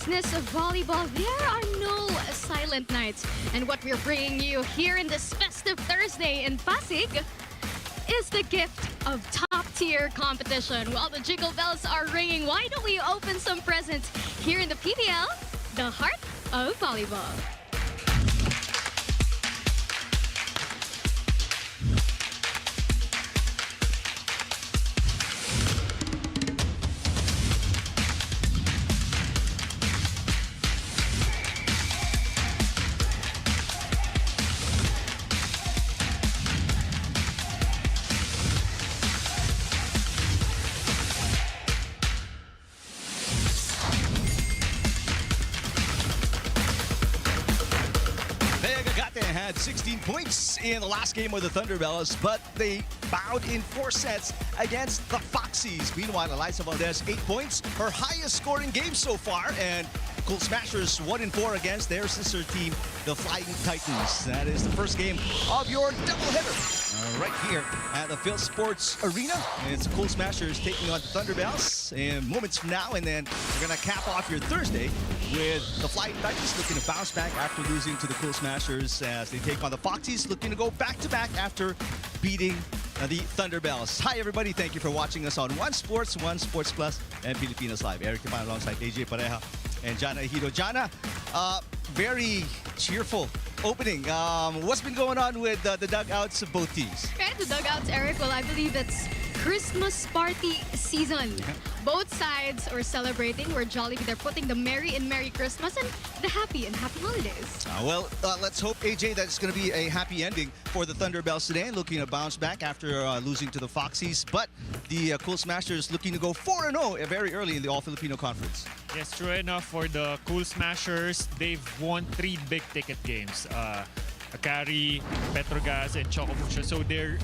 business of volleyball, there are no silent nights. And what we're bringing you here in this festive Thursday in Pasig is the gift of top-tier competition. While the jingle bells are ringing, why don't we open some presents here in the PVL, the heart of volleyball. Had 16 points in the last game with the Thunderbelles, but they bowed in 4 sets against the Foxies. Meanwhile, Eliza Valdez, 8 points, her highest scoring game so far, and Cool Smashers 1-4 against their sister team, the Flying Titans. That is the first game of your doubleheader right here at the Phil Sports Arena. It's Cool Smashers taking on the Thunderbelles in moments from now, and then we're going to cap off your Thursday with the Flying Titans looking to bounce back after losing to the Cool Smashers as they take on the Foxies, looking to go back-to-back after beating the Thunderbelles. Hi, everybody. Thank you for watching us on One Sports, One Sports Plus, and Filipinos Live. Eric Tapan alongside AJ Pareja and Jana Ejido. Jana, very cheerful opening. What's been going on with the dugouts of both teams? Right, the dugouts, Eric, well, I believe it's Christmas party season. Both sides are celebrating. We're jolly. They're putting the merry in Merry Christmas and the happy in Happy Holidays. Let's hope, AJ, that it's going to be a happy ending for the Thunderbelles today, looking to bounce back after losing to the Foxies. But the Cool Smashers looking to go 4-0 very early in the All-Filipino Conference. Yes, true enough for the Cool Smashers. They've won 3 big-ticket games. Akari, Petrogas, and Chocomucho. So they're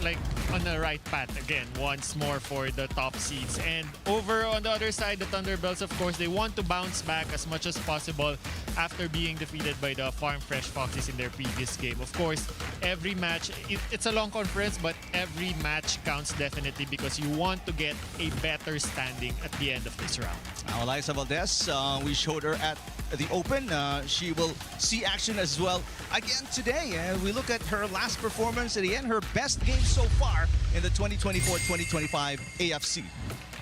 like on the right path again once more for the top seeds. And over on the other side, the Thunderbelles, of course, they want to bounce back as much as possible after being defeated by the Farm Fresh Foxes in their previous game. Of course, every match, it's a long conference, but every match counts definitely because you want to get a better standing at the end of this round. Now, Eliza Valdez, we showed her at the Open. She will see action as well again today. And we look at her last performance at the end, her best game so far in the 2024-2025 AFC.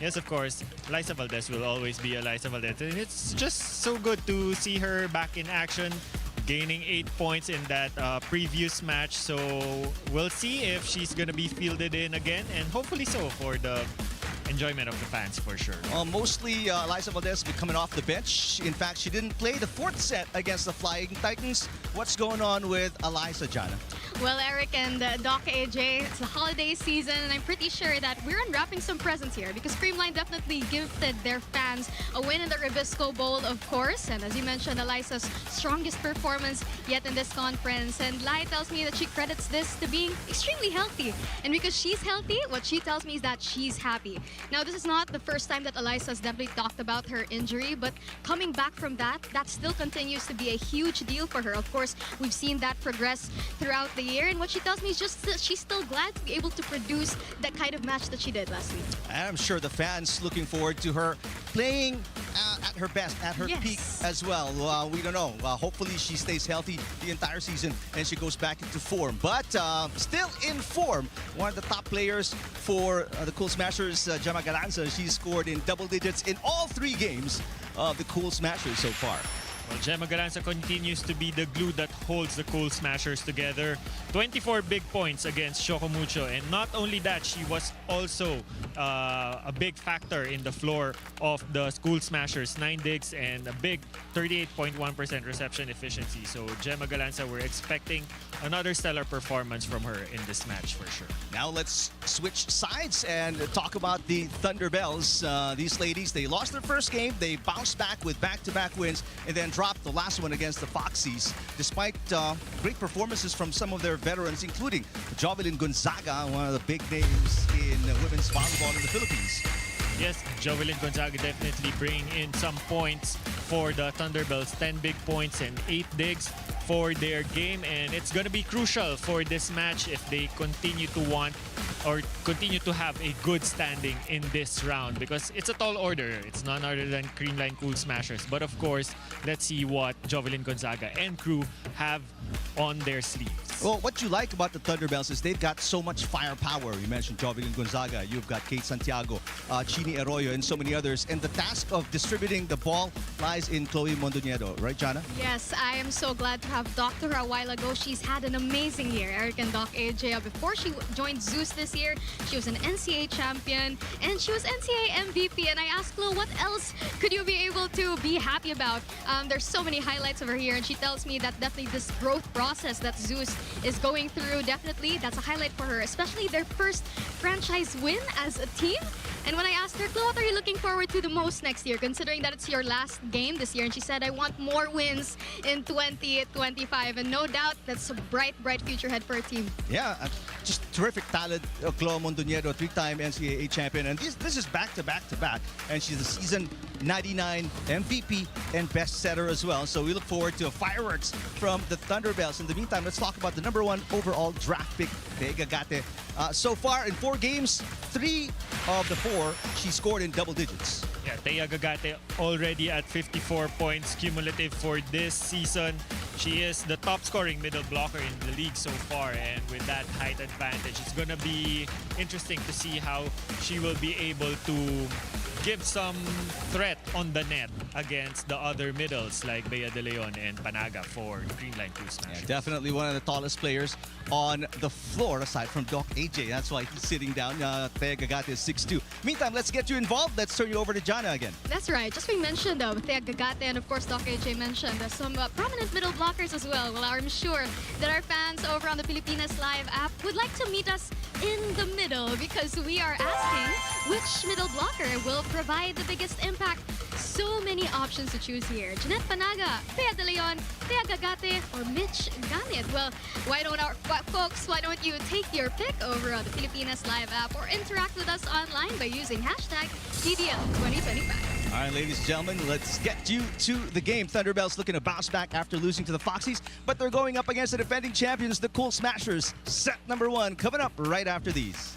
Yes, of course. Eliza Valdez will always be Eliza Valdez. And it's just so good to see her back in action, gaining 8 points in that previous match. So we'll see if she's going to be fielded in again, and hopefully so for the enjoyment of the fans for sure. Mostly Eliza Valdez will be coming off the bench. In fact, she didn't play the 4th set against the Flying Titans. What's going on with Eliza, Jana? Well, Eric and Doc AJ, it's the holiday season, and I'm pretty sure that we're unwrapping some presents here because Creamline definitely gifted their fans a win in the Ribisco Bowl, of course. And as you mentioned, Eliza's strongest performance yet in this conference. And Lai tells me that she credits this to being extremely healthy. And because she's healthy, what she tells me is that she's happy. Now, this is not the first time that Eliza's definitely talked about her injury, but coming back from that still continues to be a huge deal for her. Of course, we've seen that progress throughout the year, and what she tells me is just that she's still glad to be able to produce that kind of match that she did last week. And I'm sure the fans looking forward to her playing at her best, at her peak as well. We don't know. Hopefully she stays healthy the entire season and she goes back into form. But still in form, one of the top players for the Cool Smashers, Gemma Garanza. She scored in double digits in all 3 games of the Cool Smashers so far. Well, Gemma Garanza continues to be the glue that holds the Cool Smashers together. 24 big points against Chocomucho. And not only that, she was also a big factor in the floor of the Cool Smashers. 9 digs and a big 38.1% reception efficiency. So Gemma Garanza, we're expecting another stellar performance from her in this match for sure. Now let's switch sides and talk about the Thunderbelles. These ladies, they lost their first game. They bounced back with back-to-back wins and then dropped the last one against the Foxies, despite great performances from some of their veterans, including Jovelyn Gonzaga, one of the big names in women's volleyball in the Philippines. Yes, Jovelyn Gonzaga definitely bringing in some points for the Thunderbelles. 10 big points and 8 digs for their game, and it's going to be crucial for this match if they continue to want or continue to have a good standing in this round because it's a tall order. It's none other than Creamline Cool Smashers. But of course, let's see what Jovelyn Gonzaga and crew have on their sleeves. Well, what you like about the Thunderbelles is they've got so much firepower. You mentioned Jovelyn Gonzaga, you've got Kate Santiago, Chini Arroyo, and so many others. And the task of distributing the ball lies in Chloe Mondoñedo, right, Jana? Yes, I am so glad to have Dr. a while ago. She's had an amazing year. Eric and Doc AJ, before she joined ZUS this year, she was an NCAA champion and she was NCAA MVP. And I asked Chloe, what else could you be able to be happy about? There's so many highlights over here, and she tells me that definitely this growth process that ZUS is going through, definitely that's a highlight for her, especially their first franchise win as a team. And when I asked her, Chloe, what are you looking forward to the most next year, considering that it's your last game this year? And she said, I want more wins in 2025. And no doubt, that's a bright, bright future ahead for her team. Yeah, just terrific talent. Chloe Mondoñedo, 3-time NCAA champion. And this is back-to-back-to-back. And she's a season 99 MVP and best setter as well. So we look forward to fireworks from the Thunderbelles. In the meantime, let's talk about the #1 overall draft pick, Thea Gagate. So far, in 4 games, 3 of the 4, she scored in double digits. Yeah, Thea Gagate already at 54 points cumulative for this season. She is the top scoring middle blocker in the league so far, and with that height advantage, it's gonna be interesting to see how she will be able to give some threat on the net against the other middles like Bea De Leon and Panaga for Creamline Cool Smashers. Yeah, definitely one of the tallest players on the floor aside from Doc AJ. That's why he's sitting down. Thea Gagate is 6'2". Meantime, let's get you involved. Let's turn you over to Jana again. That's right. Just we mentioned Thea Gagate, and of course Doc AJ mentioned some prominent middle blockers as well. Well, I'm sure that our fans over on the Pilipinas Live app would like to meet us in the middle because we are asking which middle blocker will provide the biggest impact. So many options to choose here. Jeanette Panaga, Bea De Leon, Thea Gagate, or Mitch Ganit. Well, why don't you take your pick over on the Pilipinas Live app or interact with us online by using hashtag PVL2025. All right, ladies and gentlemen, let's get you to the game. Thunderbelles looking to bounce back after losing to the Foxies, but they're going up against the defending champions, the Cool Smashers. Set #1 coming up right after these.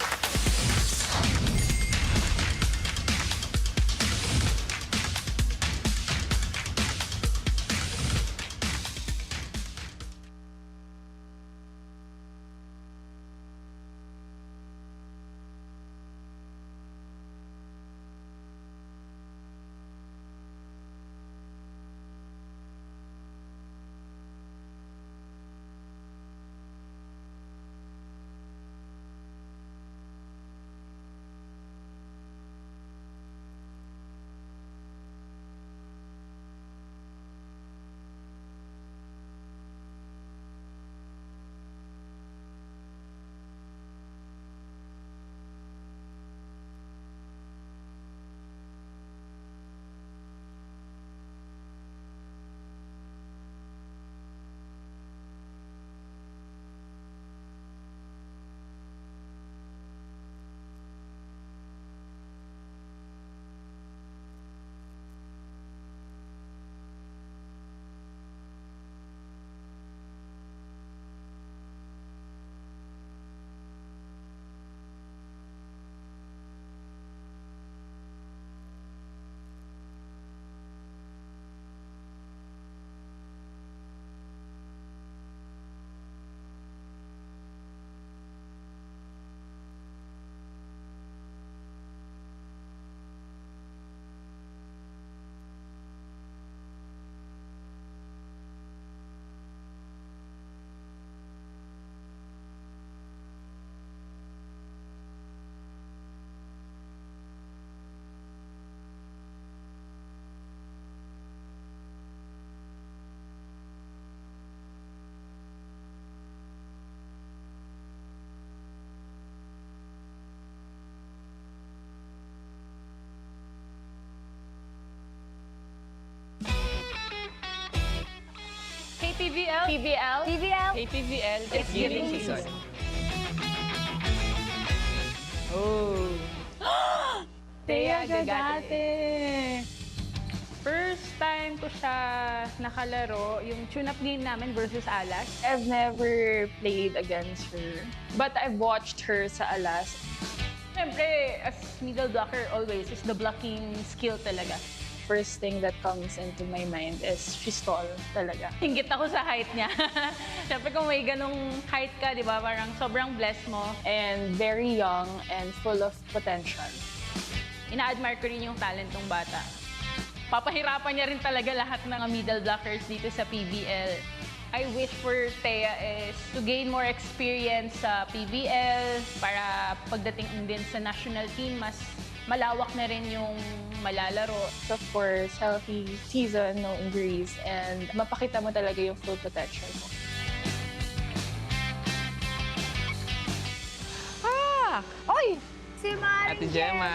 PVL. PVL. PVL. PVL. It's giving season. Oh. Thea Gagate. First time ko siya nakalaro, yung tune-up game namin versus Alas. I've never played against her, but I've watched her sa Alas. Siyempre, as middle blocker always, is the blocking skill talaga. First thing that comes into my mind is she's tall talaga. Hinggit ako sa height niya. Siyempre kung may ganong height ka, di ba, parang sobrang blessed mo. And very young and full of potential. Ina-admire ko rin yung talent ng bata. Papahirapan niya rin talaga lahat ng middle blockers dito sa PVL. I wish for Thea is to gain more experience sa PVL para pagdating din sa national team, mas malawak na rin yung malalaro. Of course, healthy season, no injuries, and mapakita mo talaga yung full potential mo. Oy! Si Mari Ate Gemma.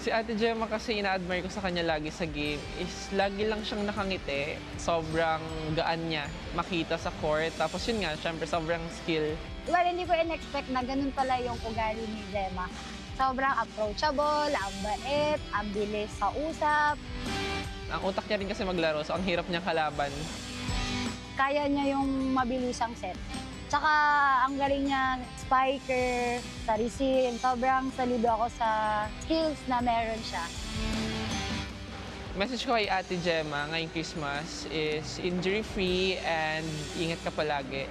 Si Ate Gemma kasi ina-admire ko sa kanya lagi sa game is lagi lang siyang nakangiti. Sobrang gaan niya makita sa court. Tapos yun nga, syempre sobrang skill. Well, hindi ko in-expect na ganun pala yung ugali ni Gemma. Sobrang approachable, ang bait, ang bilis sa usap. Ang utak niya rin kasi maglaro, so ang hirap niyang kalaban. Kaya niya yung mabilisang set. Tsaka ang galing niya, spiker, sa receive. Sobrang salido ako sa skills na meron siya. Message ko kay Ate Gemma ngayong Christmas is injury-free and ingat ka palagi.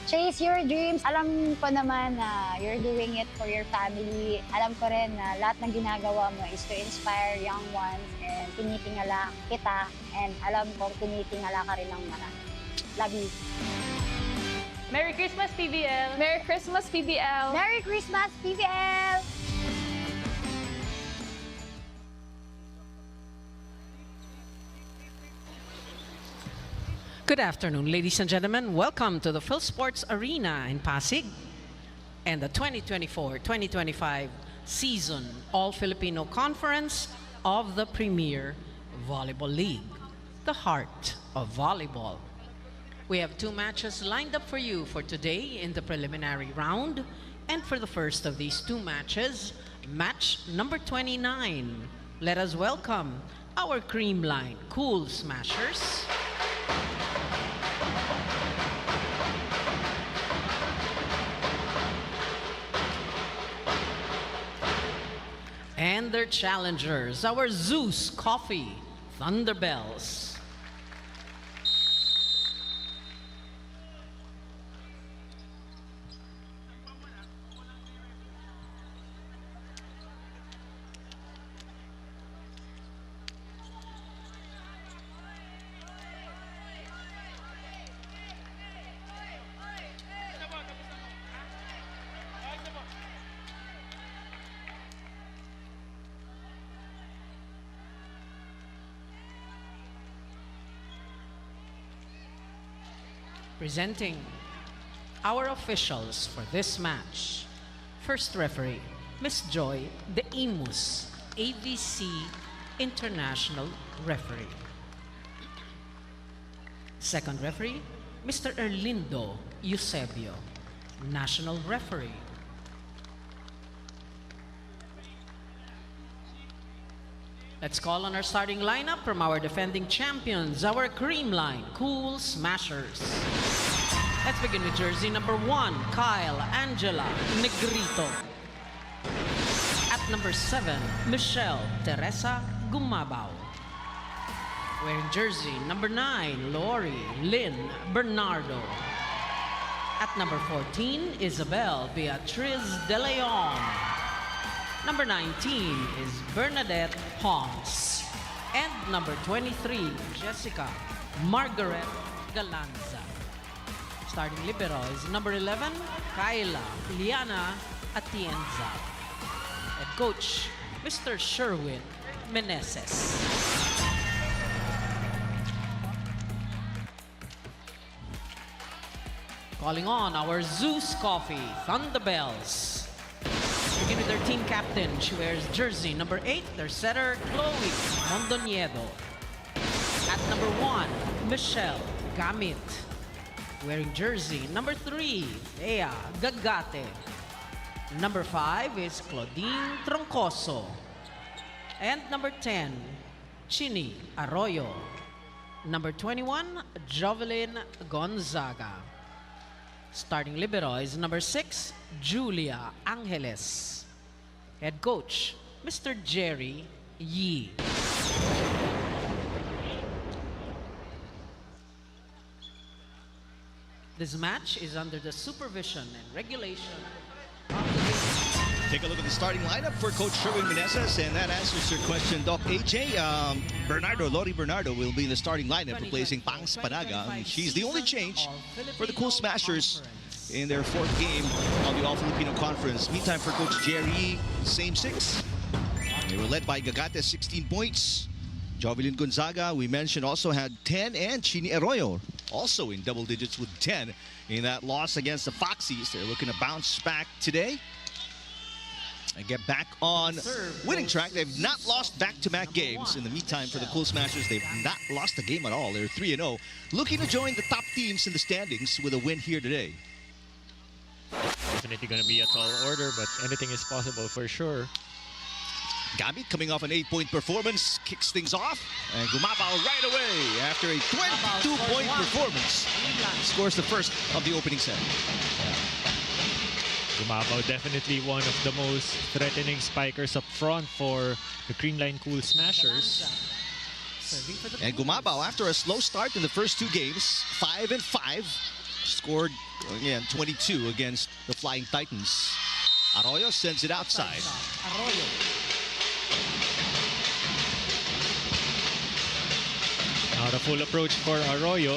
Chase your dreams. Alam ko naman na you're doing it for your family. Alam ko rin na lahat ng ginagawa mo is to inspire young ones and tinitingala kita and alam ko tinitingala ka rin ng marami. Love you. Merry Christmas, PVL! Merry Christmas, PBL! Merry Christmas, PVL! Good afternoon, ladies and gentlemen. Welcome to the Phil Sports Arena in Pasig and the 2024-2025 season All-Filipino Conference of the Premier Volleyball League, the heart of volleyball. We have two matches lined up for you for today in the preliminary round. And for the first of these two matches, match number 29, let us welcome our Creamline Cool Smashers and their challengers, our ZUS Coffee Thunderbelles. Presenting our officials for this match. First referee, Miss Joy De Imus, AVC International Referee. Second referee, Mr. Erlindo Eusebio, National Referee. Let's call on our starting lineup from our defending champions, our Creamline Cool Smashers. Let's begin with jersey number 1, Kyle Angela Negrito. At number 7, Michelle Teresa Gumabao. Wearing jersey number 9, Lori Lynn Bernardo. At number 14, Isabel Beatriz De Leon. Number 19 is Bernadette Hans. And number 23, Jessica Margaret Galanza. Starting libero is number 11, Kayla Liana Atienza. Head coach, Mr. Sherwin Meneses. Calling on our ZUS Coffee Thunderbelles. Begin with their team captain. She wears jersey number 8, their setter, Chloe Mondoniedo. At number 1, Michelle Gamit. Wearing jersey number 3, Thea Gagate. Number 5 is Claudine Troncoso. And number 10, Chini Arroyo. Number 21, Jovelyn Gonzaga. Starting libero is number 6, Julia Angeles. Head coach, Mr. Jerry Yee. This match is under the supervision and regulation of the Take a look at the starting lineup for Coach Sherwin Meneses, and that answers your question, Doc AJ. Lori Bernardo will be in the starting lineup, replacing Pangs Panaga. She's the only change for the Cool Smashers in their 4th game of the All-Filipino Conference. Meantime, for Coach Jerry, same 6. They were led by Gagate, 16 points. Jovelyn Gonzaga, we mentioned, also had 10, and Chini Arroyo also in double digits with 10 in that loss against the Foxies. They're looking to bounce back today and get back on winning track. They've not lost back-to-back games. In the meantime, for the Cool Smashers, they've not lost a game at all. They're 3-0, looking to join the top teams in the standings with a win here today. Definitely going to be a tall order, but anything is possible for sure. Gambit, coming off an 8-point performance, kicks things off, and Gumabao right away after a 22-point performance scores the first of the opening set. Gumabao definitely one of the most threatening spikers up front for the Creamline Cool Smashers. And Gumabao, after a slow start in the first 2 games, 5-5, scored again 22 against the Flying Titans. Arroyo sends it outside. Now the full approach for Arroyo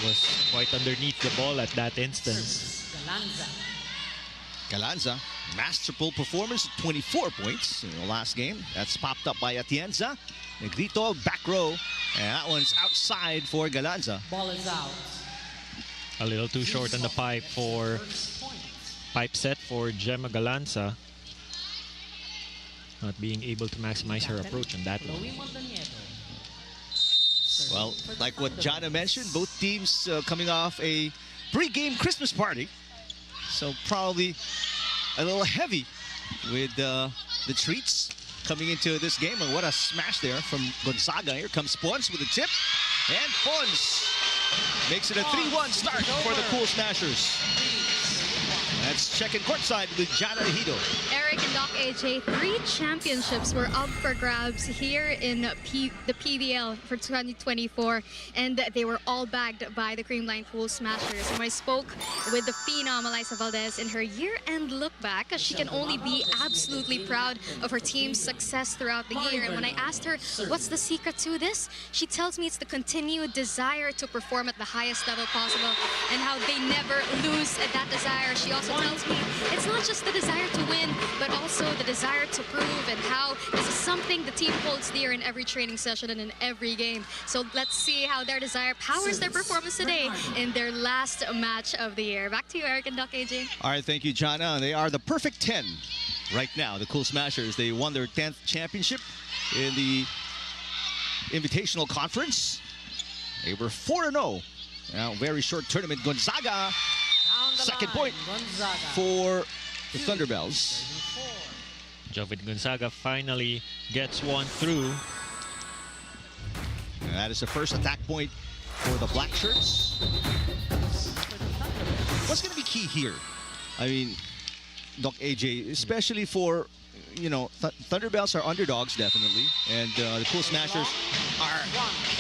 was quite underneath the ball at that instance. Galanza, masterful performance, 24 points in the last game. That's popped up by Atienza. Negrito, back row, and that one's outside for Galanza. Ball is out. A little too short on the pipe set for Gemma Galanza. Not being able to maximize her approach on that one. Well, like what Jana mentioned, both teams coming off a pre-game Christmas party. So probably a little heavy with the treats coming into this game. And what a smash there from Gonzaga. Here comes Pons with a tip. And Pons makes it a 3-1 start for the Cool Smashers. Let's check in courtside with Jana Ejido. Eric and Doc AJ, 3 championships were up for grabs here in the PVL for 2024, and they were all bagged by the Creamline Cool Smashers. And when I spoke with the phenom Alyssa Valdez in her year-end look back, she can only be absolutely proud of her team's success throughout the year. And when I asked her, what's the secret to this? She tells me it's the continued desire to perform at the highest level possible and how they never lose that desire. She also tells me it's not just the desire to win, but also the desire to prove, and how this is something the team holds dear in every training session and in every game. So let's see how their desire powers their performance today in their last match of the year. Back to you, Eric and Doc AJ. All right, thank you, Jana. They are the perfect 10 right now, the Cool Smashers. They won their 10th championship in the Invitational Conference. They were 4-0. Now, very short tournament. Gonzaga, second point for the Thunderbelles. Jovelyn Gonzaga finally gets one through. And that is the first attack point for the Black Shirts. What's going to be key here? I mean, Doc AJ, especially for, you know, Thunderbelles are underdogs, definitely. And the Cool Smashers are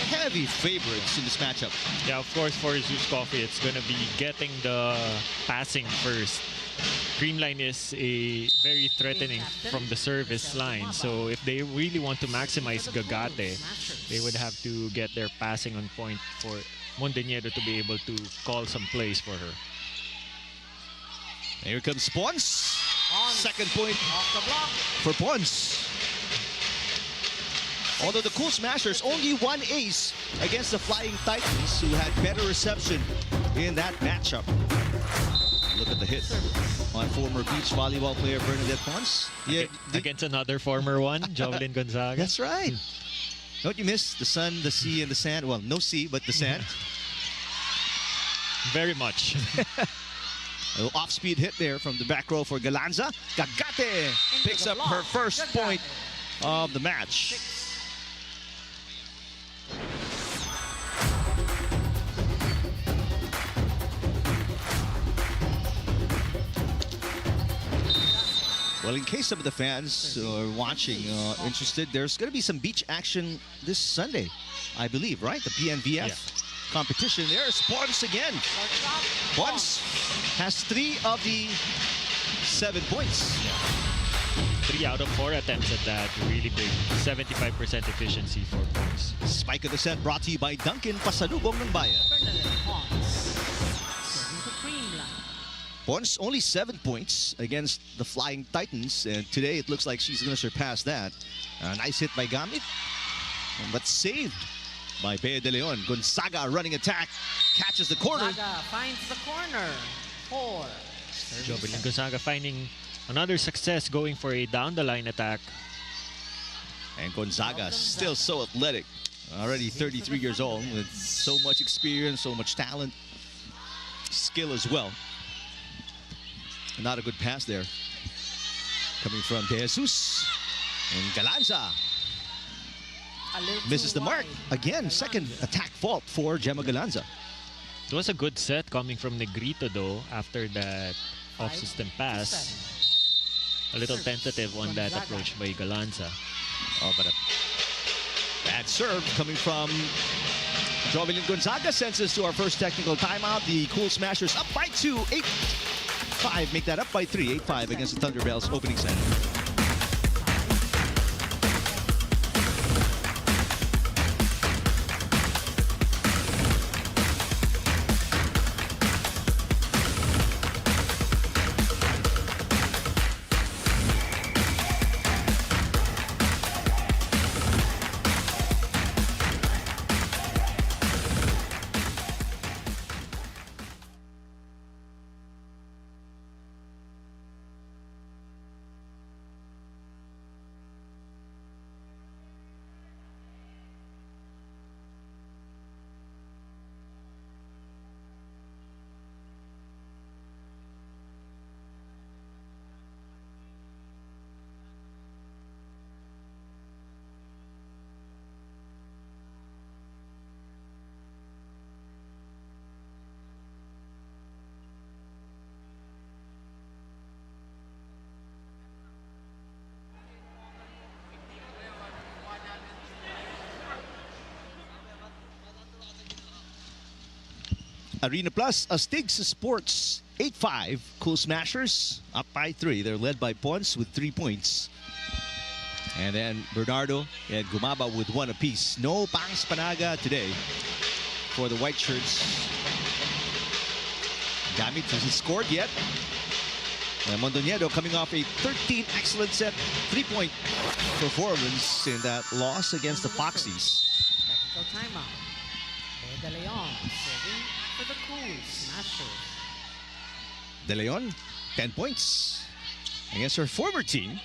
heavy favorites in this matchup. Yeah, of course, for ZUS Coffee, it's going to be getting the passing first. Creamline is a very threatening from the service line. So if they really want to maximize Gagate, they would have to get their passing on point for Montañedo to be able to call some plays for her. Here comes Pons. Second point for Pons. Although the Cool Smashers only one ace against the Flying Titans, who had better reception in that matchup. Look at the hit on former beach volleyball player Bernadette Pons. Yeah, against another former one, Jovelyn Gonzaga. That's right. Don't you miss the sun, the sea, and the sand? Well, no sea, but the sand. Very much. A little off-speed hit there from the back row for Galanza. Gagate picks up her first point of the match. Well, in case some of the fans are watching, interested, there's going to be some beach action this Sunday, I believe, right? The PNVF competition. There's Pons again. Pons has 3 of the 7 points. 3 out of 4 attempts at that. Really big. 75% efficiency for Pons. Spike of the set brought to you by Duncan Pasalubong ng Bayan. Pons only 7 points against the Flying Titans, and today it looks like she's going to surpass that. Nice hit by Gamit, but saved by Bea De Leon. Gonzaga running attack, catches the corner. Gonzaga finds the corner. 4. Jovelyn Gonzaga finding another success, going for a down-the-line attack. And Gonzaga still so athletic, already 33 years old, with so much experience, so much talent, skill as well. Not a good pass there. Coming from De Jesus. And Galanza misses the mark. Again, second attack fault for Gemma Galanza. It was a good set coming from Negrito, though, after that off-system pass. A little tentative on that approach by Galanza. Oh, but a bad serve coming from Jovelyn Gonzaga sends us to our first technical timeout. The Cool Smashers up by 2, 8-5. Make that up by 3, 8-5 against the Thunderbelles opening set. Arena Plus, Astig's Sports 8-5. Cool Smashers up by 3. They're led by Pons with 3 points. And then Bernardo and Gumaba with 1 apiece. No Pangs Panaga today for the white shirts. Gamit hasn't scored yet. And Mondoñedo coming off a 13 excellent set 3-point performance in that loss against the Foxies. Technical timeout. De Leon serving for the Cool Smashers. De Leon, 10 points against her former team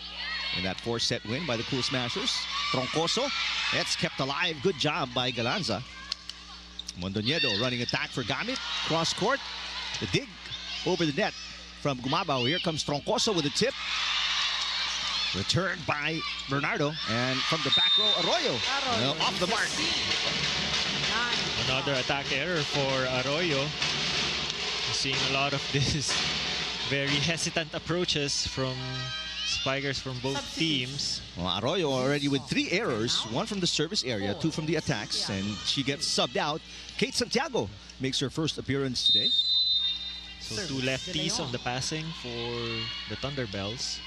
in that 4-set win by the Cool Smashers. Troncoso, that's kept alive. Good job by Galanza. Mondoñedo running attack for Gamit. Cross court, the dig over the net from Gumabao. Here comes Troncoso with a tip. Returned by Bernardo, and from the back row, Arroyo. Off the mark. Another attack error for Arroyo. Seeing a lot of this very hesitant approaches from spikers from both teams. Well, Arroyo already with 3 errors, 1 from the service area, 2 from the attacks, and she gets subbed out. Kate Santiago makes her first appearance today. So 2 lefties on the passing for the Thunderbelles.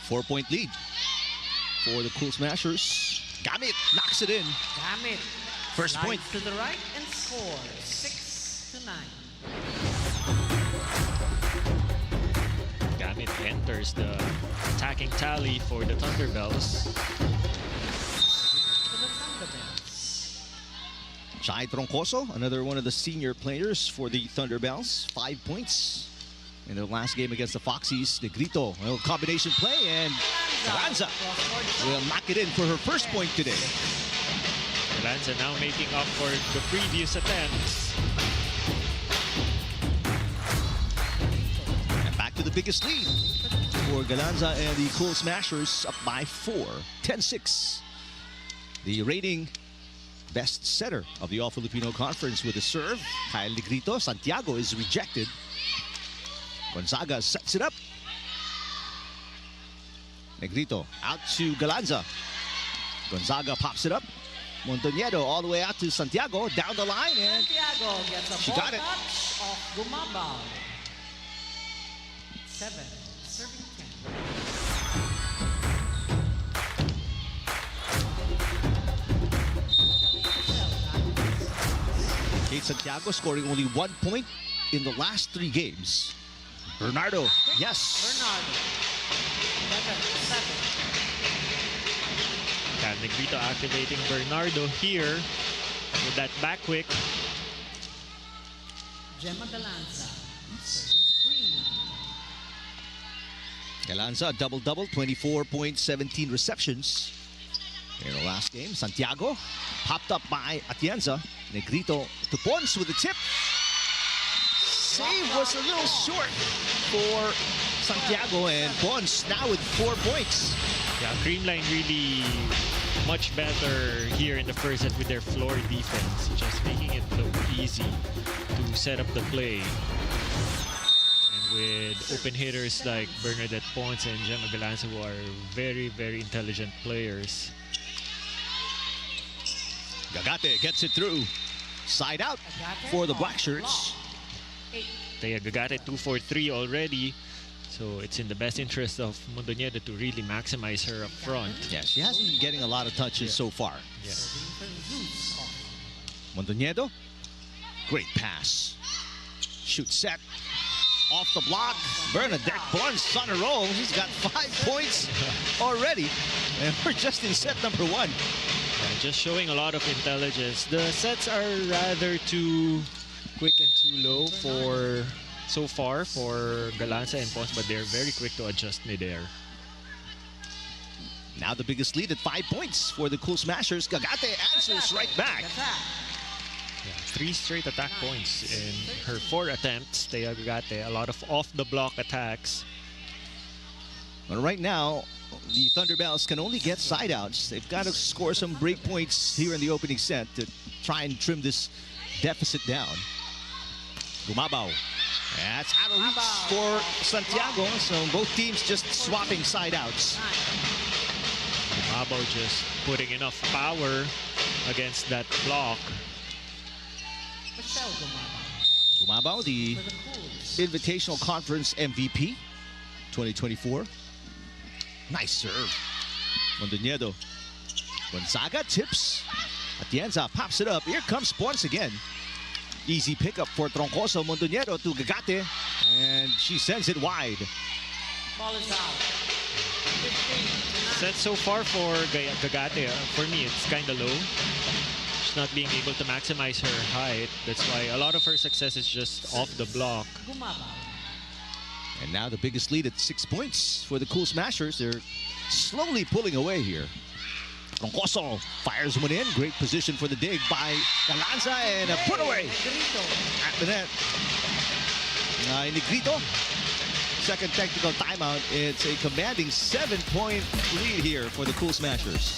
4-point lead for the Cool Smashers. Gamit knocks it in. Gamit. First point. To the right and scores 6-9. Gamit enters the attacking tally for the Thunderbelles. For the Thunderbelles. Chai Troncoso, another one of the senior players for the Thunderbelles. 5 points in their last game against the Foxies. Negrito, a combination play, and Galanza will knock it in for her first point today. Galanza now making up for the previous attempts. And back to the biggest lead. for Galanza and the Cool Smashers, up by 4, 10-6. The rating best setter of the All-Filipino Conference with a serve, Kyle Negrito. Santiago is rejected. Gonzaga sets it up. Negrito out to Galanza. Gonzaga pops it up. Montoñedo all the way out to Santiago, down the line, and Santiago gets a she ball got it. touch of Gumabao. 7, serving 10. Kate Santiago scoring only 1 point in the last 3 games. Bernardo, yes. Bernardo. 7. Cal Negrito activating Bernardo here with that back quick. Gemma Galanza serving for Creamline. Galanza, a double-double, 24.17 receptions in the last game. Santiago, popped up by Atienza. Negrito to Pons with the tip. Save was a little short for Santiago, and Pons now with 4 points. Yeah, Creamline really much better here in the first set with their floor defense, just making it look easy to set up the play. And with open hitters like Bernadette Pons and Gemma Galanza, who are very, very intelligent players. Gagate gets it through. Side out for the Black Shirts. Thea Gagate 2 for 3 already. So it's in the best interest of Montoñedo to really maximize her up front. Yeah, she hasn't been getting a lot of touches so far. Yeah. ZUS Coffee. Montoñedo, great pass. Shoot set. Off the block. Bernadette Pons on a roll. She's got 5 points already. And we're just in set number 1. Yeah, just showing a lot of intelligence. The sets are rather too quick and too low for so far for Galanza and Pons, but they're very quick to adjust midair. Now the biggest lead at 5 points for the Cool Smashers. Gagate answers right back. Yeah, 3 straight attack points in her 4 attempts. Thea Gagate, a lot of off-the-block attacks. But right now, the Thunderbelles can only get side outs. They've got to score some break points here in the opening set to try and trim this deficit down. Gumabao. That's out of reach for Santiago. So both teams just swapping side outs. Gumabao just putting enough power against that block. Michelle Gumabao. Gumabao, the For the Cools. Invitational Conference MVP 2024. Nice serve. Montoñedo. Gonzaga tips. Atienza pops it up. Here comes Pons again. Easy pickup for Troncoso. Montoñedo to Gagate. And she sends it wide. Ball is out. 15. Set so far for Gagate, for me, it's kind of low. She's not being able to maximize her height. That's why a lot of her success is just off the block. Gumabao. And now the biggest lead at 6 points for the Cool Smashers. They're slowly pulling away here. Troncoso fires one in. Great position for the dig by Galanza, and a put away at the net. Negrito. Second technical timeout. It's a commanding 7-point lead here for the Cool Smashers.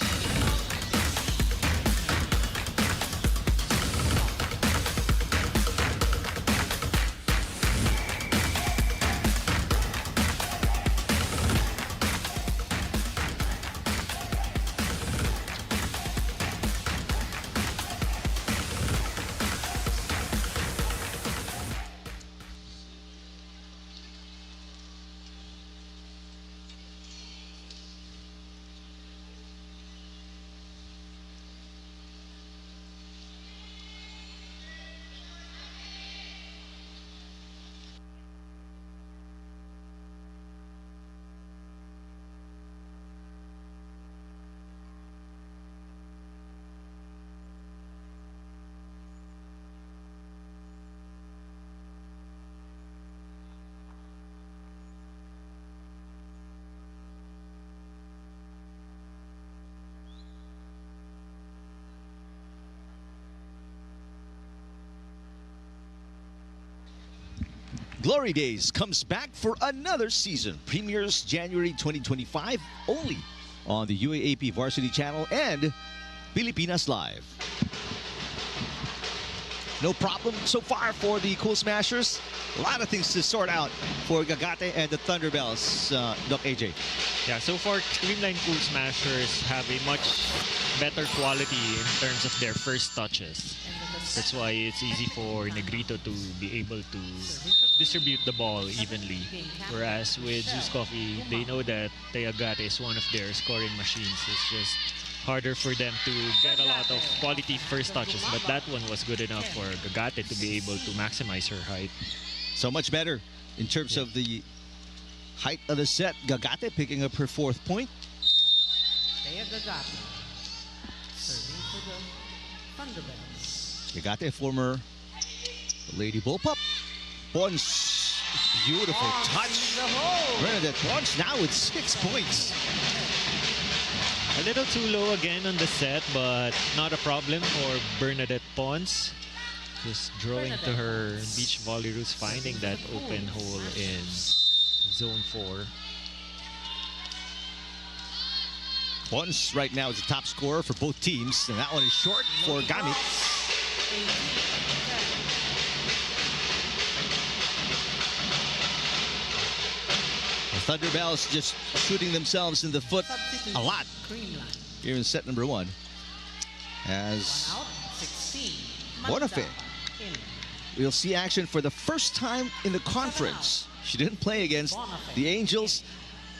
Glory Days comes back for another season. Premieres January 2025 only on the UAAP Varsity Channel and Pilipinas Live. No problem so far for the Cool Smashers. A lot of things to sort out for Gagate and the Thunderbelles, Doc AJ. Yeah, so far, Creamline Cool Smashers have a much better quality in terms of their first touches. That's why it's easy for Negrito to be able to distribute the ball evenly. Whereas with ZUS Coffee, they know that Gagate is one of their scoring machines. It's just harder for them to get a lot of quality first touches, but that one was good enough for Gagate to be able to maximize her height. So much better in terms of the height of the set. Gagate picking up her 4th point. Gagate serving for the Thunderbelles. Gagate, former Lady Bullpup. Pons, beautiful touch. Bernadette Pons now with 6 points. A little too low again on the set, but not a problem for Bernadette Pons. Just drawing to her beach volley roots, finding that open hole in zone 4. Pons right now is the top scorer for both teams, and that one is short for Gami. The Thunderbelles just shooting themselves in the foot a lot here in set number 1. As Bonifay, we'll see action for the first time in the conference. She didn't play against the Angels,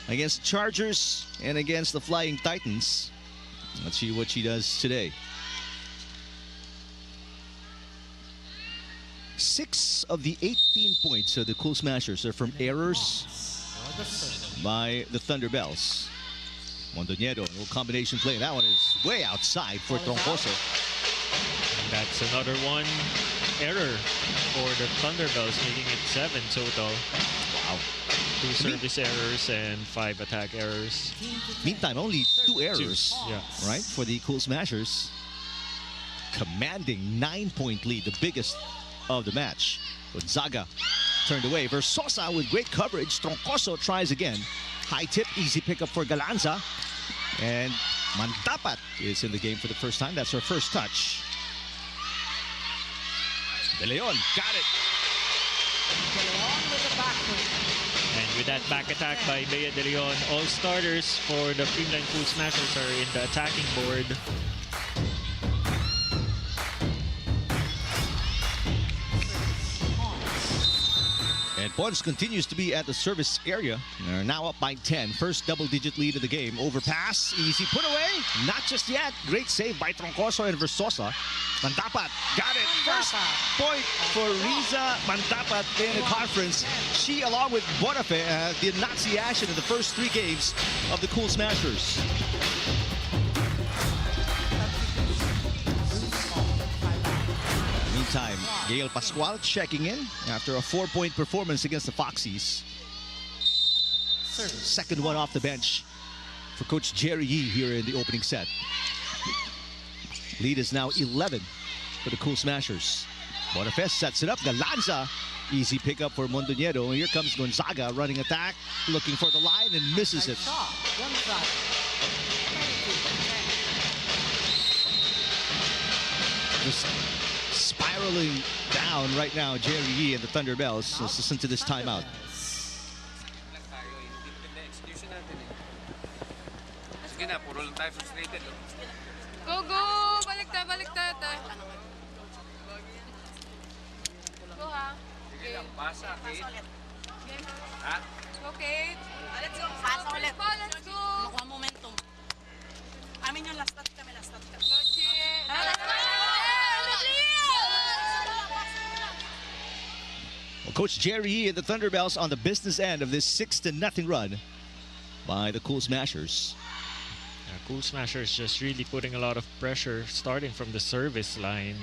against Chargers, and against the Flying Titans. Let's see what she does today. 6 of the 18 points of the Cool Smashers are from errors by the Thunderbelles. Mondoñedo, no combination play. That one is way outside for Troncoso. And that's another one error for the Thunderbelles, making it 7 total. Wow. 2 service errors and 5 attack errors. Meantime, only 2 errors, Yeah. right, for the Cool Smashers. Commanding 9-point lead, the biggest of the match. Gonzaga turned away. Versosa with great coverage. Troncoso tries again. High tip, easy pickup for Galanza. And Mandapat is in the game for the first time. That's her first touch. De Leon got it. And with that back attack by Bea De Leon, all starters for the Creamline Cool Smashers are in the attacking board. And Pons continues to be at the service area. They're now up by 10. First double-digit lead of the game. Overpass, easy put away. Not just yet. Great save by Troncoso and Versosa. Mandapat got it. First point for Riza Mandapat in the conference. She, along with Bonifay, did not see action in the first 3 games of the Cool Smashers. Meantime, Gail Pascual checking in after a 4-point performance against the Foxies. Second one off the bench for Coach Jerry Yee here in the opening set. Lead is now 11 for the Cool Smashers. Bonifest sets it up. Galanza, easy pickup for Mondoñedo. Here comes Gonzaga running attack, looking for the line and misses it. Just spiraling down right now, Jerry Yee and the Thunderbelles. Let's listen to this timeout. Go, go! Baliktad, baliktad. Go, ha? Okay. Okay. Let's go. Pasa ulit. Let's go. Nakuha momentum. Amin yung last touch kami, last touch kami. Go, Chie. Well, Coach Jerry Yee and the Thunderbelles on the business end of this 6-0 run by the Cool Smashers. Cool Smashers just really putting a lot of pressure starting from the service line.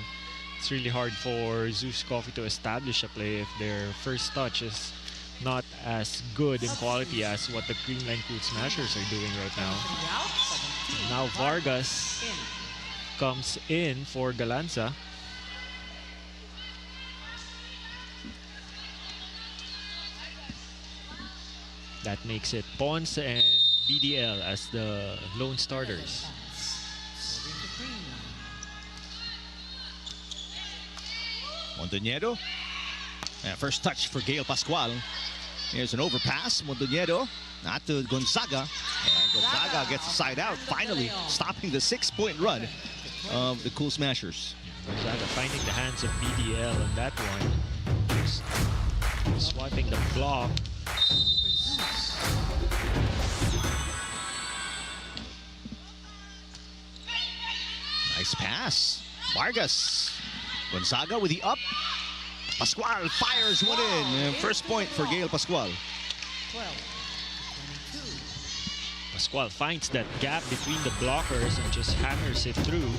It's really hard for ZUS Coffee to establish a play if their first touch is not as good in quality as what the Creamline Cool Smashers are doing right now. Now Vargas comes in for Galanza. That makes it Pons and BDL as the lone starters. Mondoñedo. First touch for Gail Pascual. Here's an overpass. Mondoñedo. Not to Gonzaga. And Gonzaga gets a side out, finally stopping the 6-point run of the Cool Smashers. Gonzaga finding the hands of BDL on that one. Just swiping the block. Nice pass. Vargas. Gonzaga with the up. Pascual fires one in. And first point for Gail Pascual. 12-22. Pascual finds that gap between the blockers and just hammers it through.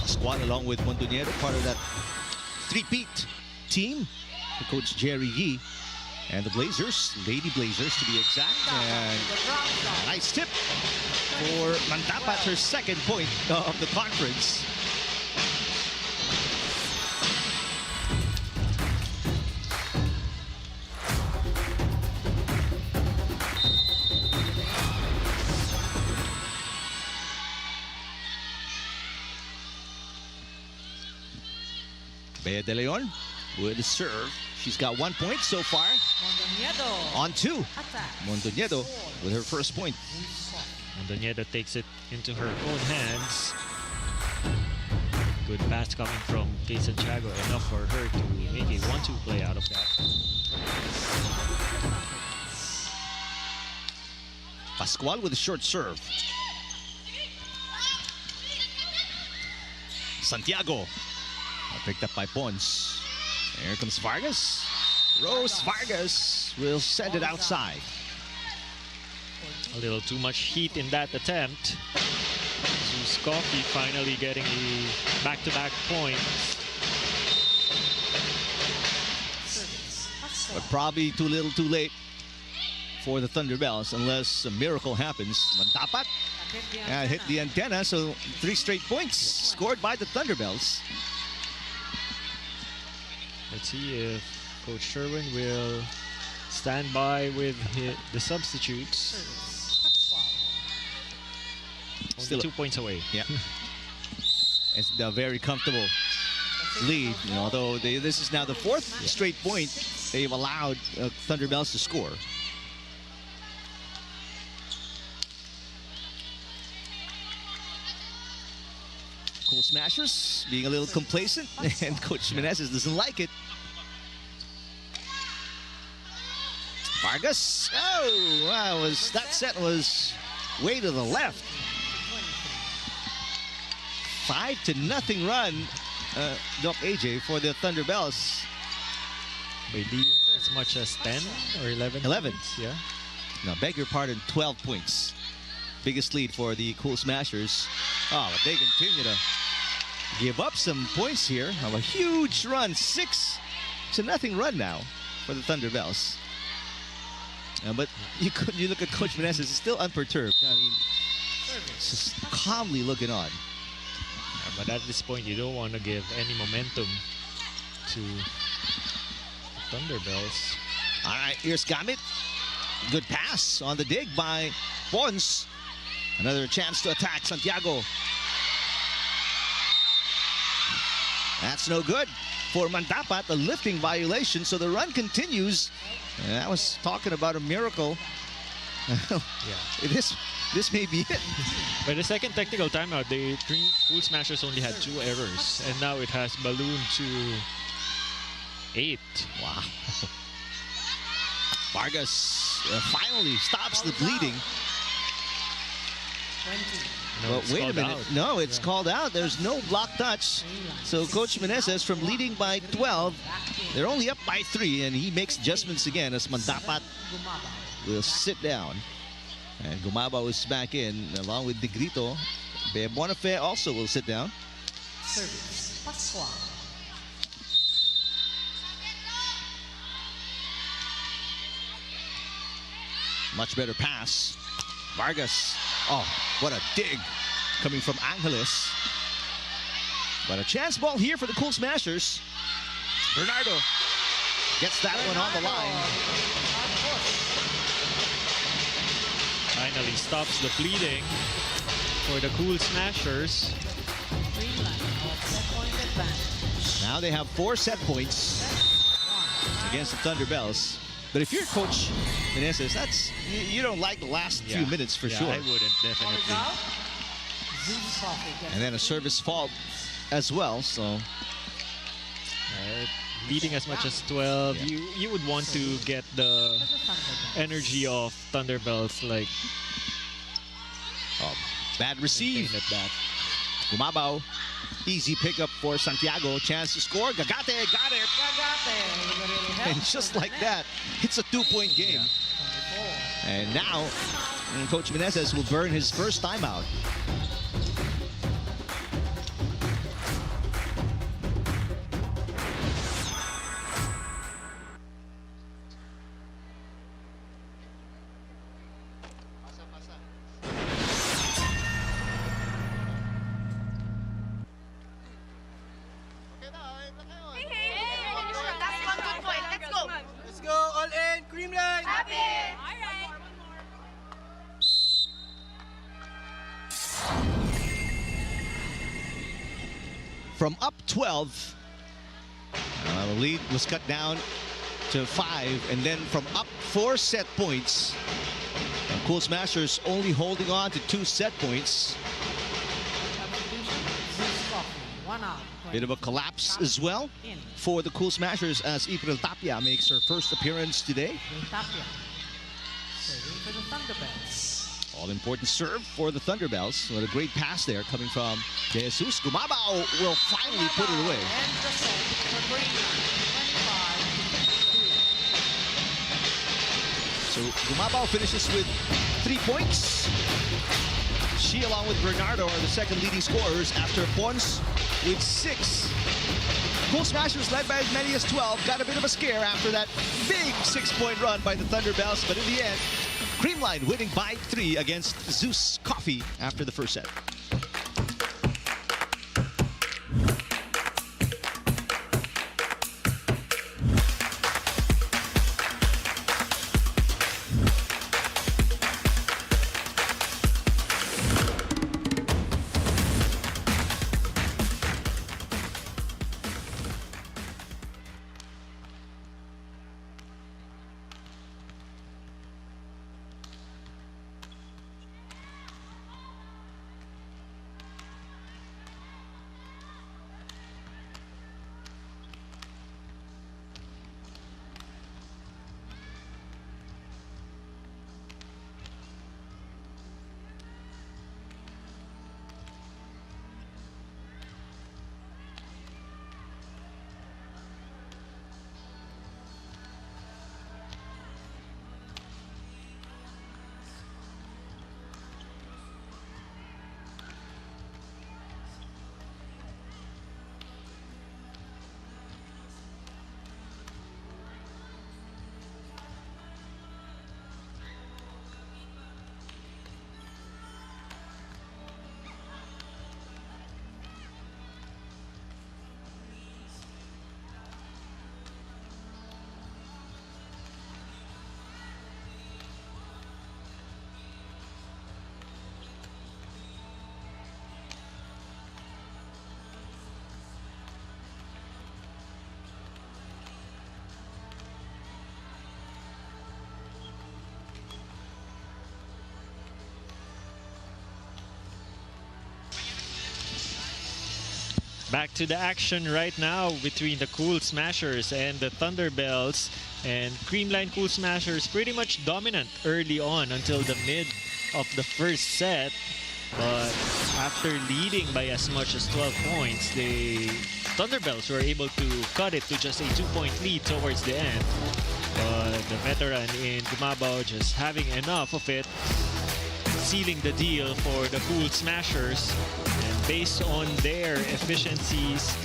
Pascual along with Mondoñedo, part of that three-peat team. The coach Jerry Yee. And the Blazers, Lady Blazers to be exact. And a nice tip for Mandapat, her second point of the conference. Bea De Leon with the serve. She's got 1 point so far. Mondoñedo. On 2. Attack. Mondoñedo with her first point. Mondoñedo takes it into her own hands. Good pass coming from Kate Santiago, enough for her to make a 1-2 play out of that. Pascual with a short serve. Santiago. Picked up by Pons. Here comes Vargas. Rose Vargas will send it outside. A little too much heat in that attempt. ZUS Coffee finally getting a back-to-back point. But probably too little too late for the Thunderbelles unless a miracle happens. Mandapat hit the antenna, so 3 straight points scored by the Thunderbelles. Let's see if Coach Sherwin will stand by with the substitutes. Only Still 2 points away. Yeah. It's a very comfortable lead, although this is now the 4th straight point they've allowed Thunderbelles to score. Cool Smashers being a little complacent, and Coach Menezes doesn't like it. Vargas. Oh, wow, that set was way to the left. 5-0 run, Doc AJ, for the Thunderbelles. They lead as much as 10 or 11? 11. Points, yeah. No, beg your pardon, 12 points. Biggest lead for the Cool Smashers. Oh, but they continue to give up some points here. Have a huge run, 6-0 run now for the Thunderbelles. But you look at Coach Menezes, he's still unperturbed. I mean, just calmly looking on. But at this point, you don't want to give any momentum to Thunderbelles. All right, here's Gamit. Good pass on the dig by Pons. Another chance to attack Santiago. That's no good for Mandapat, a lifting violation, so the run continues. And I was talking about a miracle. Yeah. This may be it. By the second technical timeout, the Cool Smashers only had 2 errors, and now it has ballooned to 8. Wow. Vargas finally stops the bleeding. 20. No, But wait a minute. out. No, it's called out. There's no block touch. So Coach Menezes, from leading by 12, they're only up by 3, and he makes adjustments again as Mandapat will sit down. And Gumabao is back in along with De Grito. Bea Bonifay also will sit down. Service. Pascual. Much better pass. Vargas. Oh, what a dig coming from Angeles. But a chance ball here for the Cool Smashers. Bernardo. Gets that one on the line. Finally stops the bleeding for the Cool Smashers. Now they have 4 set points against the Thunderbelles. But if you're Coach Meneses, that's you don't like the last few minutes for sure. I wouldn't, definitely. And then a service fault as well. So leading as much as 12, you would want to get the energy of Thunderbelles, like bad receive. at that. Gumabaw. Easy pickup for Santiago. Chance to score. Gagate got it. And just like that, it's a 2-point game. And now, Coach Meneses will burn his first timeout. Let's go, all in, Creamline! Happy! From up 12, the lead was cut down to 5, and then from up 4 set points, Cool Smashers only holding on to 2 set points. Bit of a collapse as well for the Cool Smashers as April Tapia makes her first appearance today. All-important serve for the Thunderbelles. What a great pass there coming from De Jesus. Gumabaw will finally put it away. So Gumabaw finishes with 3 points. She, along with Bernardo, are the second leading scorers after Pons with 6. Cool Smashers led by as many as 12. Got a bit of a scare after that big 6-point run by the Thunderbelles, but in the end, Creamline winning by 3 against ZUS Coffee after the first set. Back to the action right now between the Cool Smashers and the Thunderbelles. And Creamline Cool Smashers pretty much dominant early on until the mid of the first set. But after leading by as much as 12 points, the Thunderbelles were able to cut it to just a 2-point lead towards the end. But the veteran in Gumabaw just having enough of it, sealing the deal for the Cool Smashers. And based on their efficiencies,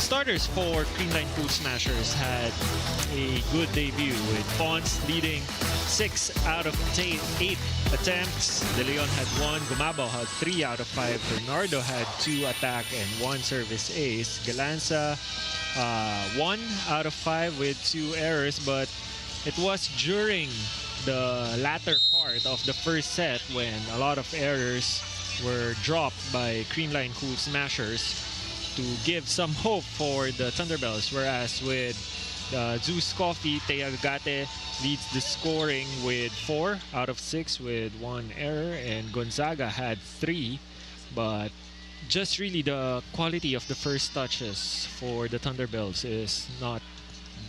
starters for Creamline Cool Smashers had a good debut with Pons leading 6 out of 8 attempts. De Leon had 1, Gumabaw had 3 out of 5, Bernardo had 2 attack and 1 service ace, Galanza 1 out of 5 with 2 errors, but it was during the latter part of the first set when a lot of errors were dropped by Creamline Cool Smashers to give some hope for the Thunderbelles, whereas with ZUS Coffee, Thea Agate leads the scoring with 4 out of 6 with 1 error, and Gonzaga had 3, but just really the quality of the first touches for the Thunderbelles is not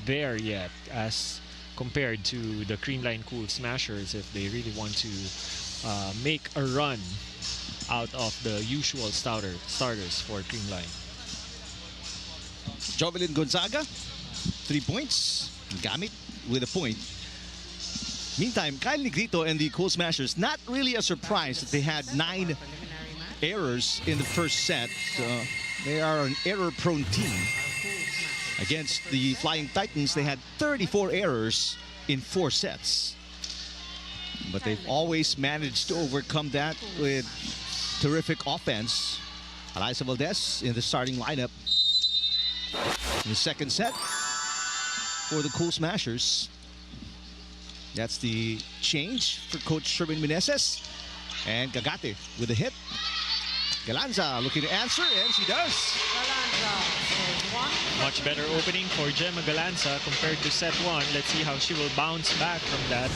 there yet as compared to the Creamline Cool Smashers if they really want to make a run out of the usual starters for Creamline. Jovelyn Gonzaga, 3 points. Gamit with a point. Meantime, Kyle Negrito and the Cool Smashers, not really a surprise that they had 9 errors in the first set. They are an error-prone team. Against the Flying Titans, they had 34 errors in 4 sets. But they've always managed to overcome that with terrific offense. Eliza Valdez in the starting lineup in the second set for the Cool Smashers. That's the change for Coach Sherwin Meneses. And Gagate with a hit. Galanza looking to answer, and she does. Much better opening for Gemma Galanza compared to set 1. Let's see how she will bounce back from that.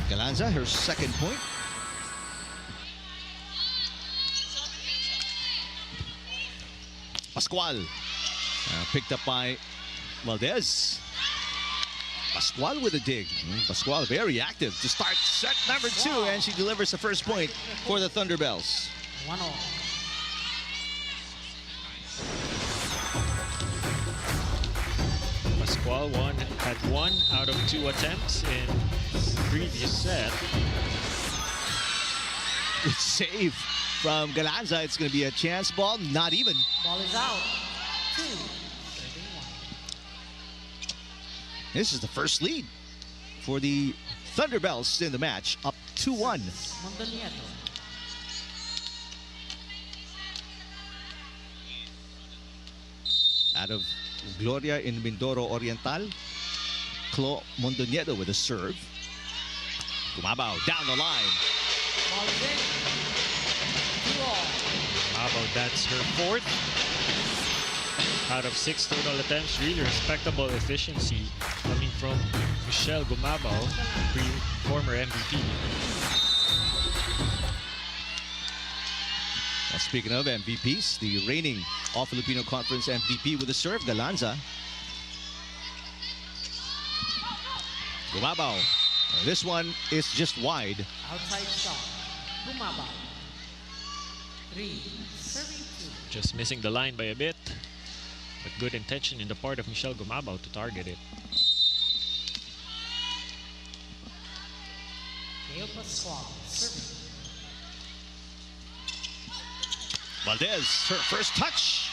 Galanza, her second point. Pascual picked up by Valdez. Pascual with a dig. Pascual very active to start set number 2, and she delivers the first point for the Thunderbelles. 1-0. Pascual had 1 out of 2 attempts in the previous set. Good save from Galanza. It's going to be a chance ball, not even. Ball is out. 2. This is the first lead for the Thunderbelles in the match, up 2-1. Out of Gloria in Mindoro Oriental, Clo Mondoñedo with a serve. Gumabaw down the line. Gumabaw, that's her 4th out of 6 total attempts. Really respectable efficiency coming from Michelle Gumabaw, former MVP. Well, speaking of MVPs, the reigning All-Filipino Conference MVP with a serve, Galanza. Gumabaw. This one is just wide. Outside shot. Gumabaw. 3. Serving 2. Just missing the line by a bit. But good intention in the part of Michelle Gumabaw to target it. Valdez, her first touch.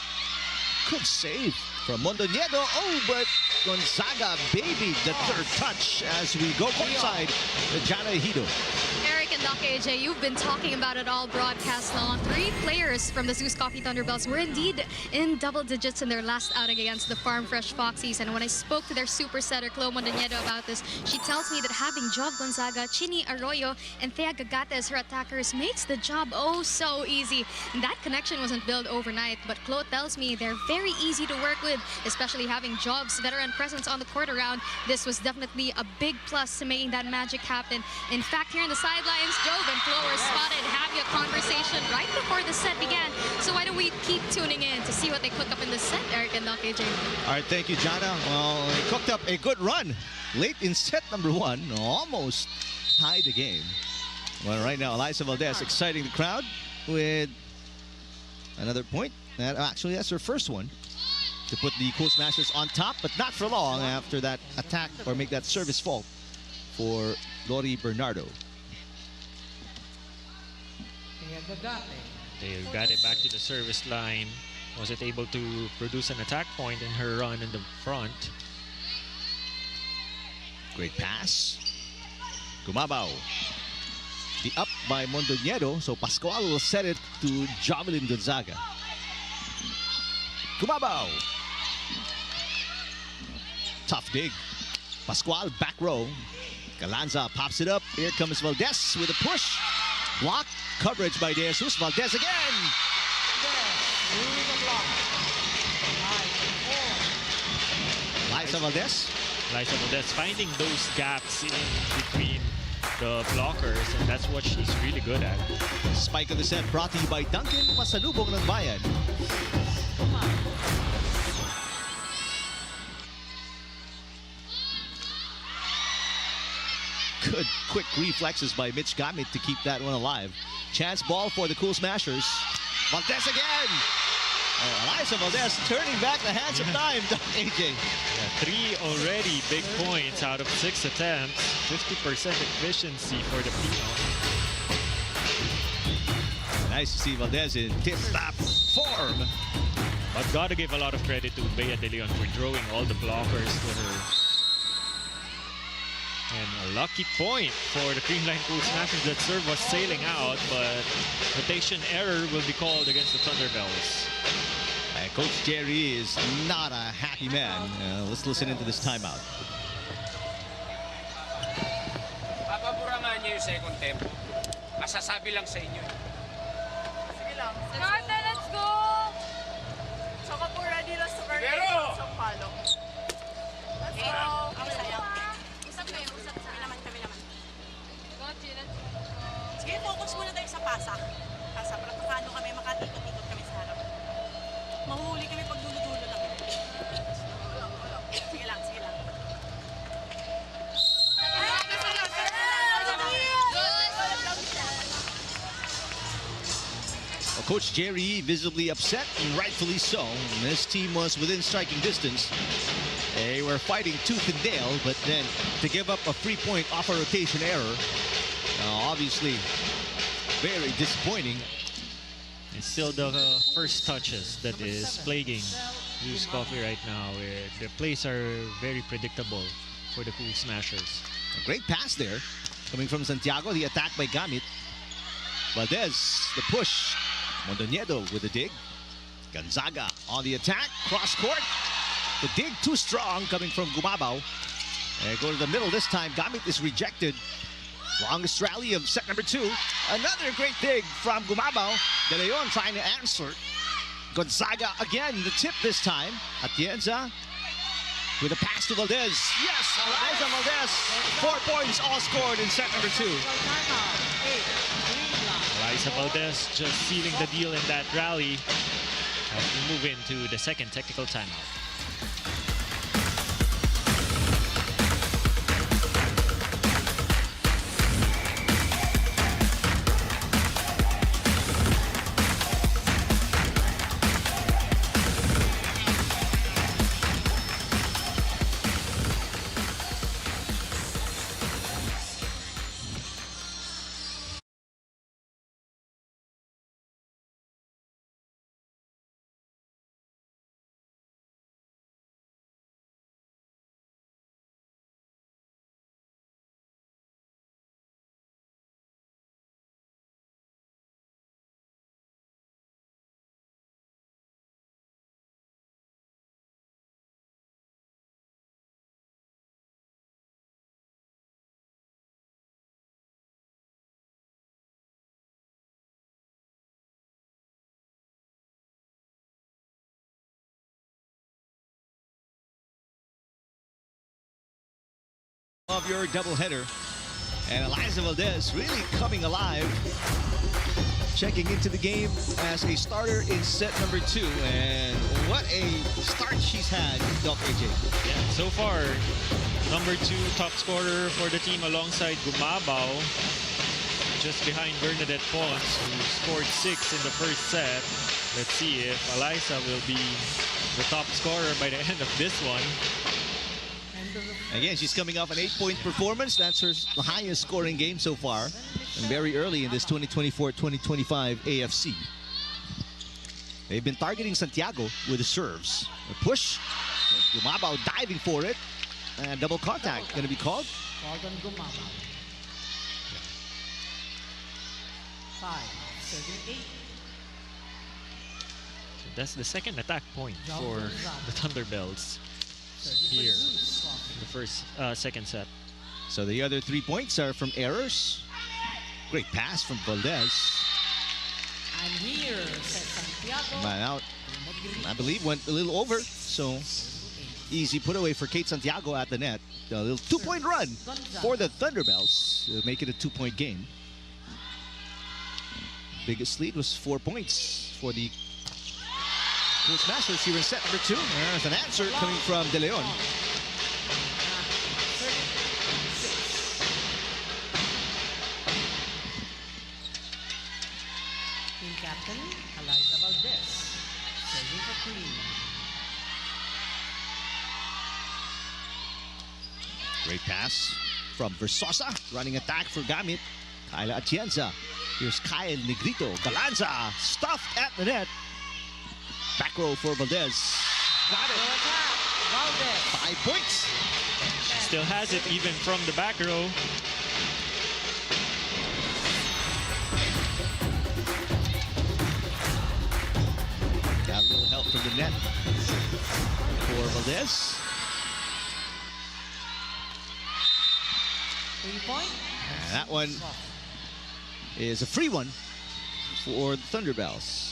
Good save from Mondoñedo. Oh, but Gonzaga babied the third touch as we go outside the Jana Ejido. Eric and Doc AJ, you've been talking about it all broadcast long. 3 players from the ZUS Coffee Thunderbelles were indeed in double digits in their last outing against the Farm Fresh Foxies. And when I spoke to their super setter, Clo Mondoñedo, about this, she tells me that having Jov Gonzaga, Chini Arroyo, and Thea Gagate as her attackers makes the job oh so easy. And that connection wasn't built overnight, but Clo tells me they're very easy to work with, especially having Jov's veteran presence on the court around. This was definitely a big plus to making that magic happen. In fact, here in the sidelines, Jove and Flo were spotted having a conversation right before the set began. So why don't we keep tuning in to see what they cook up in the set, Eric and Doc AJ. All right, thank you, Jana. Well, they cooked up a good run late in set number 1, almost tied the game. Well, right now, Eliza Valdez exciting the crowd with another point. Actually, that's her first one to put the Cool Smashers on top, but not for long after that attack or make that service fault for Lori Bernardo. They got it back to the service line. Wasn't able to produce an attack point in her run in the front. Great pass. Gumabao. The up by Mondoñedo, so Pascual will set it to Jovelyn Gonzaga. Gumabao. Tough dig. Pascual back row. Galanza pops it up. Here comes Valdez with a push. Block coverage by De Jesus. Valdez again. Liza Valdez. Liza Valdez finding those gaps in between the blockers, and that's what she's really good at. Spike of the set brought to you by Duncan. Pasalubong ng bayan. Good quick reflexes by Mitch Gamit to keep that one alive. Chance ball for the Cool Smashers. Valdez again. Eliza Valdez turning back the hands of time. AJ. Yeah, 3 already big points out of 6 attempts. 50% efficiency for the Pino. Nice to see Valdez in tip-top form. But gotta give a lot of credit to Bea De Leon for drawing all the blockers to her. And a lucky point for the Creamline Cool Smashers. That serve was sailing out, but rotation error will be called against the Thunderbelles. Coach Jerry is not a happy man. Let's listen into this timeout. Papaburangan niyo yung second tempo. Masasabi lang sa inyo. Sige lang. Carter, let's go! Saka po ready lang sa very sa palo. Let's go! Ang saya. Usap kayo, usap sa kami naman. Sige, focus muna tayo sa pasa. Pasa, para paano kami makatikot-tikot kami sa harap. Mahuhuli kami pag dulo-dulo lang. Sige lang, sige lang. Well, Coach Jerry visibly upset, and rightfully so. This team was within striking distance. They were fighting tooth and nail, but then to give up a free point off a rotation error, obviously very disappointing. It's still the first touches that is plaguing ZUS Coffee right now. The plays are very predictable for the Cool Smashers. A great pass there coming from Santiago. The attack by Gamit. Valdez, the push. Mondoñedo with the dig. Gonzaga on the attack. Cross court. The dig too strong coming from Gumabao. And go to the middle this time. Gamit is rejected. Longest rally of set number 2. Another great dig from Gumabao. De Leon trying to answer. Gonzaga again, the tip this time. Atienza with a pass to Valdez. Yes, Eliza Valdez. 4 points all scored in set number 2. Eliza Valdez just sealing the deal in that rally as we move into the second technical timeout. Of your doubleheader, and Eliza Valdez really coming alive, checking into the game as a starter in set number 2, and what a start she's had, Doc AJ. Yeah, so far, number 2 top scorer for the team alongside Gumabao, just behind Bernadette Pons, who scored 6 in the first set. Let's see if Eliza will be the top scorer by the end of this one. Again, she's coming off an 8-point performance. That's her highest scoring game so far. And very early in this 2024-2025 AFC. They've been targeting Santiago with the serves. A push. Gumabao diving for it. And double contact going to be called. Called on Gumabao. 5-7-8. So that's the second attack point for the Thunderbelles here in the second set. So the other 3 points are from errors. Great pass from Valdez. And here, says Santiago. Man out. I believe went a little over. So easy put away for Kate Santiago at the net. A little 2-point run for the Thunderbelles to make it a 2-point game. Biggest lead was 4 points for the Cool Smashers here in set number 2. There's an answer coming from De Leon. Team captain, Eliza Valdez. Serving for Queen. Great pass from Versosa. Running attack for Gamit. Kyla Atienza. Here's Kyle Negrito. Galanza stuffed at the net. Back row for Valdez. Got it. Valdez. 5 points. She still has it even from the back row. Got a little help from the net for Valdez. 3-point. And that one is a free one for the Thunderbelles.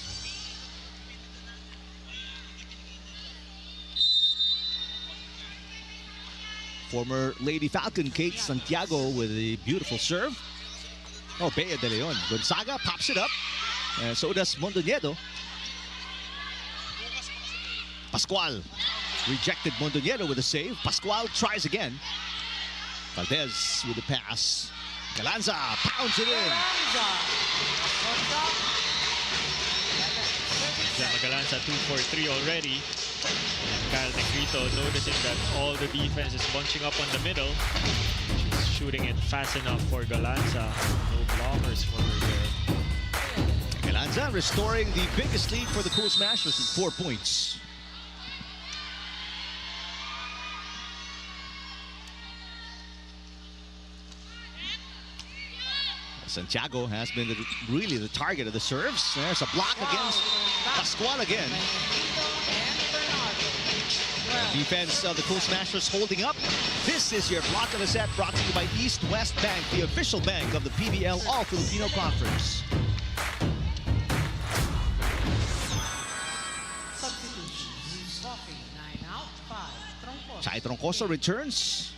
Former Lady Falcon Kate Santiago with a beautiful serve. Oh, Bea De Leon. Gonzaga pops it up. And so does Mondoñedo. Pascual rejected Mondoñedo with a save. Pascual tries again. Valdez with the pass. Galanza pounds it in. Galanza 2 for 3 already. And Kyle Negrito noticing that all the defense is bunching up on the middle. She's shooting it fast enough for Galanza. No blockers for her there. Galanza restoring the biggest lead for the Cool Smashers with 4 points. Santiago has been really the target of the serves. There's a block against Pascual again. Defense of the Cool Smashers holding up. This is your block of the set, brought to you by East West Bank, the official bank of the PVL All-Filipino Conference. Substitution. ZUS Coffee. 9 out. 5. Chai Troncoso returns.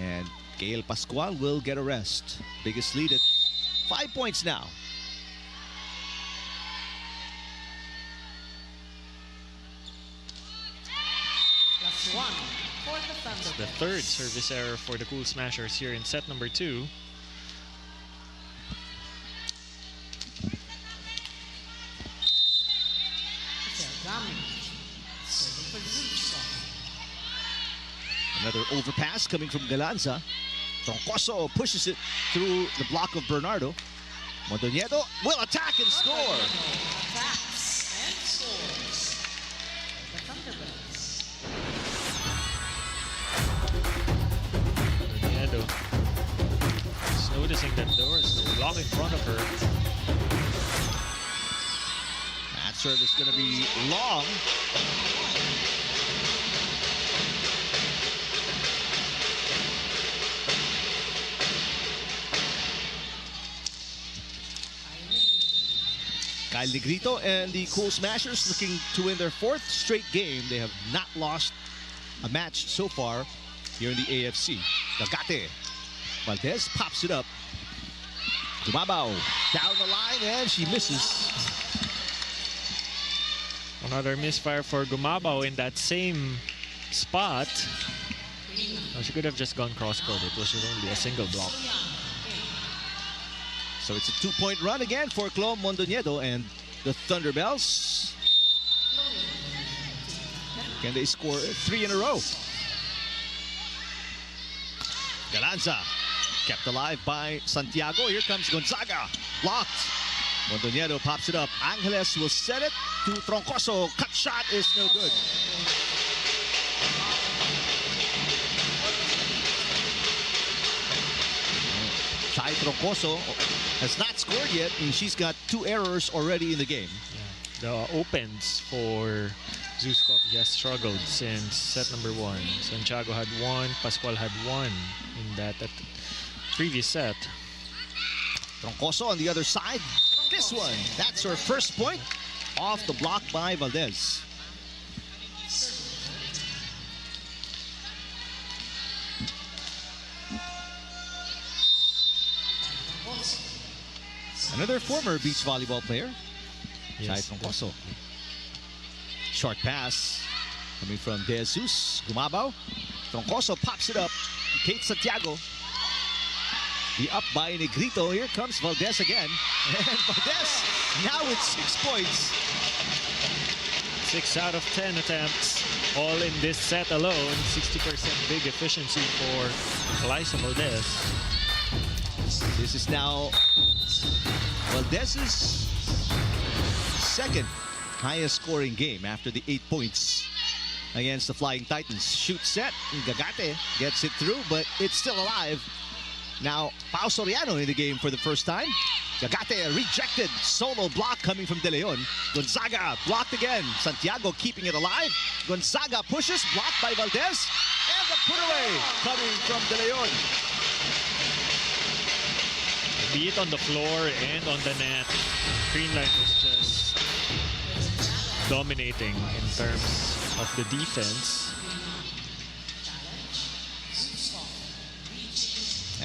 And Gail Pascual will get a rest. Biggest lead at 5 points now. +1 for the Thunderbelles. The third service error for the Cool Smashers here in set number 2. Another overpass coming from Galanza. Troncoso pushes it through the block of Bernardo. Mondoñedo will attack and score. Attacks and scores. The Thunderbelles. Mondoñedo is noticing that there was no block in front of her. That serve is going to be long. Kyle Negrito and the Cool Smashers looking to win their 4th straight game. They have not lost a match so far here in the AFC. Gagate. Valdez pops it up. Gumabao down the line and she misses. Another misfire for Gumabao in that same spot. Oh, she could have just gone cross-court. It was only a single block. So it's a 2-point run again for Chloe Mondoñedo and the Thunderbelles. Can they score 3 in a row? Galanza kept alive by Santiago. Here comes Gonzaga. Blocked. Mondoñedo pops it up. Angeles will set it to Troncoso. Cut shot is no good. Chai Troncoso has not scored yet, and she's got 2 errors already in the game. Yeah. The opens for ZUS Coffee has struggled since set number 1. Santiago had 1, Pascual had 1 in that previous set. Troncoso on the other side. This one, that's her first point off the block by Valdez. Another former beach volleyball player, Chai Troncoso. Short pass coming from De Jesus. Gumabaw. Troncoso pops it up. Kate Santiago. The up by Negrito. Here comes Valdez again. And Valdez now with 6 points. 6 out of 10 attempts, all in this set alone. 60% big efficiency for Eliza Valdez. This is now Valdez's second highest scoring game after the 8 points against the Flying Titans. Shoot set, Gagate gets it through, but it's still alive. Now, Pao Soriano in the game for the first time. Gagate rejected. Solo block coming from De Leon. Gonzaga blocked again. Santiago keeping it alive. Gonzaga pushes, blocked by Valdez. And the put away coming from De Leon. Be it on the floor and on the net, Creamline was just dominating in terms of the defense.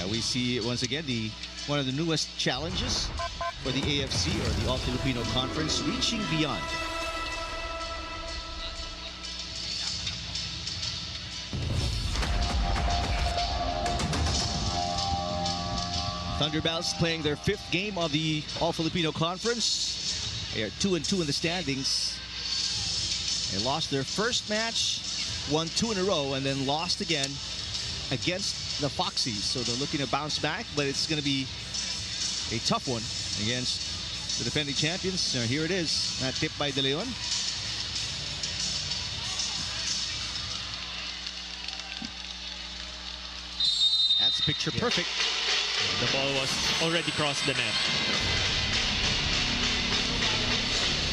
We see once again one of the newest challenges for the AFC, or the All-Filipino Conference, reaching beyond. Thunderbelles playing their 5th game of the All-Filipino Conference. They are 2-2 in the standings. They lost their first match, won 2 in a row, and then lost again against the Foxies. So they're looking to bounce back, but it's going to be a tough one against the defending champions. Here it is, that tip by De Leon. That's picture perfect. The ball was already crossed the net.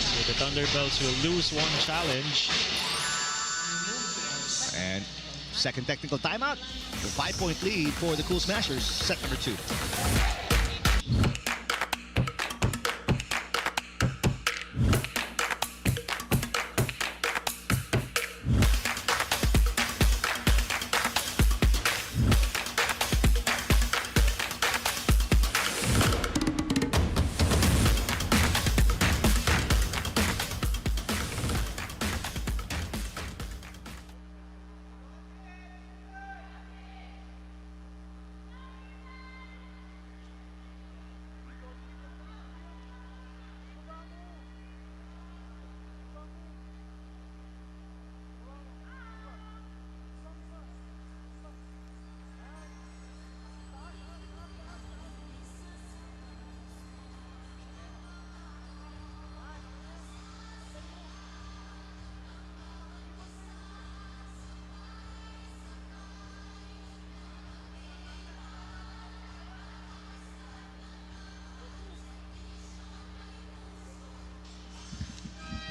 So the Thunderbelles will lose 1 challenge. And second technical timeout. The 5-point lead for the Cool Smashers, set number 2.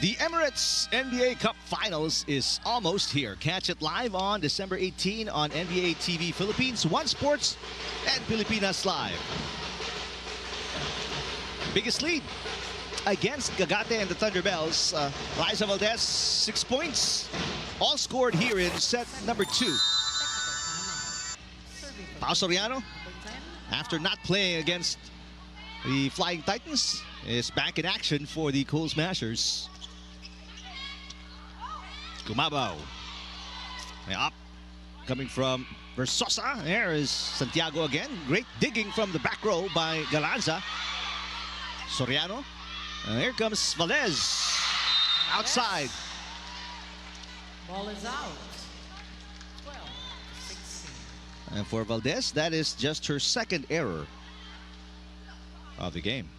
The Emirates NBA Cup Finals is almost here. Catch it live on December 18 on NBA TV Philippines, One Sports, and Pilipinas Live. Biggest lead against Gagate and the Thunderbelles. Eliza Valdez, 6 points. All scored here in set number 2. Pao Soriano, after not playing against the Flying Titans, is back in action for the Cool Smashers. Gumabaw. Up. Coming from Versosa. There is Santiago again. Great digging from the back row by Galanza. Soriano. And here comes Valdez. Outside. Ball is out. And for Valdez, that is just her second error of the game.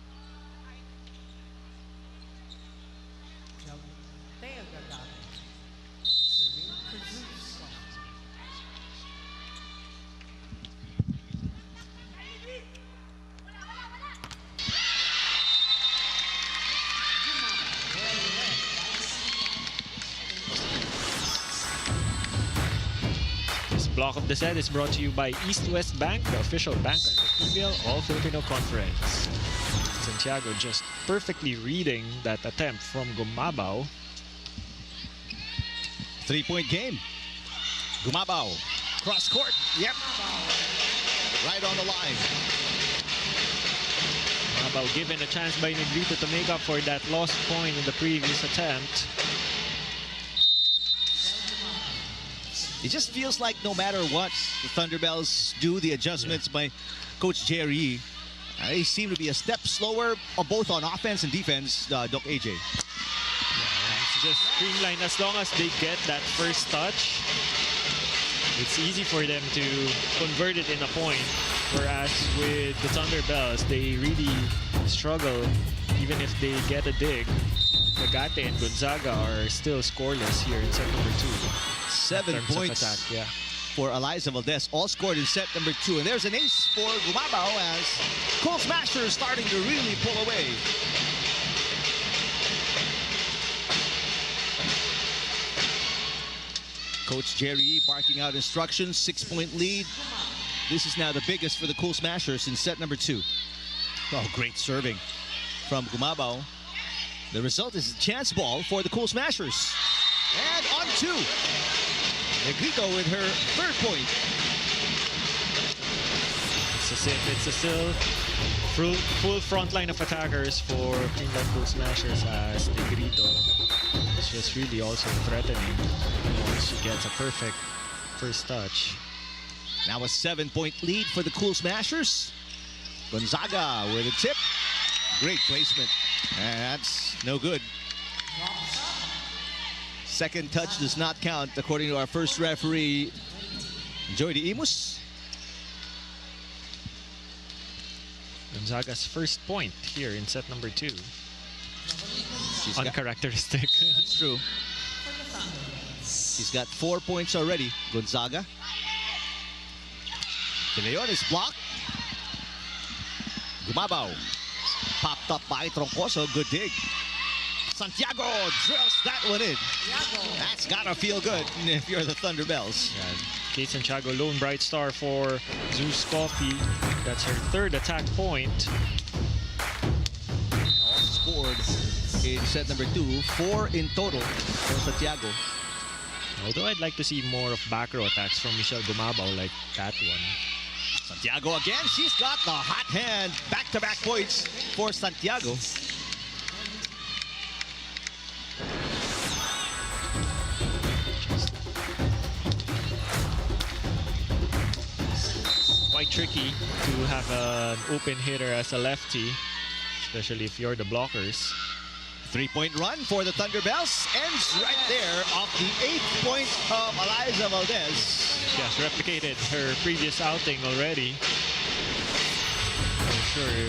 Block of the set is brought to you by East West Bank, the official bank of the PVL All-Filipino Conference. Santiago just perfectly reading that attempt from Gumabao. 3-point game. Gumabao, cross court. Yep. Right on the line. Gumabao given a chance by Negrito to make up for that lost point in the previous attempt. It just feels like no matter what the Thunderbelles do, the adjustments by Coach Jerry, they seem to be a step slower, both on offense and defense, Doc AJ. It's just streamlined. As long as they get that first touch, it's easy for them to convert it in a point. Whereas with the Thunderbelles, they really struggle. Even if they get a dig, Agate and Gonzaga are still scoreless here in set number 2. 7 points for Eliza Valdez, all scored in set number 2. And there's an ace for Gumabao as Cool Smashers starting to really pull away. Coach Jerry barking out instructions, 6-point lead. This is now the biggest for the Cool Smashers in set number 2. Oh, great serving from Gumabao. The result is a chance ball for the Cool Smashers. And on 2. Negrito with her 3rd point. It's a still full front line of attackers for Creamline Cool Smashers as Negrito is just really also threatening once she gets a perfect first touch. Now a 7-point lead for the Cool Smashers. Gonzaga with a tip. Great placement. And that's no good. Second touch does not count, according to our first referee, Joy de Imus. Gonzaga's first point here in set number 2. Uncharacteristic. That's true. He's got 4 points already, Gonzaga. De Leon is blocked. Gumabao. Popped up by Troncoso. Good dig. Santiago drills that one in. That's gotta feel good if you're the Thunderbelles. Yeah, Kate Santiago, lone bright star for ZUS Coffee. That's her 3rd attack point. All scored in set number 2. 4 in total for Santiago. Although I'd like to see more of back row attacks from Michelle Gumabao like that one. Santiago again. She's got the hot hand. Back-to-back points for Santiago. Quite tricky to have an open hitter as a lefty, especially if you're the blockers. 3-point run for the Thunderbelles ends right there off the 8th point of Eliza Valdez. She has replicated her previous outing already. I'm sure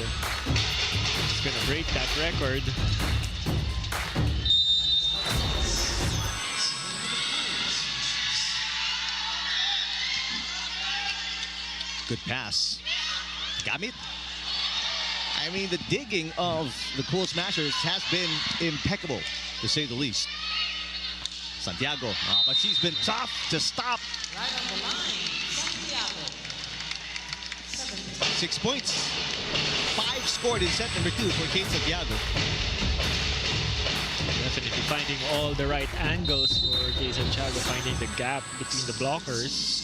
she's gonna break that record. Good pass. Gamit. I mean, the digging of the Cool Smashers has been impeccable, to say the least. Santiago, but she's been tough to stop. Right on the line, Santiago. 6 points. 5 scored in set number 2 for Kate Santiago. Definitely finding all the right angles for Kate Santiago, finding the gap between the blockers.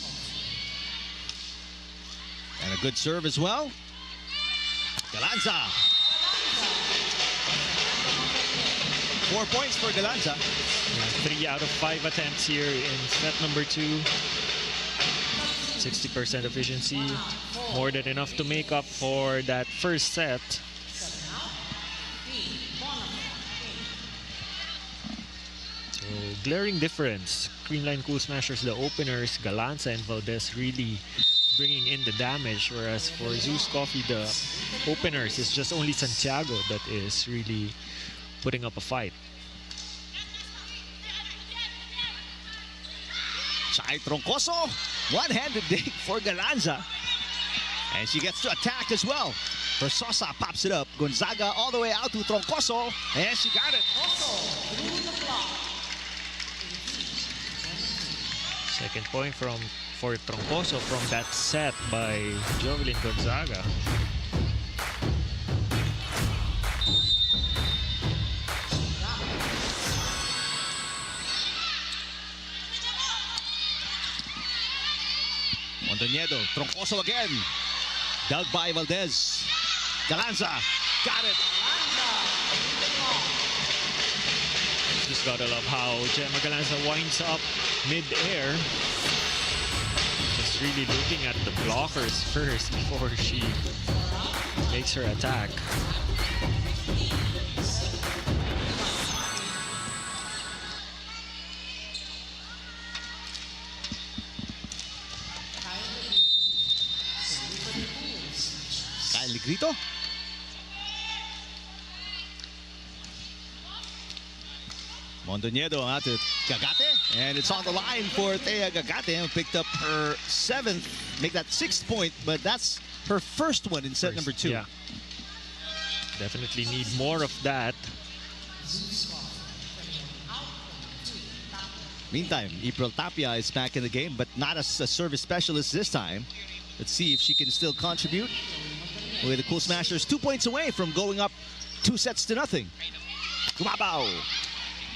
And a good serve as well. Galanza. 4 points for Galanza. Yeah, 3 out of 5 attempts here in set number 2. 60% efficiency. More than enough to make up for that first set. So, glaring difference. Creamline Cool Smashers, the openers, Galanza and Valdez really bringing in the damage, whereas for ZUS Coffee, the openers is just only Santiago that is really putting up a fight. Chai Troncoso, one-handed dig for Galanza. And she gets to attack as well. Versosa pops it up. Gonzaga all the way out to Troncoso. And she got it. Second point for Troncoso from that set by Jovelyn Gonzaga. Mondoñedo, Troncoso again. Dug by Valdez. Galanza, got it. Just gotta love how Gemma Galanza winds up mid-air. Just really looking at the blockers first before she makes her attack. Grito. Mondoñedo out to Gagate, and it's on the line for Thea Gagate, who picked up her 7th, make that 6th point, but that's her first one in set number 2. Yeah. Definitely need more of that. Meantime, April Tapia is back in the game, but not as a service specialist this time. Let's see if she can still contribute. With the Cool Smashers 2 points away from going up 2-0. Gumabaw.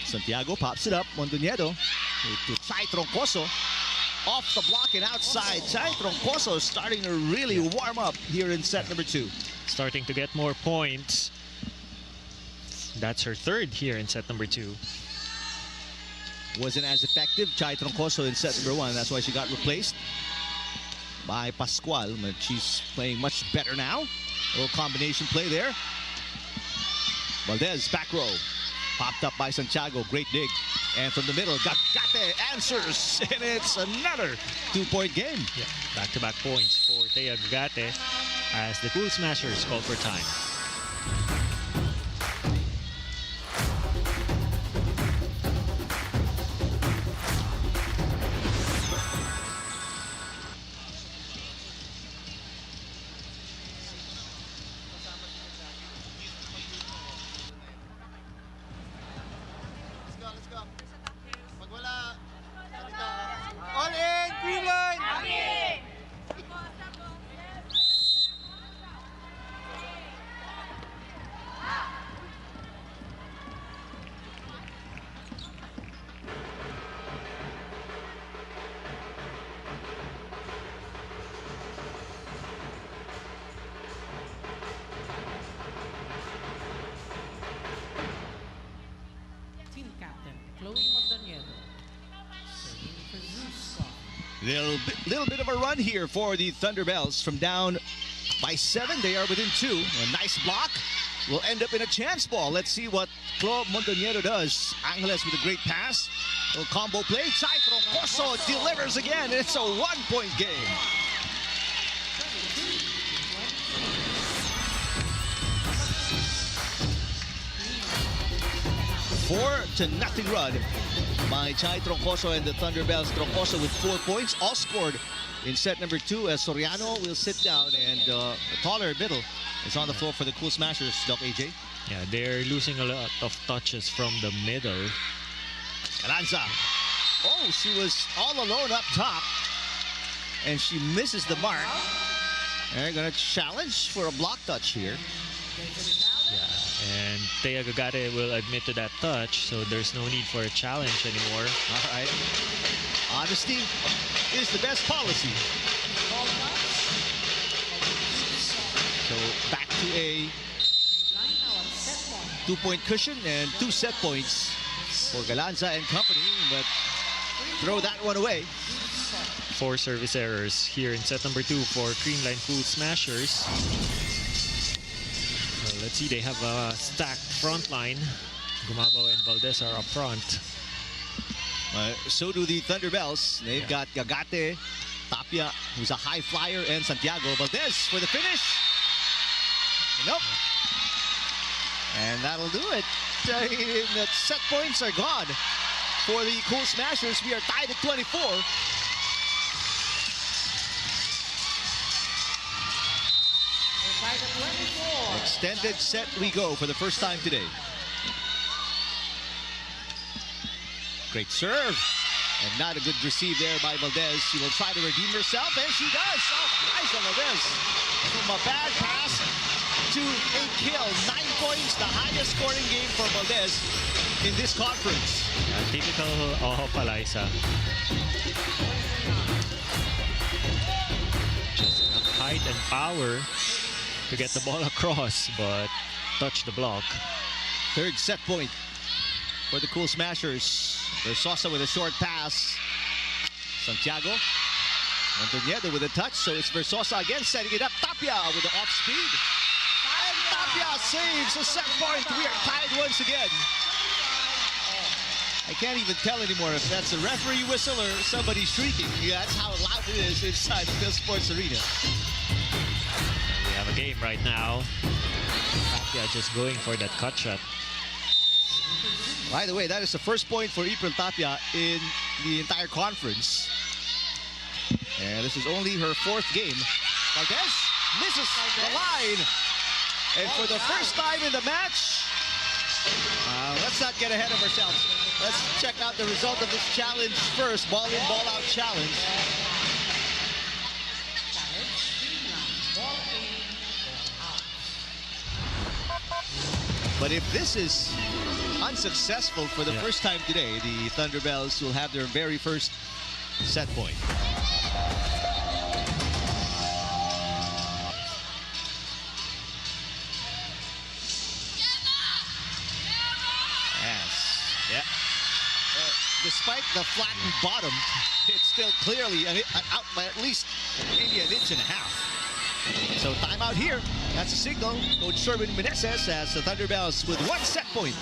Santiago pops it up. Mondoñedo to Chai Troncoso. Off the block and outside. Chai Troncoso starting to really warm up here in set number 2. Starting to get more points. That's her 3rd here in set number 2. Wasn't as effective, Chai Troncoso, in set number 1. That's why she got replaced by Pascual, but she's playing much better now. A little combination play there. Valdez, back row. Popped up by Santiago, great dig. And from the middle, Gagate answers, and it's another 2-point game. Yeah, back-to-back points for Thea Gagate as the Cool Smashers call for time. All in, Creamline! Team captain, Chloe Mondoñedo. Serving for ZUS Coffee. Little bit of a run here for the Thunderbelles. From down by 7, they are within 2. A nice block will end up in a chance ball. Let's see what Chloe Mondoñedo does. Angeles with a great pass. Little combo play. Chai Troncoso delivers again. It's a 1-point game. Four to nothing run by Chai Troncoso and the Thunderbelles. Troncoso with 4 points, all scored in set number 2 as Soriano will sit down, and the taller middle is on the floor for the Cool Smashers, Doc AJ. Yeah, they're losing a lot of touches from the middle. Galanza. Oh, she was all alone up top, and she misses the mark. They're going to challenge for a block touch here. Yeah, and Thea Gagate will admit to that touch, so there's no need for a challenge anymore. All right. Honesty is the best policy. So back to a 2-point cushion and 2 set points for Galanza and company, but throw that one away. 4 service errors here in set number 2 for Creamline Cool Smashers. Well, let's see, they have a stacked front line. Gumabaw and Valdez are up front. So do the Thunderbelles. They've got Gagate, Tapia, who's a high flyer, and Santiago Valdez for the finish. Nope. And that'll do it. The set points are gone for the Cool Smashers. We are tied at 24. Extended set we go for the first time today. Great serve. And not a good receive there by Valdez. She will try to redeem herself, and she does. Oh, nice on Valdez. From a bad pass to a kill. 9 points, the highest scoring game for Valdez in this conference. Typical of Eliza. Just height and power to get the ball across, but touch the block. Third set point for the Cool Smashers. Versosa with a short pass. Santiago. Montañedo with a touch, so it's Versosa again setting it up. Tapia with the off speed. And Tapia saves a set point. We are tied once again. I can't even tell anymore if that's a referee whistle or somebody shrieking. Yeah, that's how loud it is inside the Phil Sports Arena. We have a game right now. Tapia just going for that cut shot. By the way, that is the first point for April Tapia in the entire conference. And this is only her 4th game. Valdez misses the line. And for the first time in the match, let's not get ahead of ourselves. Let's check out the result of this challenge first. Ball in, ball out challenge. But if this is unsuccessful for the first time today, the Thunderbelles will have their very first set point. Yes. Yeah. Despite the flattened bottom, it's still clearly out by at least maybe an inch and a half. So timeout here. That's a signal. Coach Sherwin Meneses has the Thunderbelles with 1 set point.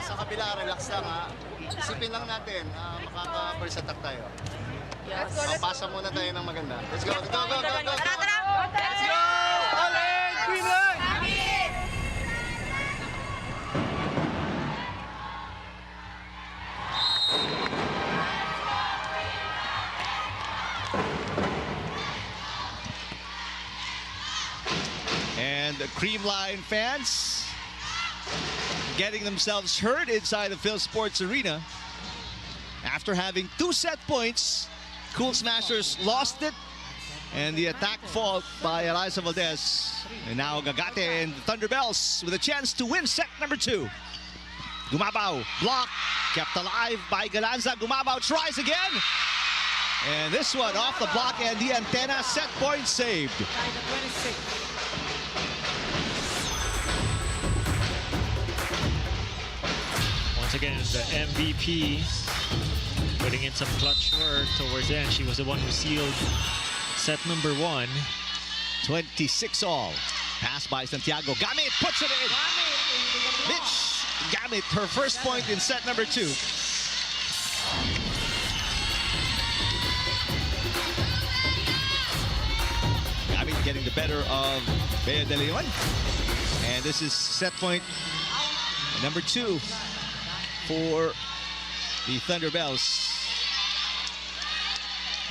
Sa kabila, relax lang ha. Isipin lang natin, makaka-first attack tayo. Yes. Pasa muna tayo ng maganda. Let's go, go, go, go, go! Tara, tara! Let's go! Alin! Creamline! And the Creamline fans getting themselves hurt inside the Phil Sports Arena. After having 2 set points, Cool Smashers lost it. And the attack fault by Eliza Valdez. And now Gagate and the Thunderbelles with a chance to win set number 2. Gumabao, block, kept alive by Galanza. Gumabao tries again. And this one off the block and the antenna, set point saved. Once again, the MVP putting in some clutch work towards the end. She was the one who sealed set number 1. 26 all. Pass by Santiago. Gamit puts it in. Mitch Gamit, her first point in set number 2. Gamit getting the better of Bea De Leon. And this is set point number 2 for the Thunderbelles.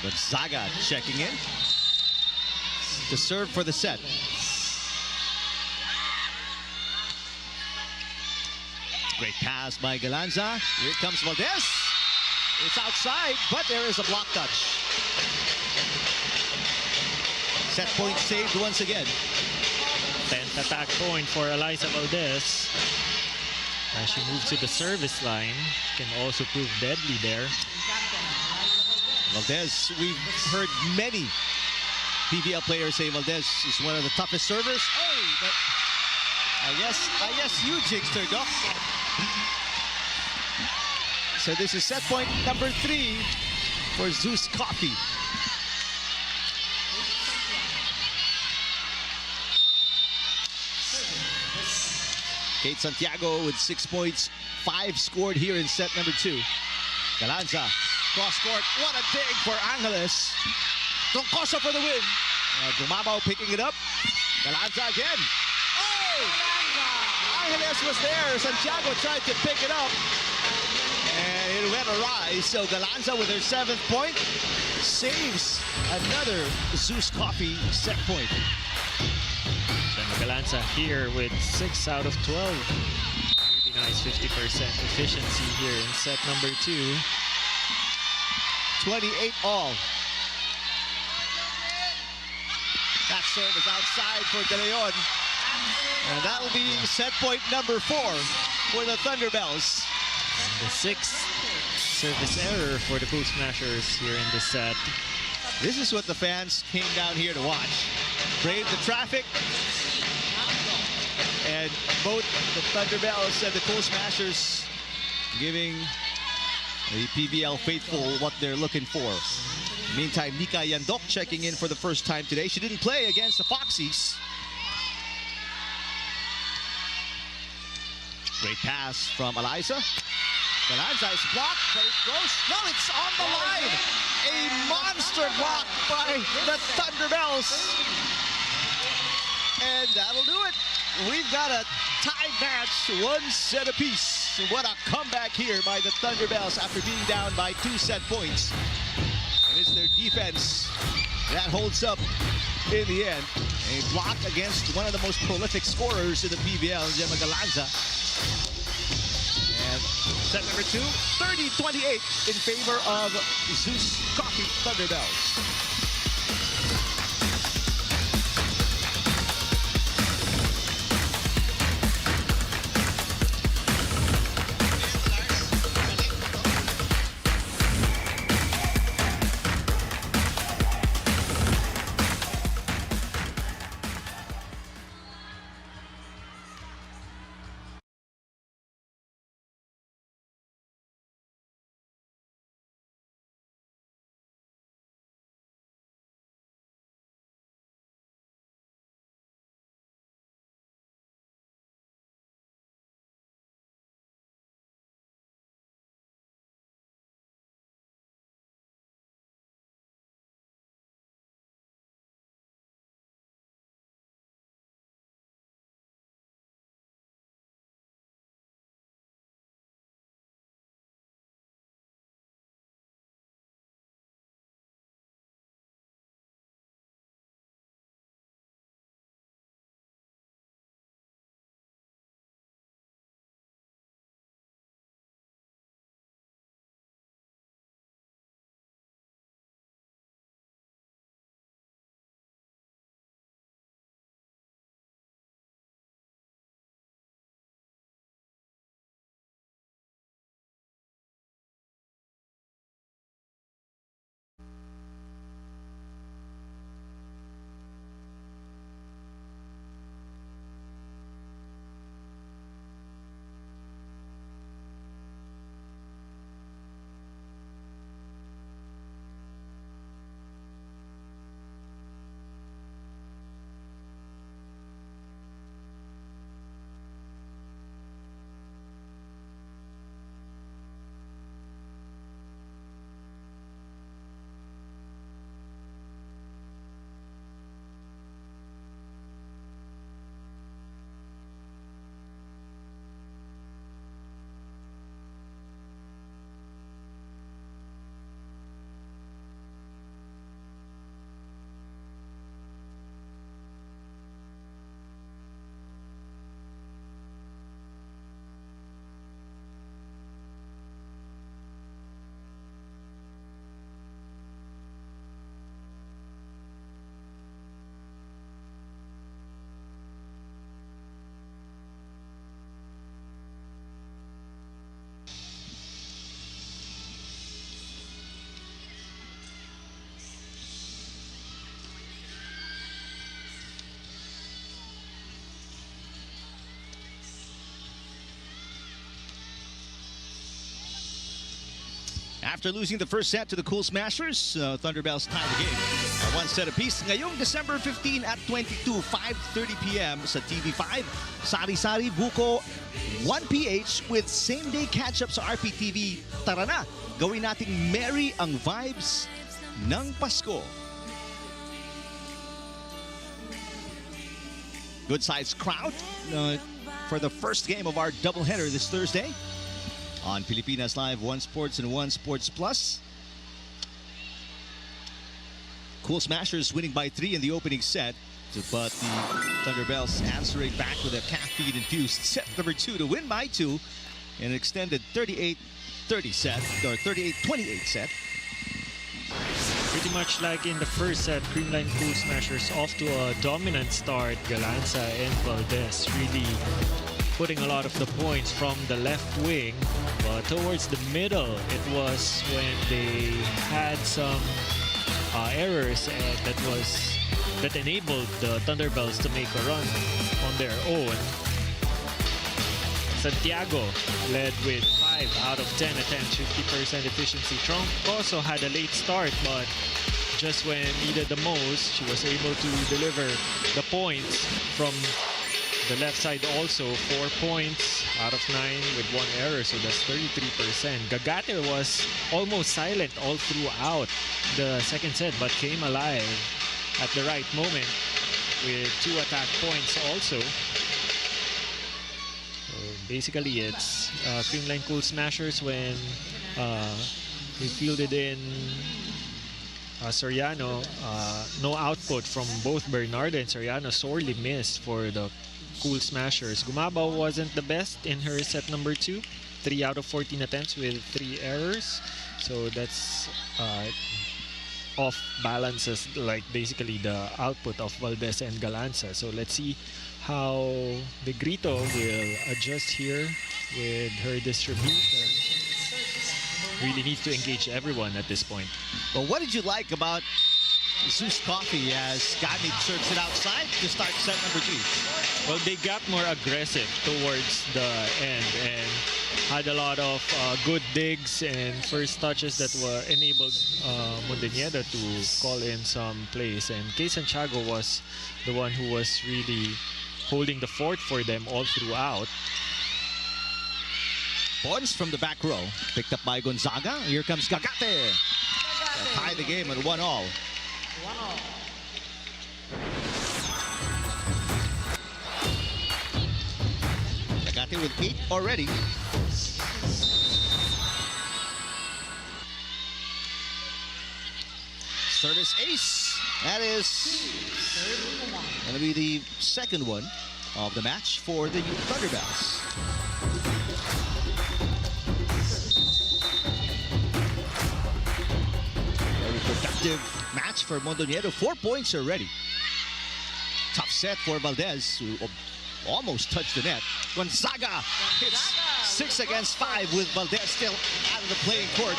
Gonzaga checking in to serve for the set. Great pass by Galanza. Here comes Valdez. It's outside, but there is a block touch. Set point saved once again. 10th attack point for Eliza Valdez. As she moves to the service line, can also prove deadly there. Valdez, we've heard many PVL players say Valdez is one of the toughest servers. Hey, but I guess you jinxed her, Doc. So this is set point number 3 for ZUS Coffee. Kate Santiago with 6 points, 5 scored here in set number 2. Galanza, cross court, what a dig for Angeles. Troncoso for the win. Gumabaw picking it up. Galanza again. Oh! Angeles was there. Santiago tried to pick it up. And it went awry. So Galanza with her 7th point saves another ZUS Coffee set point. Galanza here with 6 out of 12. Really nice 50% efficiency here in set number 2. 28 all. That serve is outside for De Leon. And that will be set point number 4 for the Thunderbelles. The 6th service error for the Cool Smashers here in this set. This is what the fans came down here to watch. Brave the traffic. And both the Thunderbelles and the Cool Smashers giving the PVL faithful what they're looking for. Meantime, Nika Yandok checking in for the first time today. She didn't play against the Foxies. Great pass from Eliza. Galanza is blocked, but it goes. No, it's on the line. A monster block by the Thunderbelles. And that'll do it. We've got a tied match, 1 set apiece. What a comeback here by the Thunderbelles after being down by 2 set points. And it's their defense that holds up in the end. A block against one of the most prolific scorers in the PVL, Gemma Galanza. And set number 2, 30-28 in favor of ZUS Coffee Thunderbelles. After losing the first set to the Cool Smashers, Thunderbelles tie the game. One set apiece ngayong December 15 at 22, 5:30 p.m. sa TV5. Sari-sari buko 1PH with same-day catch-up sa RPTV. Tara na, gawin nating merry ang vibes ng Pasko. Good-sized crowd for the first game of our doubleheader this Thursday on Pilipinas Live, One Sports and One Sports Plus. Cool Smashers winning by 3 in the opening set, but the Thunderbelles answering back with a caffeine-infused set number 2 to win by 2 in an extended 38-30 set, or 38-28 set. Pretty much like in the first set, Creamline Cool Smashers off to a dominant start. Galanza and Valdez really putting a lot of the points from the left wing, but towards the middle, it was when they had some errors, and that enabled the Thunderbelles to make a run on their own. Santiago led with 5 out of 10 attempts, 50% efficiency. Troncoso had a late start, but just when needed the most, she was able to deliver the points from the left side also. 4 points out of 9 with 1 error, so that's 33%. Gagate was almost silent all throughout the second set, but came alive at the right moment with 2 attack points also. So basically, it's Creamline Cool Smashers when we fielded in Soriano. No output from both Bernardo and Soriano. Sorely missed for the Cool Smashers. Gumabao wasn't the best in her set number 2. 3 out of 14 attempts with 3 errors. So that's off balances, like basically the output of Valdez and Galanza. So let's see how Negrito will adjust here with her distribution. Really needs to engage everyone at this point. Well, what did you like about ZUS Coffee as Gani serves it outside to start set number 3? Well, they got more aggressive towards the end and had a lot of good digs and first touches that were enabled Montañeda to call in some plays. And Kay Santiago was the one who was really holding the fort for them all throughout. Points from the back row, picked up by Gonzaga. Here comes Gagate. Tie the game at 1-1. Gagate with 8 already. Service ace. That is going to be the second one of the match for the Thunderbelles. Very productive match for Montañeda. 4 points already. Tough set for Valdez, who almost touched the net. Gonzaga hits 6 against 5 with Valdez still out of the playing court.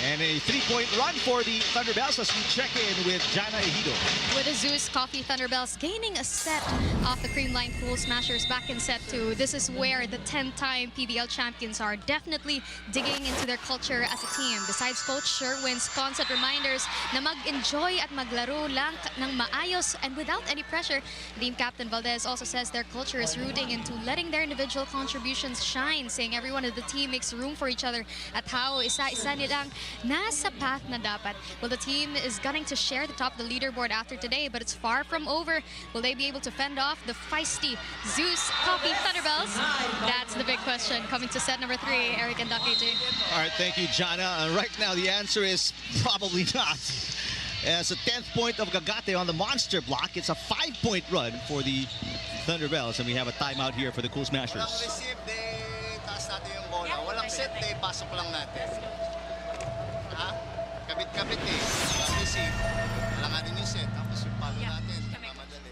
And a 3-point run for the Thunderbelles as we check in with Jana Ejido. With the ZUS Coffee Thunderbelles gaining a set off the Creamline Cool Smashers back in set 2. This is where the 10-time PVL champions are definitely digging into their culture as a team. Besides Coach Sherwin's constant reminders na mag-enjoy at maglaro lang ng maayos and without any pressure, team captain Valdez also says their culture is rooting into letting their individual contributions shine, saying everyone in the team makes room for each other at how isa-isa nilang nasa path na dapat. Well, the team is gunning to share the top of the leaderboard after today, but it's far from over. Will they be able to fend off the feisty ZUS Coffee Thunderbelles? That's the big question coming to set number 3. Eric and Doc AJ. All right, thank you, Jana. Right now, the answer is probably not. As a 10th point of Gagate on the monster block, it's a 5-point run for the Thunderbelles, and we have a timeout here for the Cool Smashers. Walang receive, taas natin yung bola. Walang set, pasok lang natin. Ha? Kabit-kabit walang receive. Wala nga din yung set, tapos yung palo natin. Nakamadali.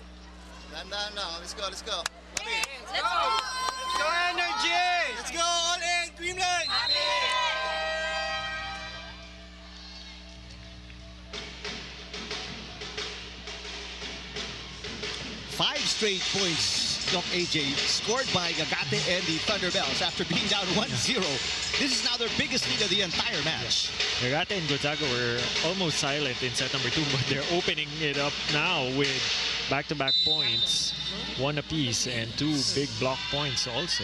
Dahan-dahan lang. Let's go, let's go. Let's go! Let's go, energy! Let's go, all in! Creamline! 5 straight points Doc AJ, scored by Gagate and the Thunderbelles after being down 1-0. This is now their biggest lead of the entire match. Gagate and Gonzaga were almost silent in set number 2, but they're opening it up now with back-to-back points, 1 apiece, and 2 big block points also.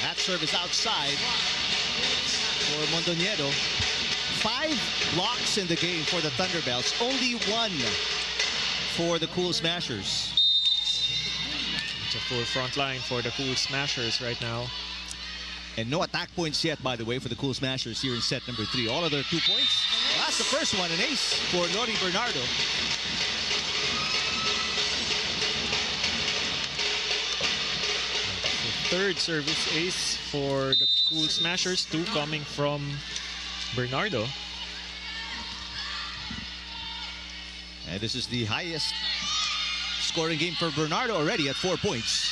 That serve is outside for Mondoñedo. 5 blocks in the game for the Thunderbelles, only 1 for the Cool Smashers. It's a full front line for the Cool Smashers right now. And no attack points yet, by the way, for the Cool Smashers here in set number 3. All of their 2 points. Well, that's the first one, an ace for Nori Bernardo. The third service ace for the Cool Smashers, 2 coming from Bernardo. And this is the highest scoring game for Bernardo already at 4 points.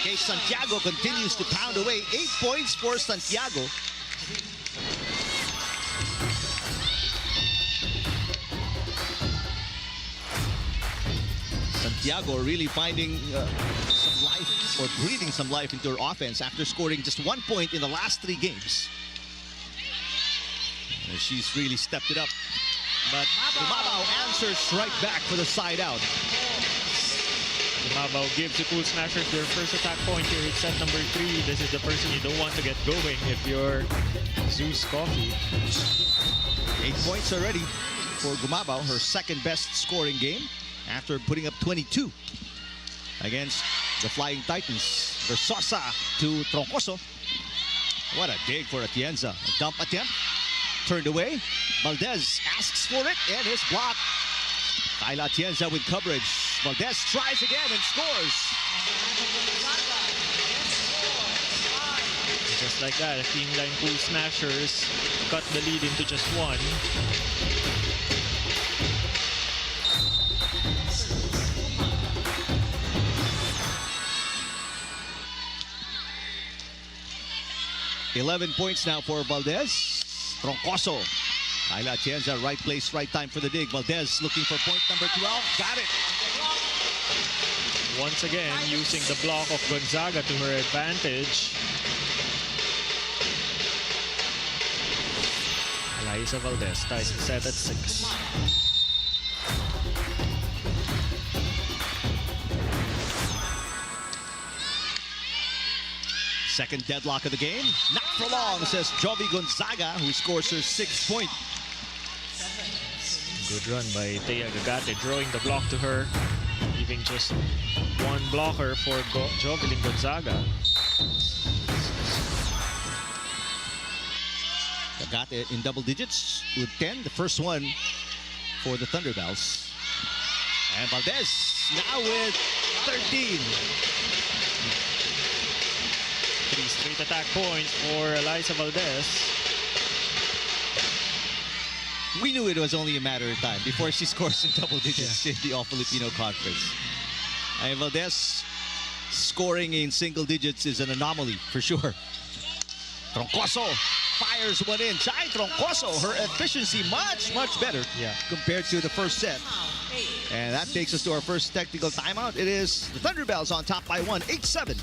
Okay, Santiago continues to pound away. 8 points for Santiago. Santiago really finding some life, or breathing some life into her offense after scoring just 1 point in the last 3 games. And she's really stepped it up. But Gumabao answers right back for the side out. Gumabao gives the Cool Smashers their first attack point here in set number 3. This is the person you don't want to get going if you're ZUS Coffee. 8 points already for Gumabao, her second best scoring game after putting up 22 against the Flying Titans. Versosa to Troncoso. What a dig for Atienza. A dump attempt. Turned away. Valdez asks for it and is blocked. Kyla Atienza with coverage. Valdez tries again and scores. Just like that, Creamline Cool Smashers cut the lead into just 1. $11 points now for Valdez. Troncoso. Kyla Atienza, right place, right time for the dig. Valdez looking for point number 12. Got it. Once again, using the block of Gonzaga to her advantage. Eliza Valdez ties the set at 6. Second deadlock of the game. Not for long, says Jovi Gonzaga, who scores her 6th point. Good run by Thea Gagate, drawing the block to her, leaving just 1 blocker for Jovelyn Gonzaga. Gagate in double digits with 10, the first one for the Thunderbelles. And Valdez now with 13. 3 straight attack points for Eliza Valdez. We knew it was only a matter of time before she scores in double digits in the All-Filipino Conference. And Valdez scoring in single digits is an anomaly for sure. Troncoso fires one in. Chai Troncoso, her efficiency much better compared to the first set. And that takes us to our first technical timeout. It is the Thunderbelles on top by 1, 8-7.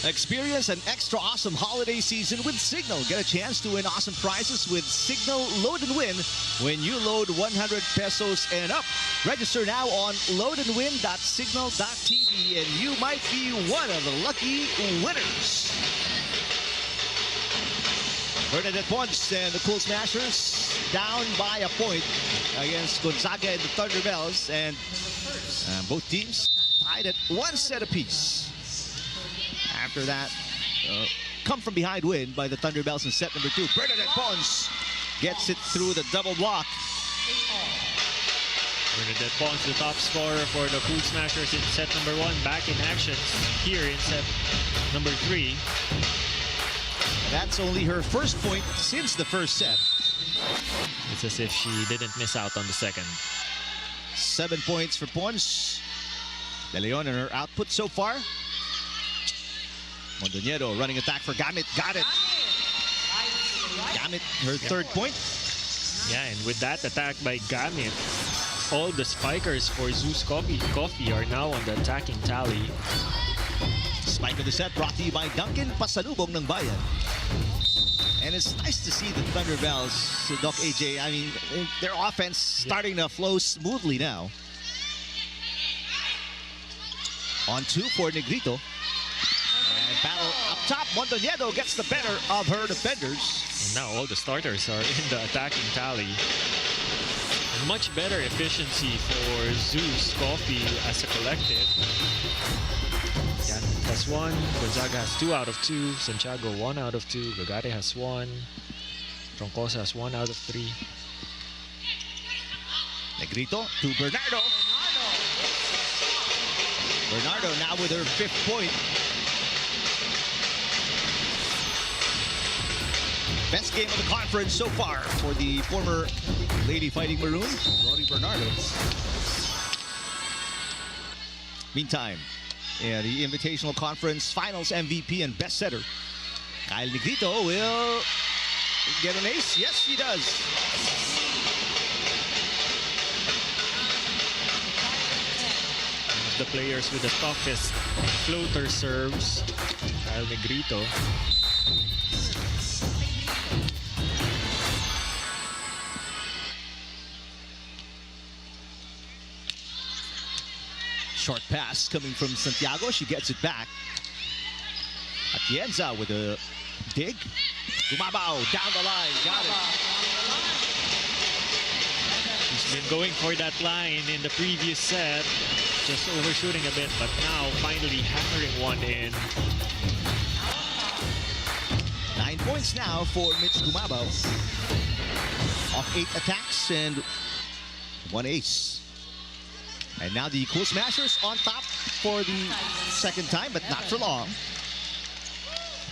Experience an extra awesome holiday season with Signal. Get a chance to win awesome prizes with Signal Load and Win when you load 100 pesos and up. Register now on loadandwin.signal.tv and you might be one of the lucky winners. Bernadette Ponce and the Cool Smashers down by a point against Gonzaga and the Thunderbelles, and both teams tied at one set apiece. After that, come from behind win by the Thunderbelles in set number 2. Bernadette Ponce gets it through the double block. Bernadette Ponce, the top scorer for the Cool Smashers in set number 1, back in action here in set number 3. That's only her first point since the first set. It's as if she didn't miss out on the second. 7 points for Ponce. De Leon and her output so far. Mondoñedo running attack for Gamit. Got it. Gamit, her third point. Yeah, and with that attack by Gamit, all the spikers for ZUS Coffee are now on the attacking tally. Spike of the set brought to you by Duncan, pasalubong ng bayan. And it's nice to see the Thunderbelles, Doc AJ. I mean, their offense starting to flow smoothly now. On 2 for Negrito. And battle up top. Mondoñedo gets the better of her defenders. And now all the starters are in the attacking tally. Much better efficiency for ZUS Coffee as a collective. Yan has 1, Gonzaga has 2 out of 2, Santiago 1 out of 2, Gagare has 1, Troncosa has 1 out of 3. Negrito to Bernardo. Bernardo now with her 5th point. Best game of the conference so far for the former Lady Fighting Maroon, Rory Bernardo. Meantime, the Invitational Conference Finals MVP and best setter, Kyle Negrito, will get an ace. Yes, he does. One of the players with the toughest floater serves, Kyle Negrito. Short pass coming from Santiago. She gets it back. Atienza with a dig. Gumabao down the line. Got it. She's been going for that line in the previous set. Just overshooting a bit, but now finally hammering one in. 9 points now for Mitch Gumabao. Off 8 attacks and 1 ace. And now the Cool Smashers on top for the second time, but not for long.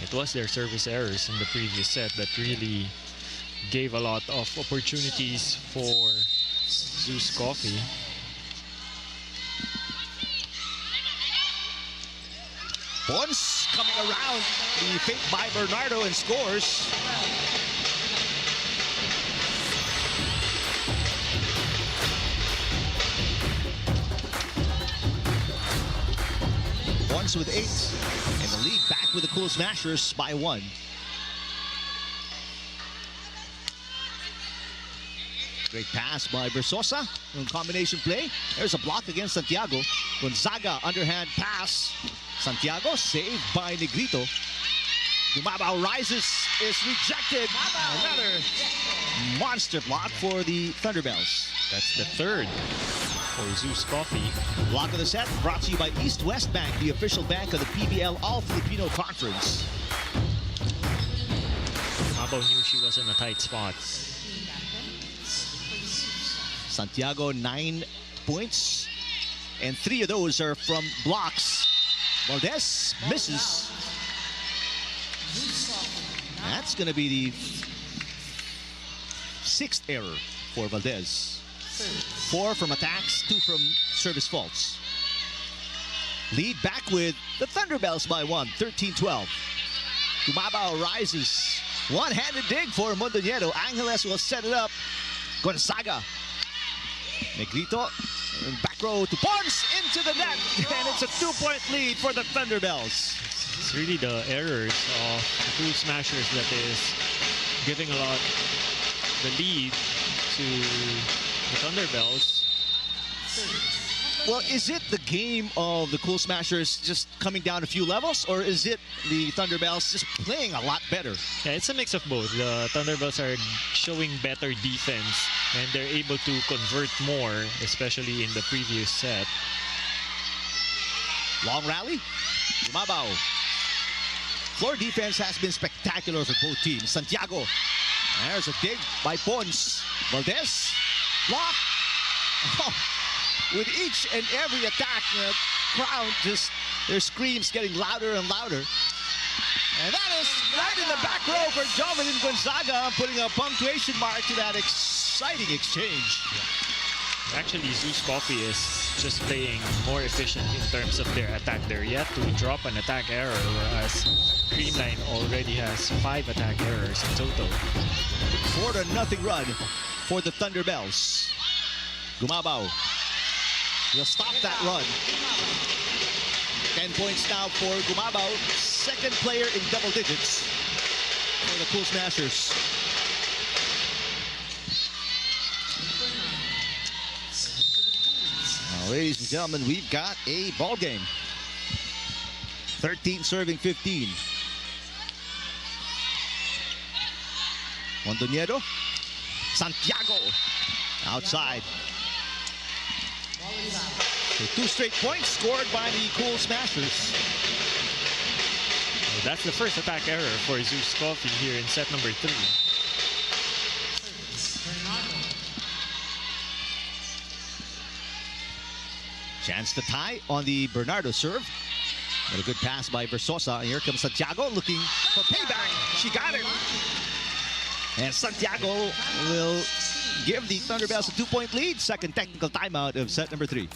It was their service errors in the previous set that really gave a lot of opportunities for ZUS Coffee. Ponce coming around the fake by Bernardo and scores. Ponce with 8, and the lead back with the Cool Smashers by 1. Great pass by Versosa in combination play. There's a block against Santiago. Gonzaga underhand pass. Santiago saved by Negrito. Gumabao rises, is rejected. Another monster block for the Thunderbelles. That's the third for ZUS Coffee. Block of the set brought to you by East West Bank, the official bank of the PVL All-Filipino Conference. Gumabao knew she was in a tight spot. Santiago 9 points, and 3 of those are from blocks. Valdez misses. That's going to be the 6th error for Valdez. 4 from attacks, 2 from service faults. Lead back with the Thunderbelles by 1, 13-12. Gumabao rises. One-handed dig for Mondoñedo. Angeles will set it up. Gonzaga. Negrito. Back row to Ponce into the net. And it's a 2-point lead for the Thunderbelles. It's really the errors of the Cool Smashers that is giving a lot the lead to the Thunderbelles. Well, is it the game of the Cool Smashers just coming down a few levels, or is it the Thunderbelles just playing a lot better? Yeah, it's a mix of both. The Thunderbelles are showing better defense and they're able to convert more, especially in the previous set. Long rally. Gumabaw. Floor defense has been spectacular for both teams. Santiago. There's a dig by Pons. Valdez. Block. Oh, with each and every attack, the crowd just, their screams getting louder and louder. And that is right in the back row for Jovelyn Gonzaga, putting a punctuation mark to that exciting exchange. Actually, ZUS Coffee is just playing more efficient in terms of their attack. They're yet to drop an attack error, whereas Creamline already has 5 attack errors in total. 4-0 run for the Thunderbelles. Gumabaw will stop that run. 10 points now for Gumabaw. Second player in double digits for the Cool Smashers. Now, ladies and gentlemen, we've got a ball game. 13 serving 15. Mondoñedo. Santiago outside. So 2 straight points scored by the Cool Smashers. Well, that's the first attack error for ZUS Coffee here in set number 3. Chance to tie on the Bernardo serve. But a good pass by Versosa. And here comes Santiago looking for payback. She got it. And Santiago will give the Thunderbelles a 2-point lead. Second technical timeout of set number 3.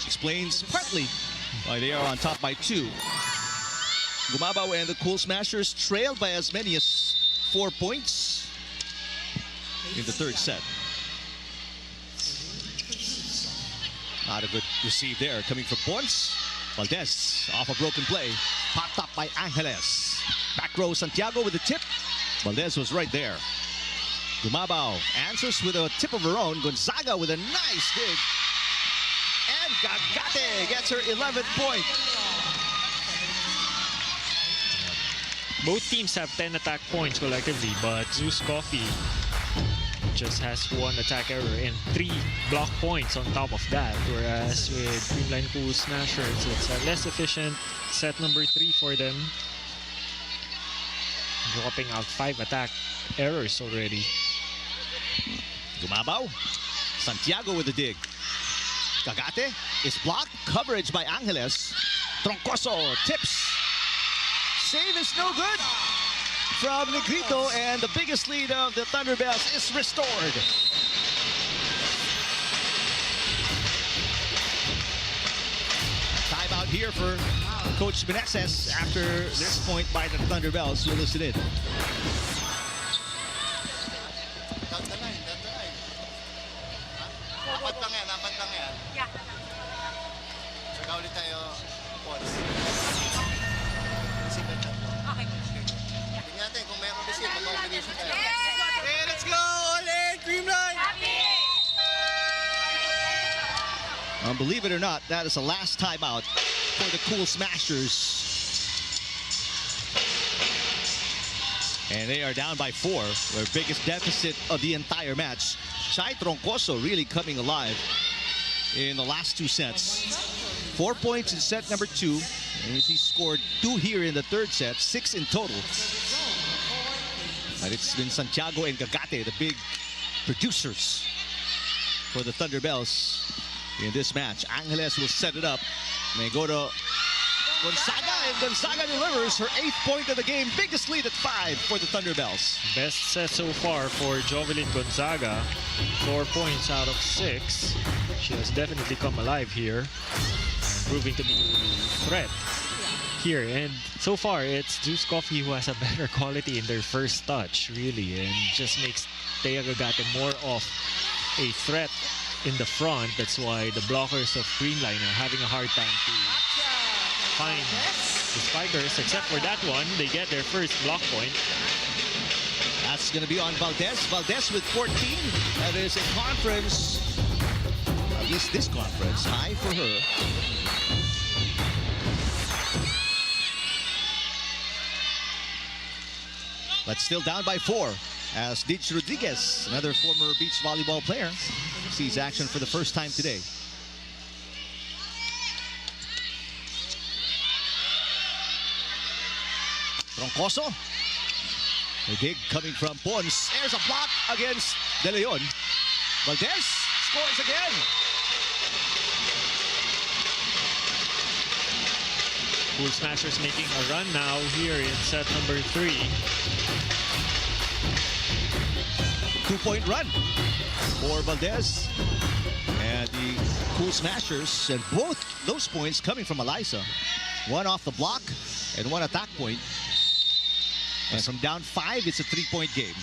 Explains partly why they are on top by 2. Gumabaw and the Cool Smashers trailed by as many as 4 points in the third set. Not a good receive there coming from Pons. Valdez off a broken play. Popped up by Angeles. Back row Santiago with the tip. Valdez was right there. Gumabaw answers with a tip of her own. Gonzaga with a nice dig. And Gagate gets her 11th point. Both teams have 10 attack points collectively, but ZUS Coffee just has 1 attack error and 3 block points on top of that, whereas with Creamline Cool Smashers, it's a less efficient set number 3 for them, dropping out 5 attack errors already. Gumabaw. Santiago with the dig. Gagate is blocked. Coverage by Angeles. Troncoso tips. Save is no good from Negrito, and the biggest lead of the Thunderbelles is restored. Timeout here for Coach Meneses after this point by the Thunderbelles. We'll listen in. Down the line, down the line. Ha? Apat lang yan, apat lang yan. Yeah. Saka ulit tayo, Pods. Receive na. Okay. Tingnan natin kung mayroong receive, mag-combination tayo. Okay, let's go! All in! Creamline! Believe it or not, that is the last timeout for the Cool Smashers. And they are down by 4, their biggest deficit of the entire match. Shai Troncoso really coming alive in the last 2 sets. 4 points in set number 2. And he scored 2 here in the third set, 6 in total. But it's been Santiago and Gagate, the big producers for the Thunderbelles in this match. Angeles will set it up. May go to Gonzaga, and Gonzaga delivers her 8th point of the game. Biggest lead at 5 for the Thunderbelles. Best set so far for Jovelyn Gonzaga. 4 points out of 6. She has definitely come alive here, proving to be a threat here. And so far, it's ZUS Coffee who has a better quality in their first touch, really, and just makes Thea Gagate more of a threat in the front. That's why the blockers of Creamline are having a hard time to find the spikers. Except for that one, they get their first block point. That's going to be on Valdez. Valdez with 14. That is a conference, at least this conference, high for her. But still down by 4 as Dich Rodriguez, another former beach volleyball player, sees action for the first time today. Troncoso. A dig coming from Pons. There's a block against De Leon. Valdez scores again. Cool Smashers making a run now here in set number 3. 2-point run for Valdez and the Cool Smashers, and both those points coming from Eliza. One off the block and one attack point. And from down 5, it's a 3-point game.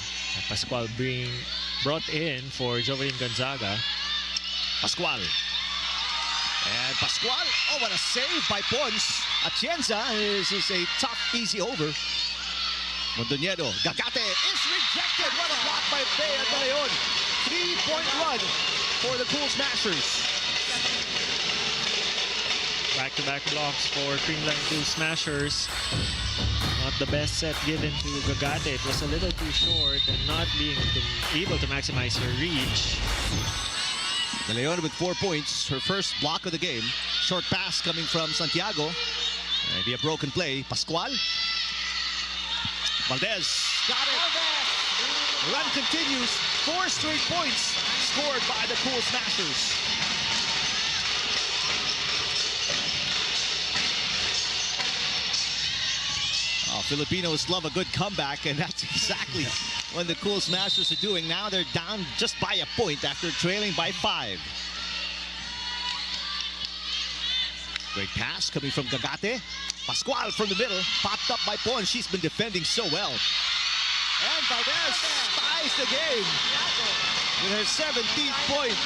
Pascual being brought in for Jovelyn Gonzaga. Pascual. And Pascual, oh, what a save by Pons. Atienza is a tough, easy over. Mondoñedo, Gagate is rejected. What a block by Thea De Leon. 3-point run for the Cool Smashers. Back-to-back blocks for Creamline Cool Smashers. Not the best set given to Gagate. It was a little too short and not being able to maximize her reach. De Leon with 4 points, her first block of the game. Short pass coming from Santiago. Maybe a broken play. Pascual. Valdez got it. The run continues. 4 straight points scored by the Cool Smashers. Filipinos love a good comeback, and that's exactly what the Cool Smashers are doing. Now they're down just by a point after trailing by 5. Great pass coming from Gagate. Pascual from the middle, popped up by Pon. She's been defending so well. And Valdez ties the game with her 17th point.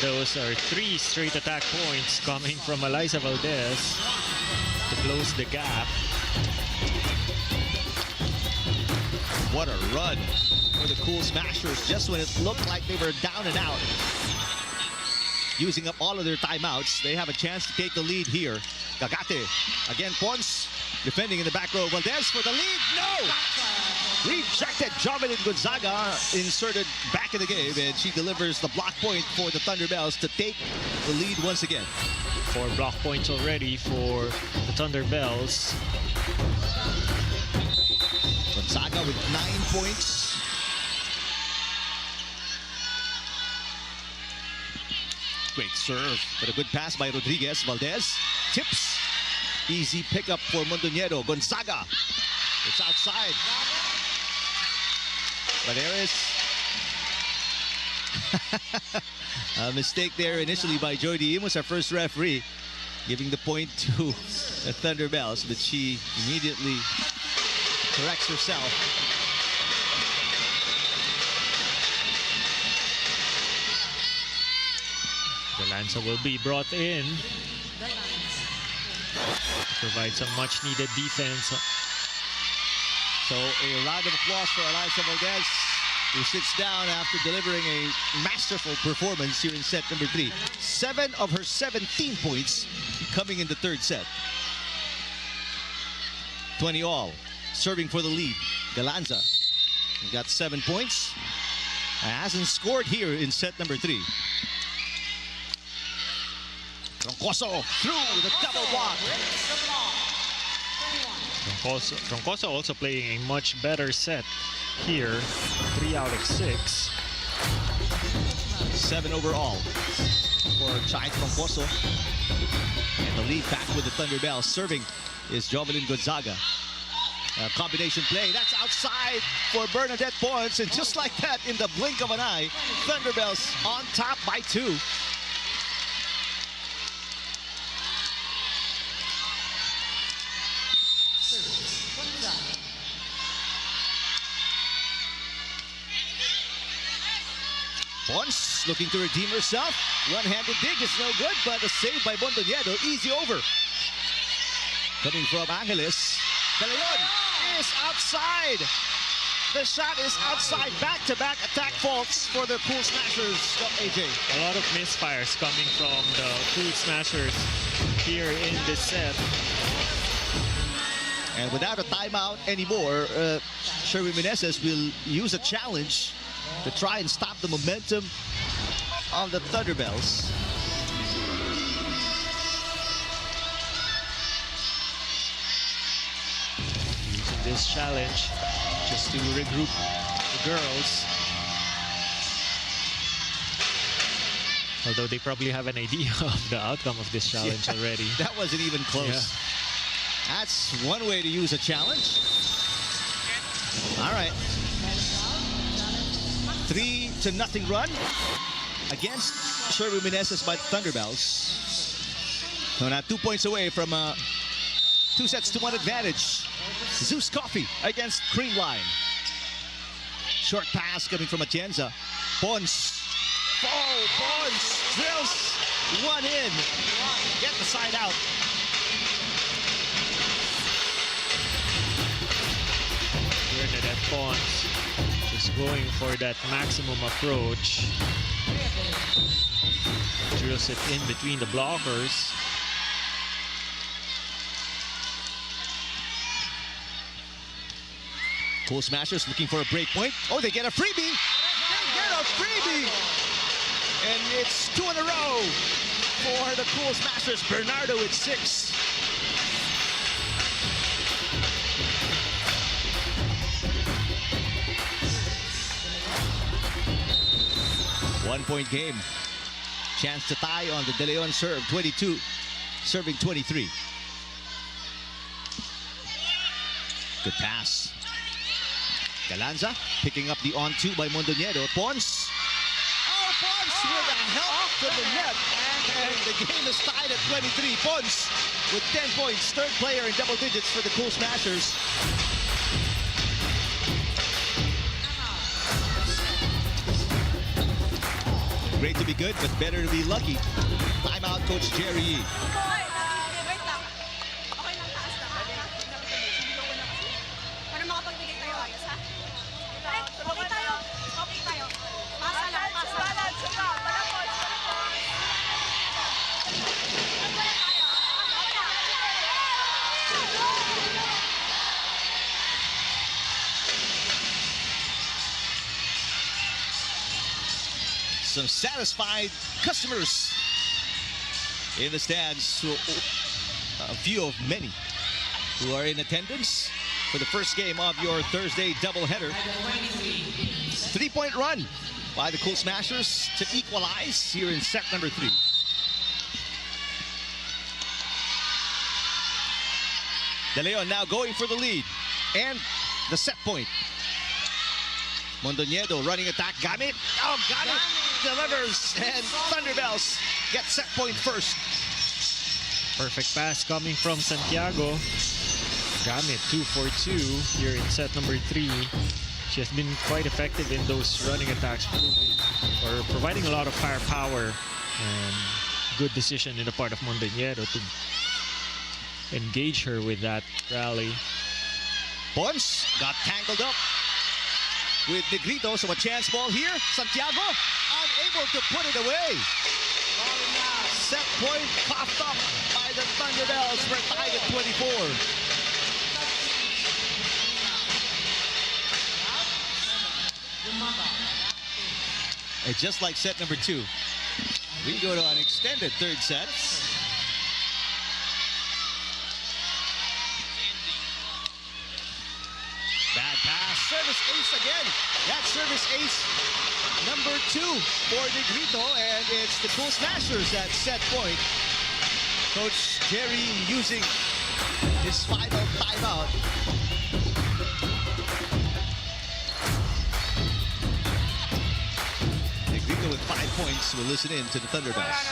Those are 3 straight attack points coming from Eliza Valdez to close the gap. What a run for the Cool Smashers just when it looked like they were down and out. Using up all of their timeouts, they have a chance to take the lead here. Gagate, again Pons, defending in the back row. Valdez for the lead, no! Rejected. Jovelyn Gonzaga inserted back in the game, and she delivers the block point for the Thunderbelles to take the lead once again. 4 block points already for the Thunderbelles. Gonzaga with 9 points. Great serve, but a good pass by Rodriguez. Valdez tips. Easy pickup for Mondoñedo. Gonzaga. It's outside. But there is A mistake there initially by Jordy Imos, our first referee, giving the point to the Thunderbelles, but she immediately corrects herself. Galanza will be brought in to provide some much-needed defense. So a round of applause for Eliza Valdez, who sits down after delivering a masterful performance here in set number 3. 7 of her 17 points coming in the third set. 20 all. Serving for the lead. Galanza got 7 points. Hasn't scored here in set number 3. Troncoso through the double block. Troncoso also playing a much better set here. 3 out of 6. 7 overall for Chai Troncoso. And the lead back with the Thunderbelles. Serving is Jovelyn Gonzaga. A combination play. That's outside for Bernadette Pons. And just like that, in the blink of an eye, Thunderbelles on top by 2. Pons looking to redeem herself. One-handed dig is no good, but a save by Mondoñedo. Easy over. Coming from Angeles. De Leon is outside. The shot is outside. Back-to-back attack faults for the Cool Smashers. AJ. A lot of misfires coming from the Cool Smashers here in this set. And without a timeout anymore, Sherwin Meneses will use a challenge to try and stop the momentum of the Thunderbelles. Using this challenge just to regroup the girls. Although they probably have an idea of the outcome of this challenge already. That wasn't even close. Yeah. That's one way to use a challenge. All right. 3-0 run against Sherwin Meneses by the Thunderbelles. So now 2 points away from 2-1 advantage. ZUS Coffee against Creamline. Short pass coming from Atienza. Pons. Oh, Pons drills one in. Get the side out. Bernadette Pons just going for that maximum approach. Drills it in between the blockers. Cool Smashers looking for a break point. Oh, they get a freebie. They get a freebie. And it's 2 in a row for the Cool Smashers. Bernardo at 6. One-point game. Chance to tie on the De Leon serve. 22, serving 23. Good pass. Galanza picking up the on-two by Mondoñedo. Pons. Oh, Pons with a help to the net. And the game is tied at 23. Pons with 10 points. Third player in double digits for the Cool Smashers. Great to be good, but better to be lucky. Timeout, Coach Jerry Yee. Some satisfied customers in the stands. A few of many who are in attendance for the first game of your Thursday doubleheader. 3-point run by the Cool Smashers to equalize here in set number 3. De Leon now going for the lead and the set point. Mondoñedo running attack. Gamit. Oh, got it. delivers, and Thunderbelles get set point first. Perfect pass coming from Santiago. Gamit 2 for 2 here in set number 3. She has been quite effective in those running attacks, providing a lot of firepower and good decision in the part of Montañero to engage her with that rally. Pons got tangled up with Negrito, so a chance ball here. Santiago unable to put it away. Set point coughed up by the Thunderbelles. We're tied at 24. And just like set number 2, we go to an extended third set. Bad pass, service ace again. That service ace number 2 for Negrito, and it's the Cool Smashers at set point. Coach Jerry using his final timeout. Negrito with 5 points. We'll listen in to the Thunderbelles.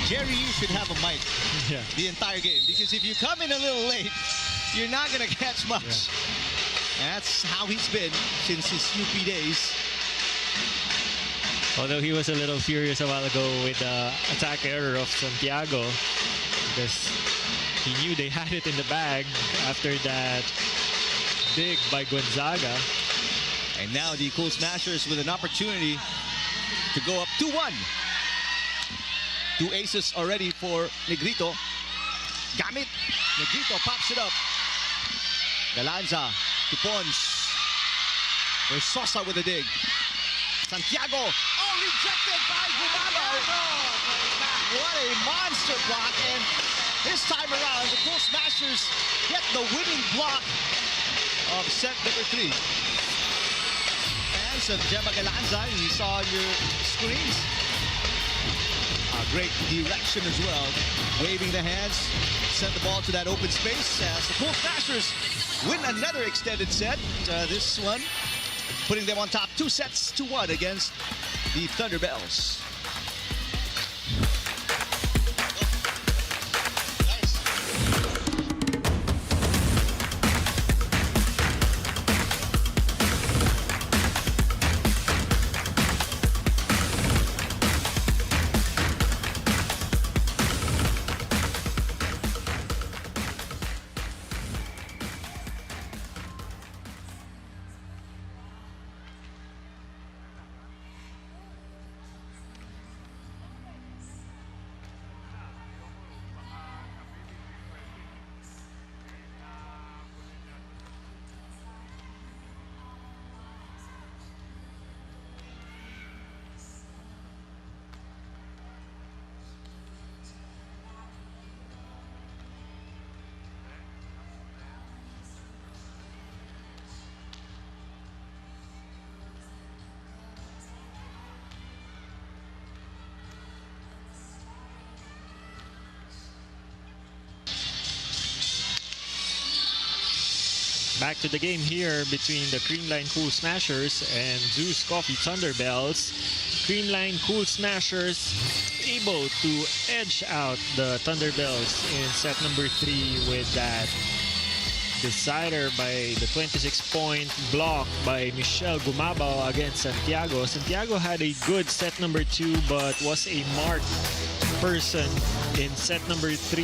Jerry, you should have a mic the entire game, because if you come in a little late, you're not going to catch much. That's how he's been since his UP days. Although he was a little furious a while ago with the attack error of Santiago, because he knew they had it in the bag after that dig by Gonzaga. And now the Cool Smashers with an opportunity to go up 2-1. 2 aces already for Negrito. Gamit. Negrito pops it up. Galanza to Pons. There's Sosa with a dig. Santiago. Oh, rejected by Gumabo. What a monster block. And this time around, the Cool Smashers get the winning block of set number 3. Fans of Gemma Galanza, you saw on your screens. Great direction as well. Waving the hands, sent the ball to that open space as the Cool Smashers win another extended set. This one putting them on top 2 sets to 1 against the Thunderbelles. Back to the game here between the Creamline Cool Smashers and ZUS Coffee Thunderbelles. Creamline Cool Smashers able to edge out the Thunderbelles in set number 3 with that decider by the 26-point block by Michelle Gumabao against Santiago. Santiago had a good set number 2 but was a marked person in set number 3.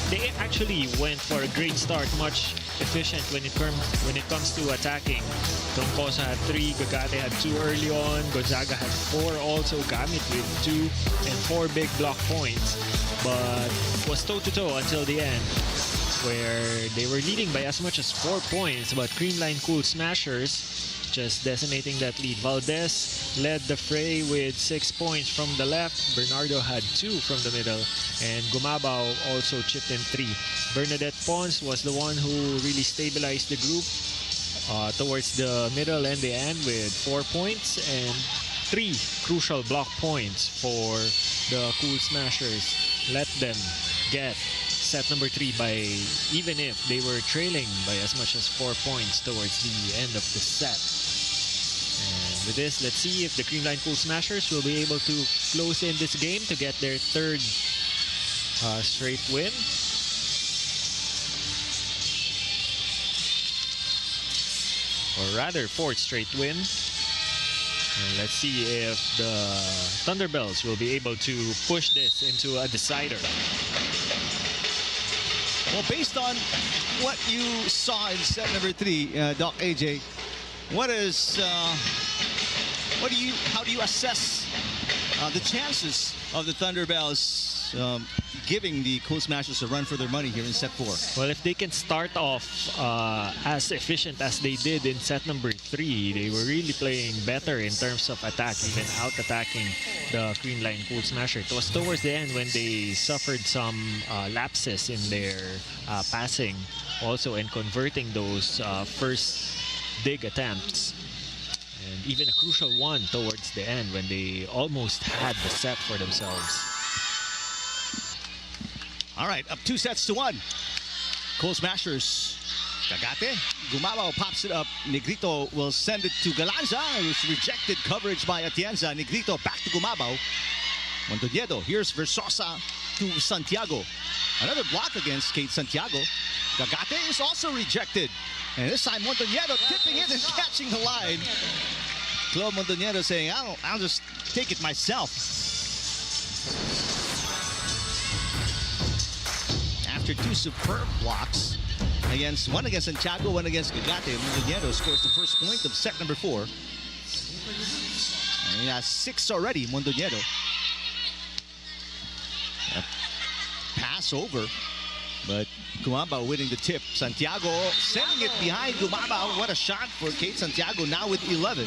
They actually went for a great start, much efficient when it comes to attacking. Troncoso had 3, Gagate had 2 early on, Gonzaga had 4 also, Gamit with 2 and 4 big block points. But it was toe-to-toe until the end, where they were leading by as much as 4 points, but Creamline Cool Smashers just decimating that lead. Valdez led the fray with 6 points from the left. Bernardo had 2 from the middle, and Gumabao also chipped in 3. Bernadette Pons was the one who really stabilized the group towards the middle and the end with 4 points, and 3 crucial block points for the Cool Smashers. Let them get set number 3 by, even if they were trailing by as much as 4 points towards the end of the set. And with this, let's see if the Creamline Cool Smashers will be able to close in this game to get their third straight win. Or rather, fourth straight win. And let's see if the Thunderbelles will be able to push this into a decider. Well, based on what you saw in set number 3, Doc AJ, how do you assess the chances of the Thunderbelles giving the Cool Smashers a run for their money here in set 4? Well, if they can start off as efficient as they did in set number 3, they were really playing better in terms of attack, even out-attacking the Creamline Cool Smasher. It was towards the end when they suffered some lapses in their passing also, and converting those first big attempts. And even a crucial one towards the end when they almost had the set for themselves. All right, up 2-1. Cool Smashers. Cagate. Gumabaw pops it up. Negrito will send it to Galanza. It was rejected coverage by Atienza. Negrito back to Gumabaw. Montoniedo. Here's Versosa to Santiago. Another block against Kate Santiago. Cagate is also rejected. And this time Montoniedo tipping it and catching the line. Claude Montoniedo saying, I'll just take it myself. After 2 superb blocks, one against Santiago, one against Cagate, Montoniedo scores the first point of set number 4. And he has 6 already, Montoniedo. A pass over, but Gumabaw winning the tip. Santiago sending it behind Gumabaw. What a shot for Kate Santiago, now with 11.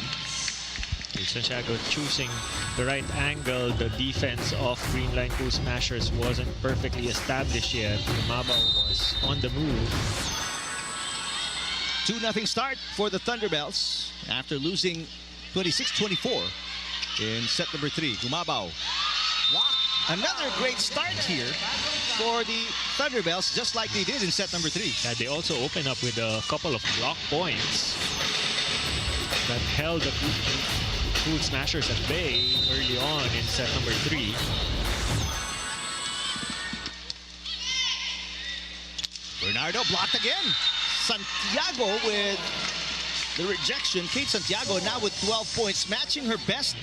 Santiago choosing the right angle. The defense of Creamline Cool Smashers wasn't perfectly established yet. Gumabaw was on the move. 2-0 start for the Thunderbelles after losing 26-24 in set number 3. Gumabaw. Another great start here for the Thunderbelles, just like they did in set number 3. Yeah, they also opened up with a couple of block points that held the Cool Smashers at bay early on in set number 3. Bernardo blocked again. Santiago with the rejection. Kate Santiago now with 12 points, matching her best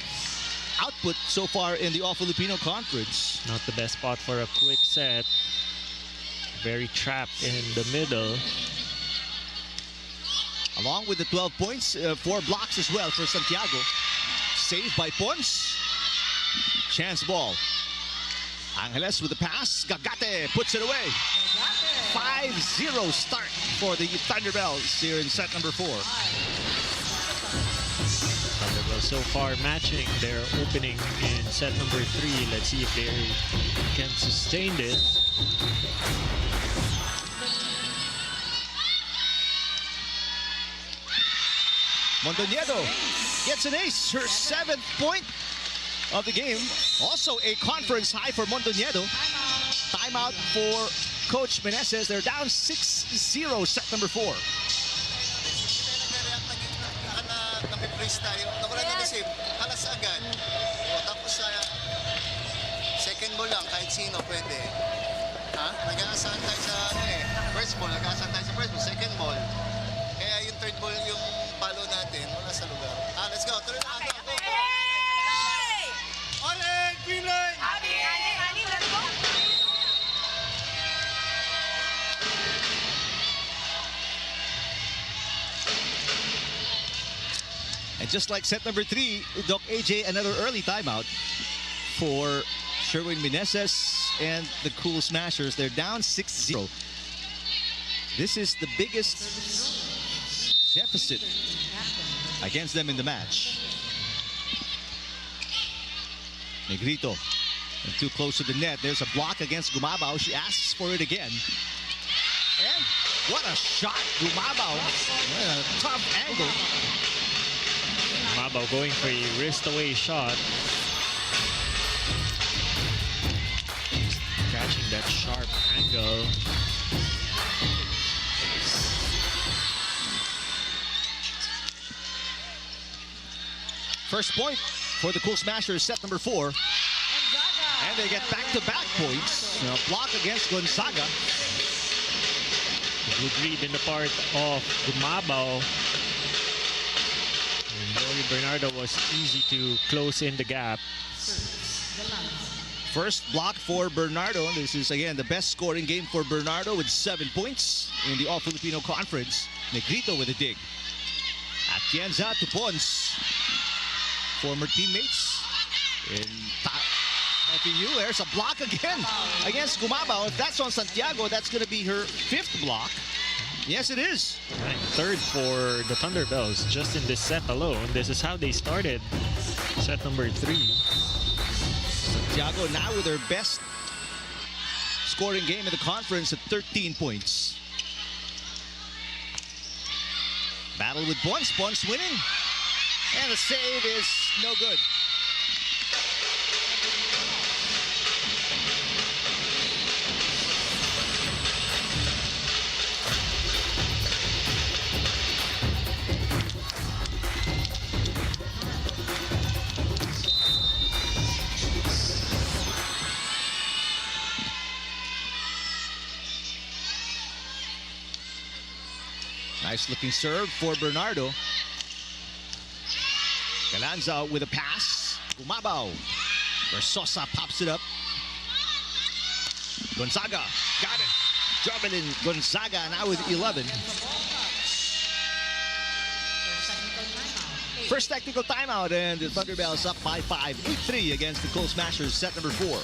output so far in the All-Filipino Conference. Not the best spot for a quick set. Very trapped in the middle. Along with the 12 points, 4 blocks as well for Santiago. Saved by Pons. Chance ball. Angeles with the pass. Cagate puts it away. 5-0 start for the Thunderbelles here in set number 4. Thunderbelles so far matching their opening in set number 3. Let's see if they can sustain this. Montoniedo gets an ace, her 7th point of the game. Also a conference high for Montoniedo. Timeout for Coach Meneses. They're down 6-0, set number 4. Nami-freeze tayo. Nawala na receive. Halas agad. Tapos second ball lang, kahit sino pwede. Nag-aasahan tayo sa first ball. Nag-aasahan tayo sa first ball. Second ball. Kaya yung third ball yung palo natin, wala sa lugar. Let's go. Tuloy na. Go. All in! Creamline! Ani, let's go! And just like set number 3, Doc AJ, another early timeout for Sherwin Meneses and the Cool Smashers. They're down 6-0. This is the biggest deficit against them in the match. Negrito too close to the net. There's a block against Gumabaw. She asks for it again. And what a shot, Gumabaw. What a tough angle. Mabao going for a wrist-away shot. Catching that sharp angle. First point for the Cool Smashers, set number 4. And they get back-to-back points. A block against Gonzaga. Good read in the part of Gumabao. And Joey Bernardo was easy to close in the gap. First block for Bernardo. This is, again, the best scoring game for Bernardo with 7 points in the All-Filipino Conference. Negrito with a dig. Atienza to Pons. Former teammates in FEU. There's a block again against Gumabao. If that's on Santiago, that's going to be her 5th block. Yes, it is. And third for the Thunderbelles just in this set alone. This is how they started set number 3. Santiago now with her best scoring game in the conference at 13 points. Battle with Pons. Pons winning. And the save is no good. Nice looking serve for Bernardo. Galanza with a pass. Gumabao. Versosa pops it up. Gonzaga got it. Jovelin Gonzaga now with 11. First technical timeout, and the Thunderbelles up by 5. 8-3 against the Cool Smashers, set number 4.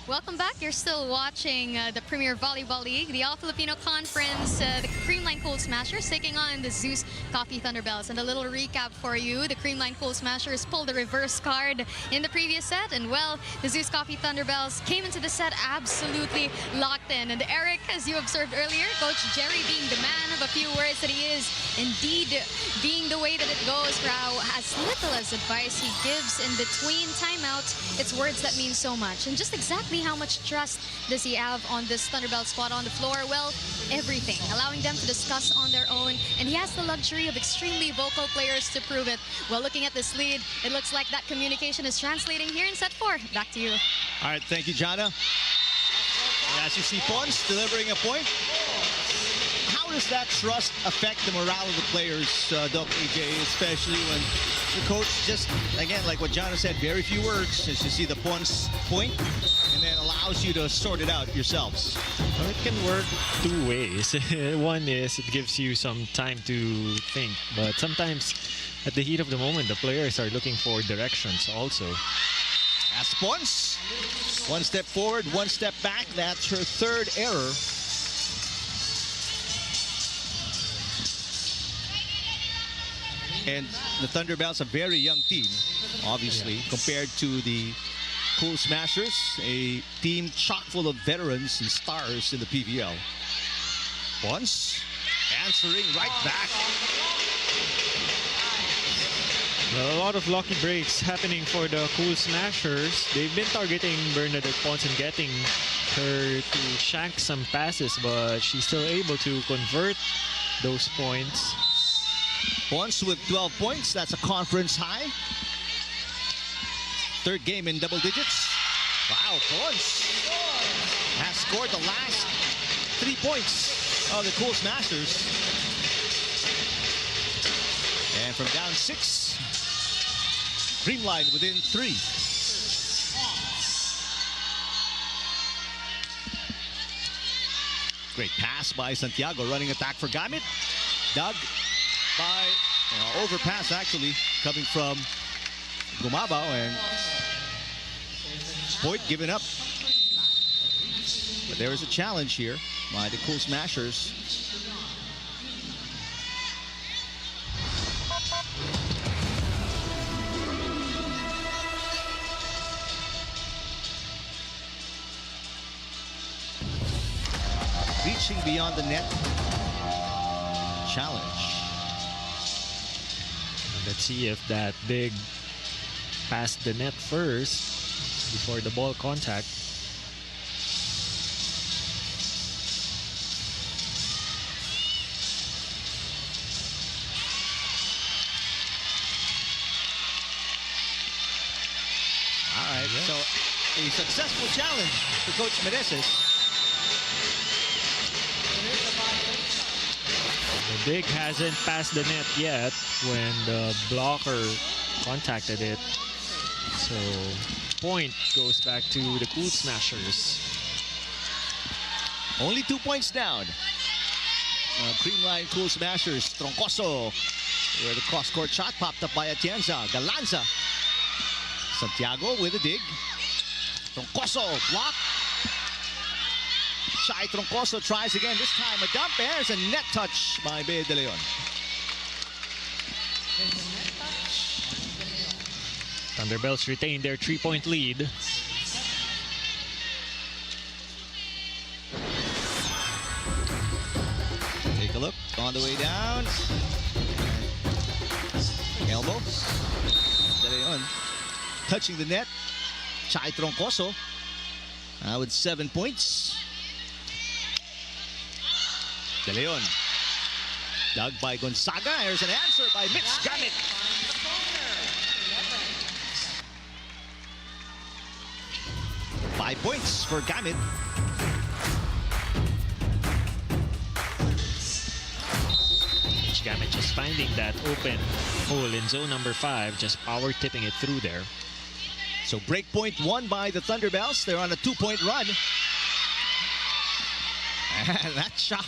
Welcome back. You're still watching the Premier Volleyball League, the All-Filipino Conference, the Creamline Cool Smashers taking on the ZUS Coffee Thunderbelles. And a little recap for you, the Creamline Cool Smashers pulled the reverse card in the previous set. And well, the ZUS Coffee Thunderbelles came into the set absolutely locked in. And Eric, as you observed earlier, Coach Jerry being the man of a few words that he is, indeed being the way that it goes, for how as little as advice he gives in between timeouts, it's words that mean so much. And just exactly how much trust does he have on this Thunderbelt squad on the floor? Well, everything, allowing them to discuss on their own, and he has the luxury of extremely vocal players to prove it. Well, looking at this lead, it looks like that communication is translating here in set 4. Back to you. All right, thank you, Jana. And as you see Pons delivering a point, how does that trust affect the morale of the players, Doc AJ, especially when the coach just, again, like what Jana said, very few words as you see the Pons point, and then allows you to sort it out yourselves? Well, it can work 2 ways. One is it gives you some time to think, but sometimes at the heat of the moment, the players are looking for directions also. As Pons, 1 step forward, 1 step back. That's her 3rd error. And the Thunderbelles, a very young team, obviously, compared to the Cool Smashers, a team chock full of veterans and stars in the PVL. Pons answering right back. Well, a lot of lucky breaks happening for the Cool Smashers. They've been targeting Bernadette Pons and getting her to shank some passes, but she's still able to convert those points. Pons with 12 points. That's a conference high. 3rd game in double digits. Wow, Bronze has scored the last 3 points of the Cool Smashers. And from down 6, Creamline within 3. Great pass by Santiago, running attack for Gamit. Dug by, overpass actually, coming from Gumabao, and point given up. But there is a challenge here by the Cool Smashers. Reaching beyond the net challenge. Let's see if that big passed the net first before the ball contact. All right, so a successful challenge for Coach Meneses. The big hasn't passed the net yet when the blocker contacted it. So point goes back to the Cool Smashers. Only 2 points down. Creamline Cool Smashers. Troncoso, where the cross-court shot popped up by Atienza. Galanza. Santiago with a dig. Troncoso block. Shy Troncoso tries again. This time a dump. There's a net touch by Bea de Leon. Thunderbelles retain their 3-point lead. Take a look on the way down. Elbow. De Leon touching the net. Shy Troncoso now with 7 points. De Leon. Dug by Gonzaga. Here's an answer by Mitch Gamit. Five points for Gamit. Mitch Gamit just finding that open hole in zone number 5, just power tipping it through there. So break point won by the Thunderbelles. They're on a 2-point run. And that shot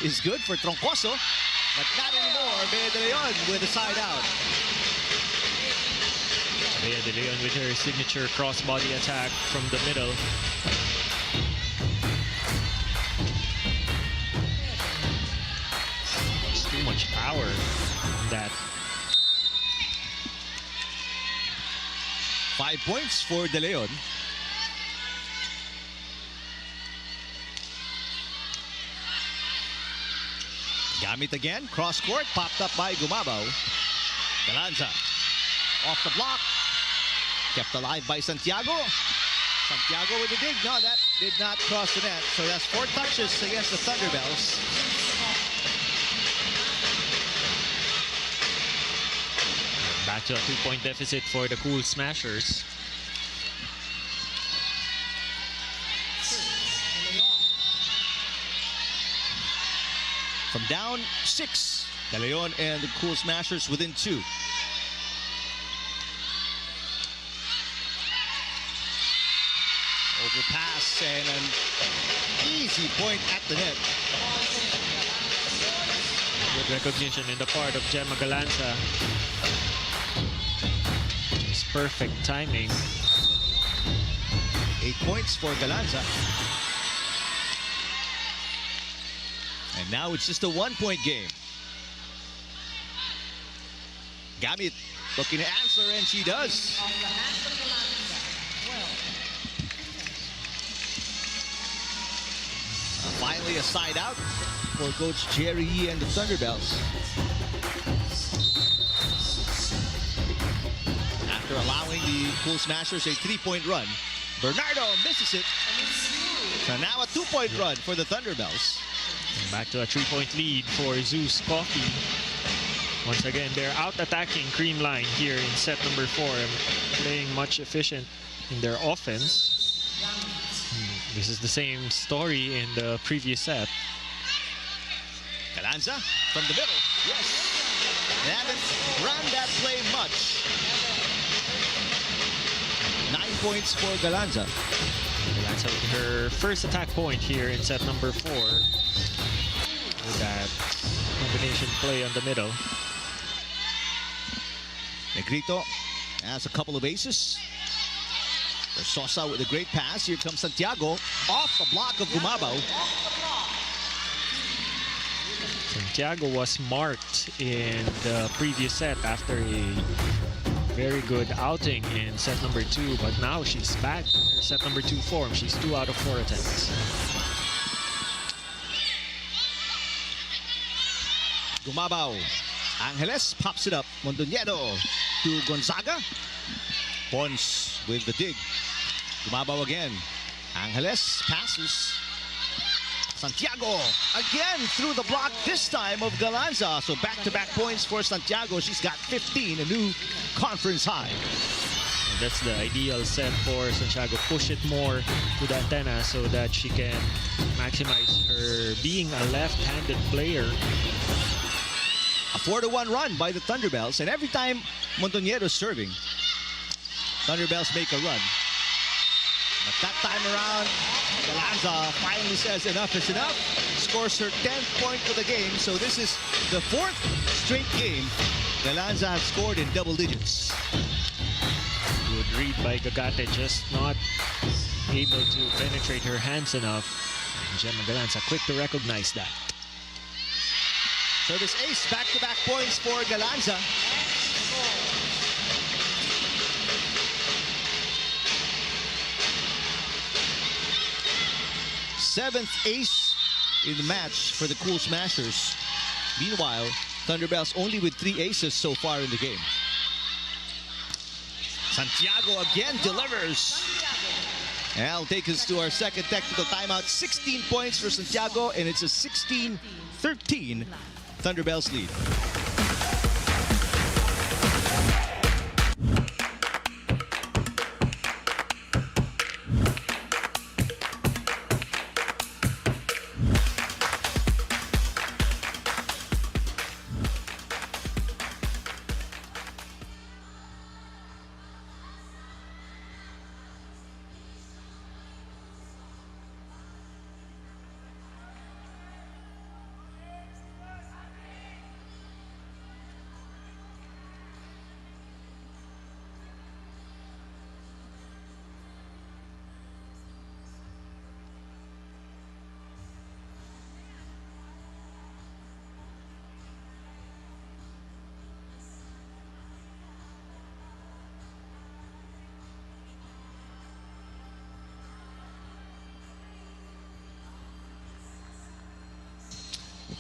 is good for Troncoso, but not anymore. Bea de Leon with a side out. Bea de Leon with her signature crossbody attack from the middle. There's too much power in that. 5 points for De Leon. Gamit again, cross court, popped up by Gumabao. Galanza off the block, kept alive by Santiago. Santiago with a dig. No, that did not cross the net. So that's 4 touches against the Thunderbelles. Back to a 2-point deficit for the Cool Smashers. From down 6, De Leon and the Cool Smashers within 2. Overpass and an easy point at the net. Good recognition in the part of Gemma Galanza. Just perfect timing. 8 points for Galanza. And now it's just a 1-point game. Gamit looking to answer, and she does. Finally a side out for Coach Jerry Yee and the Thunderbelles. After allowing the Cool Smashers a 3-point run, Bernardo misses it. So now a 2-point run for the Thunderbelles. Back to a 3-point lead for ZUS Coffee. Once again, they're out-attacking Creamline here in set number 4 and playing much efficient in their offense. This is the same story in the previous set. Galanza from the middle. Yes. They haven't run that play much. 9 points for Galanza. Galanza with her first attack point here in set number 4. With that combination play on the middle. Negrito has a couple of aces. There's Sosa with a great pass. Here comes Santiago off the block of Gumabaw. Santiago was marked in the previous set after a very good outing in set number 2, but now she's back in her set number 2 form. She's 2 out of 4 attempts. Gumabaw. Angeles pops it up. Mondoñedo to Gonzaga. Pons with the dig. Gumabaw again. Angeles passes. Santiago again through the block, this time of Galanza. So back-to-back points for Santiago. She's got 15, a new conference high. And that's the ideal set for Santiago. Push it more to the antenna so that she can maximize her being a left-handed player. A 4-1 run by the Thunderbelles, and every time Mondoñedo's serving, Thunderbelles make a run. But that time around, Galanza finally says enough is enough. Scores her 10th point of the game. So this is the 4th straight game Galanza has scored in double digits. Good read by Gagate, just not able to penetrate her hands enough. And Gemma Galanza quick to recognize that. Service ace, back-to-back points for Galanza. Seventh ace in the match for the Cool Smashers. Meanwhile, Thunderbelles only with 3 aces so far in the game. Santiago again delivers. And that'll take us to our second technical timeout. 16 points for Santiago, and it's a 16-13 Thunderbelles lead.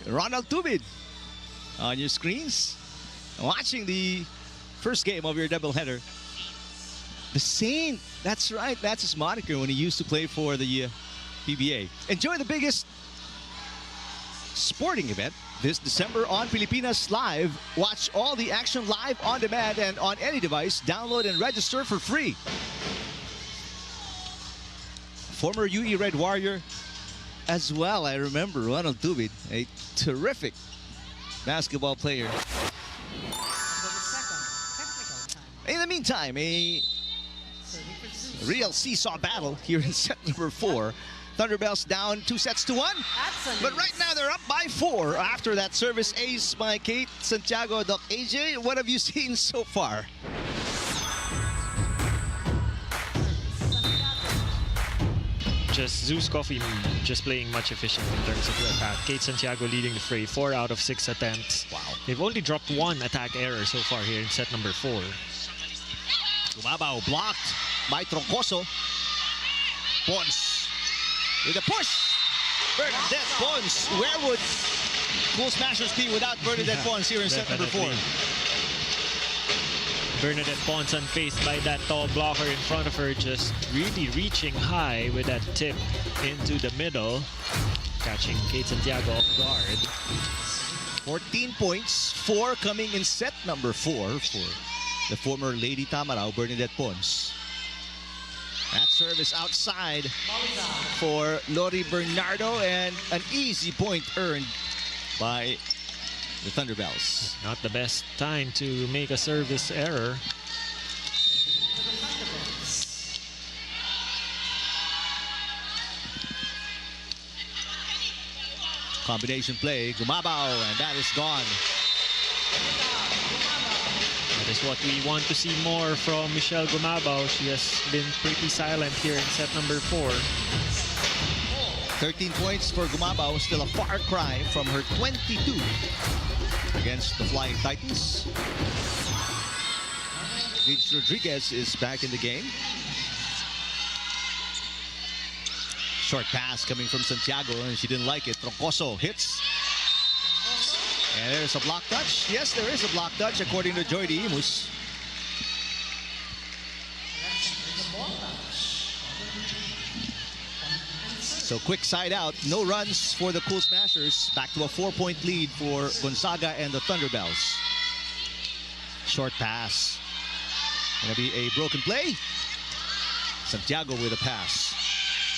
Ronald Tubid on your screens, watching the first game of your doubleheader. The Saint, that's right, that's his moniker when he used to play for the PBA. Enjoy the biggest sporting event this December on Pilipinas Live. Watch all the action live on demand and on any device. Download and register for free. Former UE Red Warrior as well, I remember Ronald Tubid, a terrific basketball player. In the meantime, a real seesaw battle here in set number 4. Thunderbelles down 2-1. But right now they're up by 4 after that service ace by Kate Santiago. Doc AJ, what have you seen so far? Just ZUS Coffee just playing much efficient in terms of the attack. Kate Santiago leading the fray, 4 out of 6 attempts. Wow. They've only dropped 1 attack error so far here in set number 4. Gumabaw blocked by Troncoso. Pons with a push. Bernadette Pons. Where would Cool Smashers be without Bernadette Pons here in set number 4? Bernadette Pons unfaced by that tall blocker in front of her, just really reaching high with that tip into the middle, catching Kate Santiago off guard. 14 points, 4 coming in set number 4 for the former Lady Tamarao, Bernadette Pons. That service outside for Lori Bernardo, and an easy point earned by the Thunderbelles. Not the best time to make a service error. Combination play, Gumabaw, and that is gone. That is what we want to see more from Michelle Gumabaw. She has been pretty silent here in set number 4. 13 points for Gumabaw, still a far cry from her 22 against the Flying Titans. Vince Rodriguez is back in the game. Short pass coming from Santiago, and she didn't like it. Troncoso hits. And there's a block touch. Yes, there is a block touch, according to Joy Imus. So quick side out. No runs for the Cool Smashers. Back to a 4-point lead for Gonzaga and the Thunderbelles. Short pass. Gonna be a broken play. Santiago with a pass.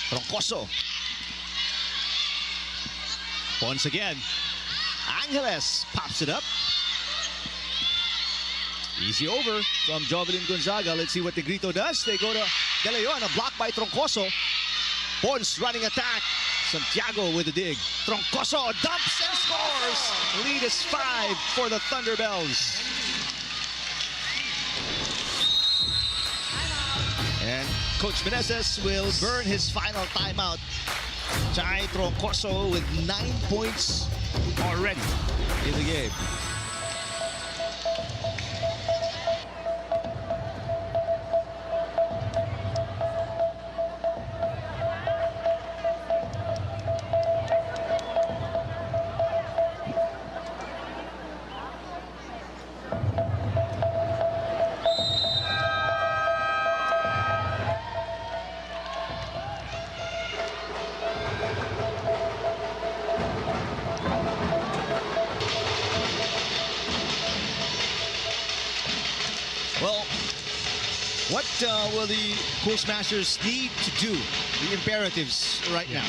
Troncoso. Once again. Angeles pops it up. Easy over from Jovelyn Gonzaga. Let's see what Negrito does. They go to De Leon. A block by Troncoso. Pons running attack. Santiago with a dig. Troncoso dumps and scores. Lead is 5 for the Thunderbelles. And Coach Meneses will burn his final timeout. Chai Troncoso with 9 points already in the game. Will the Cool Smashers need to do? The imperatives right now.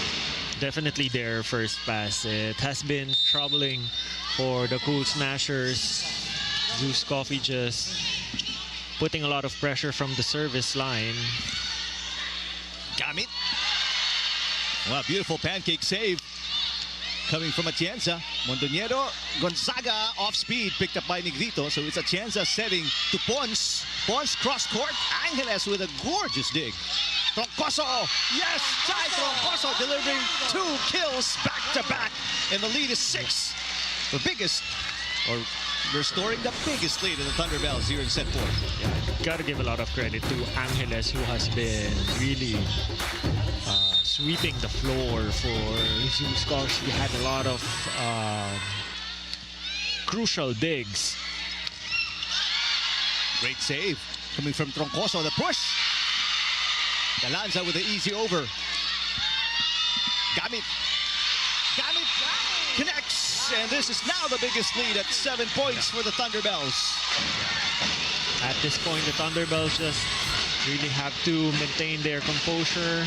Definitely their first pass. It has been troubling for the Cool Smashers. ZUS Coffee just putting a lot of pressure from the service line. Gamit. Wow, beautiful pancake save coming from Atienza. Mondoñedo, Gonzaga off speed, picked up by Negrito. So it's Atienza setting to Pons. Pons cross court. Angeles with a gorgeous dig. Troncoso, yes, Chai Troncoso delivering 2 kills back to back. And the lead is 6. The biggest, or restoring the biggest lead of the Thunderbelles here in set 4. Yeah, gotta give a lot of credit to Angeles, who has been really sweeping the floor for ZUS Coffee. She had a lot of crucial digs. Great save coming from Troncoso. The push. Galanza with the easy over. Gamit. Gamit connects. And this is now the biggest lead at 7 points for the Thunderbelles. At this point, the Thunderbelles just really have to maintain their composure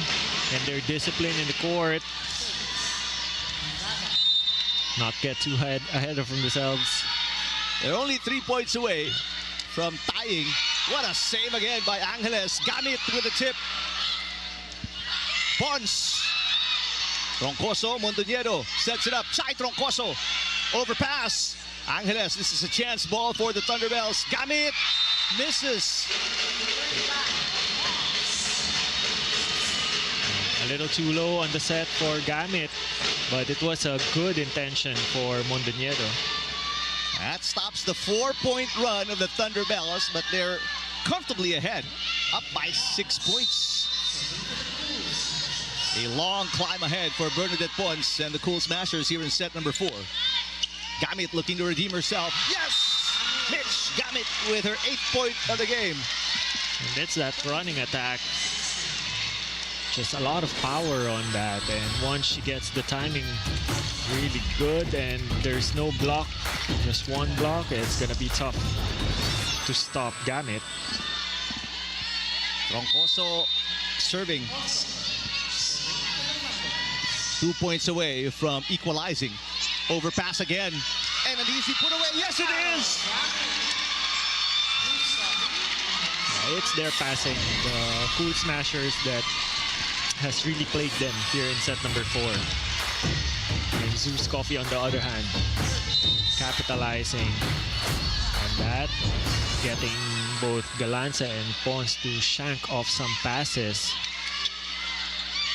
and their discipline in the court. Not get too ahead of themselves. They're only 3 points away from tying. What a save again by Angeles. Gamit with the tip. Pons. Troncoso, Mondoñedo sets it up. Chai Troncoso. Overpass. Angeles, this is a chance ball for the Thunderbelles. Gamit misses. A little too low on the set for Gamit, but it was a good intention for Mondoñedo. That stops the 4-point run of the Thunderbelles, but they're comfortably ahead, up by 6 points. A long climb ahead for Bernadette Pons and the Cool Smashers here in set number 4. Gamit looking to redeem herself. Yes! Mitch Gamit with her 8th point of the game. And that's that running attack. Just a lot of power on that, and once she gets the timing really good and there's no block, just one block, it's gonna be tough to stop Gamit. Troncoso serving. 2 points away from equalizing. Overpass again. And an easy put away. Yes, it is. It's their passing, the Cool Smashers, that has really plagued them here in set number 4. And ZUS Coffee, on the other hand, capitalizing on that, getting both Galanza and Pons to shank off some passes.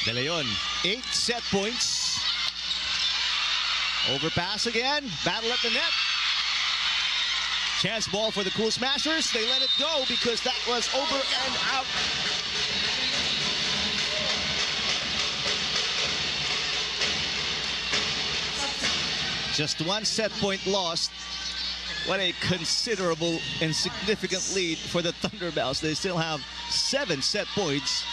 De Leon, 8 set points. Overpass again. Battle at the net. Chance ball for the Cool Smashers. They let it go because that was over and out. Just 1 set point lost. What a considerable and significant lead for the Thunderbelles. They still have 7 set points.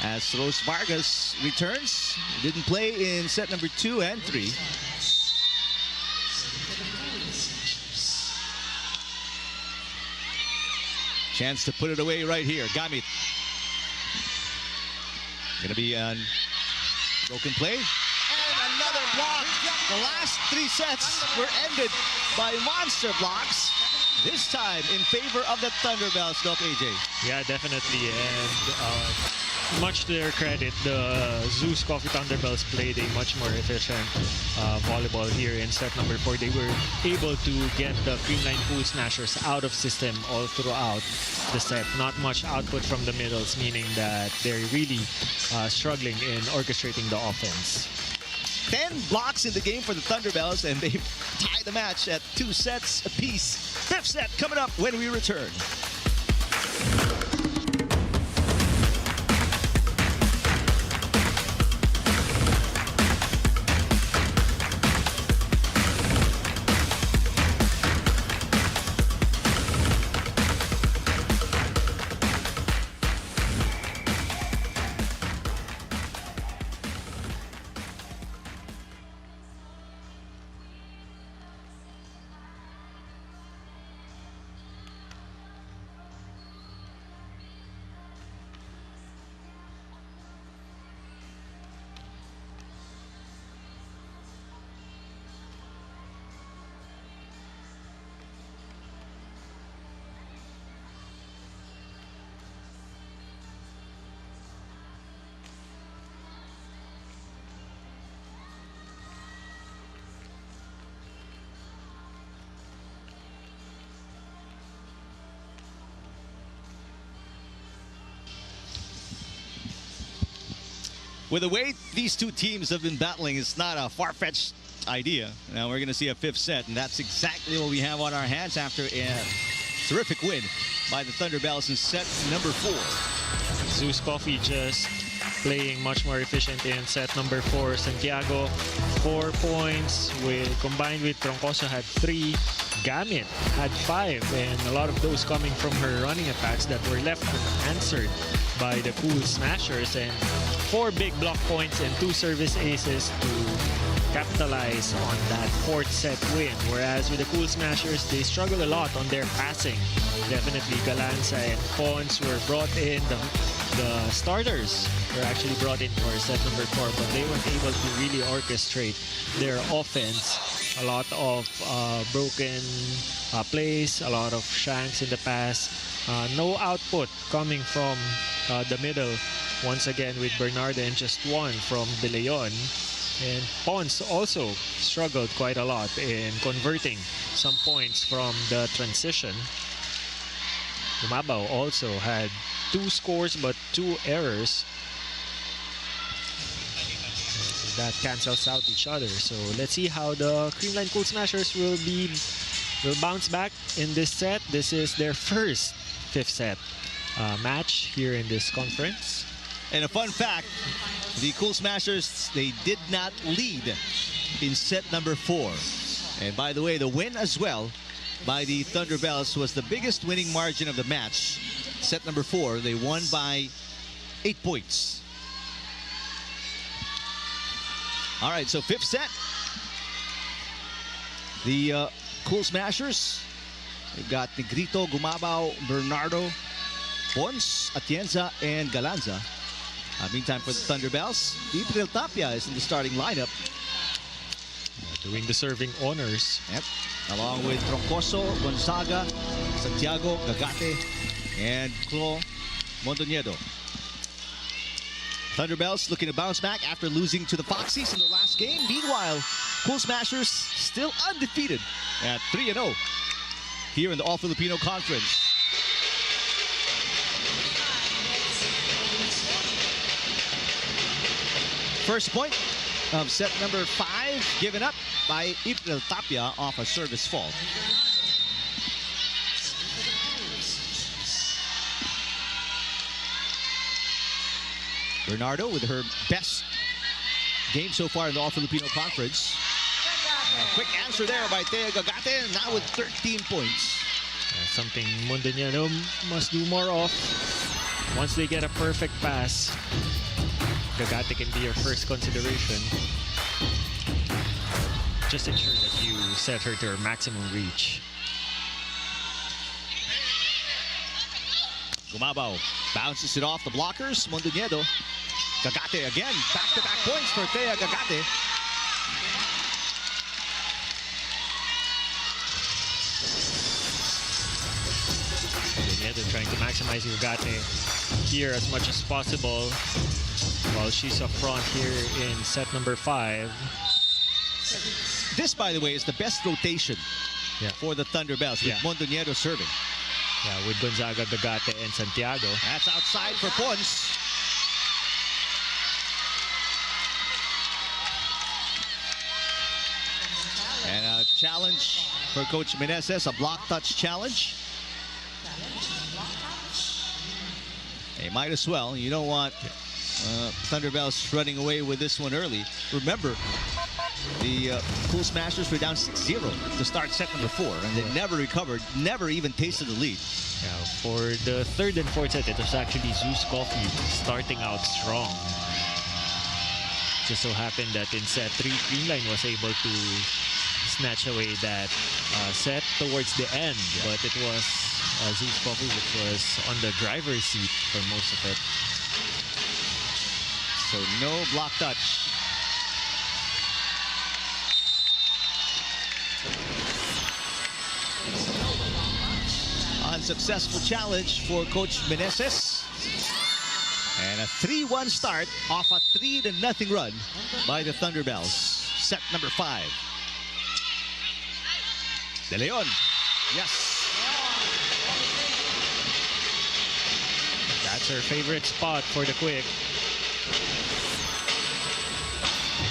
As Rose Vargas returns, didn't play in set number 2 and 3. Chance to put it away right here. Gamit. Gonna be a broken play. And another block. The last 3 sets were ended by monster blocks. This time in favor of the Thunderbelles, Doc AJ. Yeah, definitely. And much to their credit, the ZUS Coffee Thunderbelles played a much more efficient volleyball here in set number 4. They were able to get the Creamline Cool Smashers out of system all throughout the set. Not much output from the middles, meaning that they're really struggling in orchestrating the offense. 10 blocks in the game for the Thunderbelles, and they've tied the match at 2 sets apiece. 5th set coming up when we return. With the way these two teams have been battling, it's not a far-fetched idea. Now we're going to see a 5th set, and that's exactly what we have on our hands after a terrific win by the Thunderbelles in set number 4. ZUS Coffee just playing much more efficient in set number 4. Santiago, 4 points, combined with Troncoso had 3. Gamit had 5, and a lot of those coming from her running attacks that were left unanswered by the Cool Smashers, and 4 big block points and 2 service aces to capitalize on that 4th set win. Whereas with the Cool Smashers, they struggle a lot on their passing. Definitely Galanza and Pons were brought in. The starters were actually brought in for set number 4, but they weren't able to really orchestrate their offense. A lot of broken plays, a lot of shanks in the pass. No output coming from the middle. Once again with Bernardo, and just 1 from De Leon. And Pons also struggled quite a lot in converting some points from the transition. Gumabao also had 2 scores but 2 errors. That cancels out each other. So let's see how the Creamline Cool Smashers will bounce back in this set. This is their first 5th set match here in this conference. And a fun fact, the Cool Smashers, they did not lead in set number 4. And by the way, the win as well by the Thunderbelles was the biggest winning margin of the match. Set number 4, they won by 8 points. All right, so 5th set. The Cool Smashers, they've got Negrito, Gumabao, Bernardo, Pons, Atienza, and Galanza. Meantime, for the Thunderbelles, April Tapia is in the starting lineup. Doing the serving honors. Yep. Along with Troncoso, Gonzaga, Santiago, Gagate, and Clo Mondoñedo. Thunderbelles looking to bounce back after losing to the Foxies in the last game. Meanwhile, Cool Smashers still undefeated at 3-0 here in the All-Filipino Conference. First point of set number 5 given up by April Tapia off a service fault. Bernardo with her best game so far in the All-Filipino Conference. A quick answer there by Thea Gagate, now with 13 points. Something Mondoñedo must do more of. Once they get a perfect pass, Gagate can be your first consideration. Just ensure that you set her to her maximum reach. Gumabao bounces it off the blockers. Mondoñedo. Gagate again. Back-to-back points for Thea Gagate. Mondoñedo trying to maximize Gagate here as much as possible while she's up front here in set number 5. This, by the way, is the best rotation for the Thunderbelles with Mondoñedo serving. Yeah, with Gonzaga, Gagate, and Santiago. That's outside for Pons. And a challenge for Coach Meneses, a block touch challenge. They might as well. You don't want Thunderbelles running away with this one early. Remember, the Cool Smashers were down 6-0 to start set number 4, and they never recovered, never even tasted the lead. Yeah, for the third and fourth set, it was actually ZUS Coffee starting out strong. Just so happened that in set 3, Creamline was able to snatch away that set towards the end, but it was ZUS Coffee which was on the driver's seat for most of it. So no block touch. Unsuccessful challenge for Coach Meneses. And a 3-1 start off a 3-0 run by the Thunderbelles. Set number 5. De Leon. Yes. That's her favorite spot for the quick.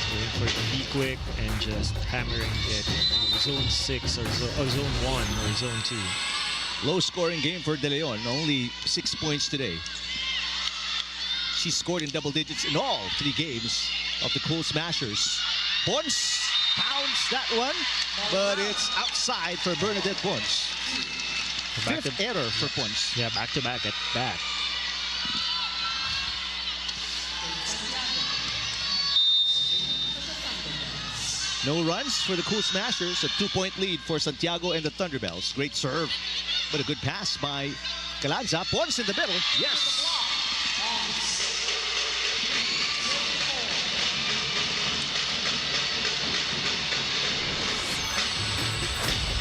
Going for the B-quick and just hammering it to zone 6 or zone 1 or zone 2. Low scoring game for De Leon. Only 6 points today. She scored in double digits in all 3 games of the Cool Smashers. Pons pounds that one, but it's outside for Bernadette Pons. Fifth error for Pons. Yeah, back-to-back at that. No runs for the Cool Smashers. A 2-point lead for Santiago and the Thunderbelles. Great serve, but a good pass by Galanza. Pons in the middle. Yes.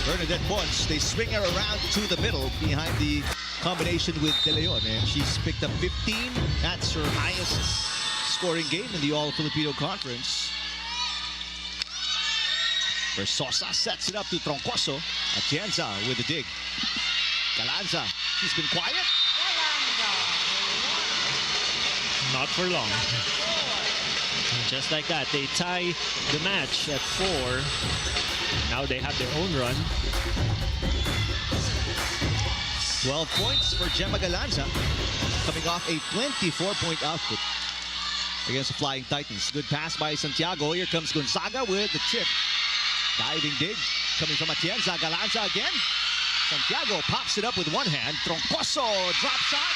Bernadette Pons, they swing her around to the middle behind the combination with De Leon, and she's picked up 15. That's her highest scoring game in the All-Filipino Conference. Versosa sets it up to Troncoso. Atienza with the dig. Galanza, she's been quiet. Not for long. And just like that, they tie the match at 4. Now they have their own run. 12 points for Gemma Galanza, coming off a 24-point output against the Flying Titans. Good pass by Santiago. Here comes Gonzaga with the chip. Diving dig coming from Atienza. Galanza again. Santiago pops it up with one hand. Troncoso drop shot.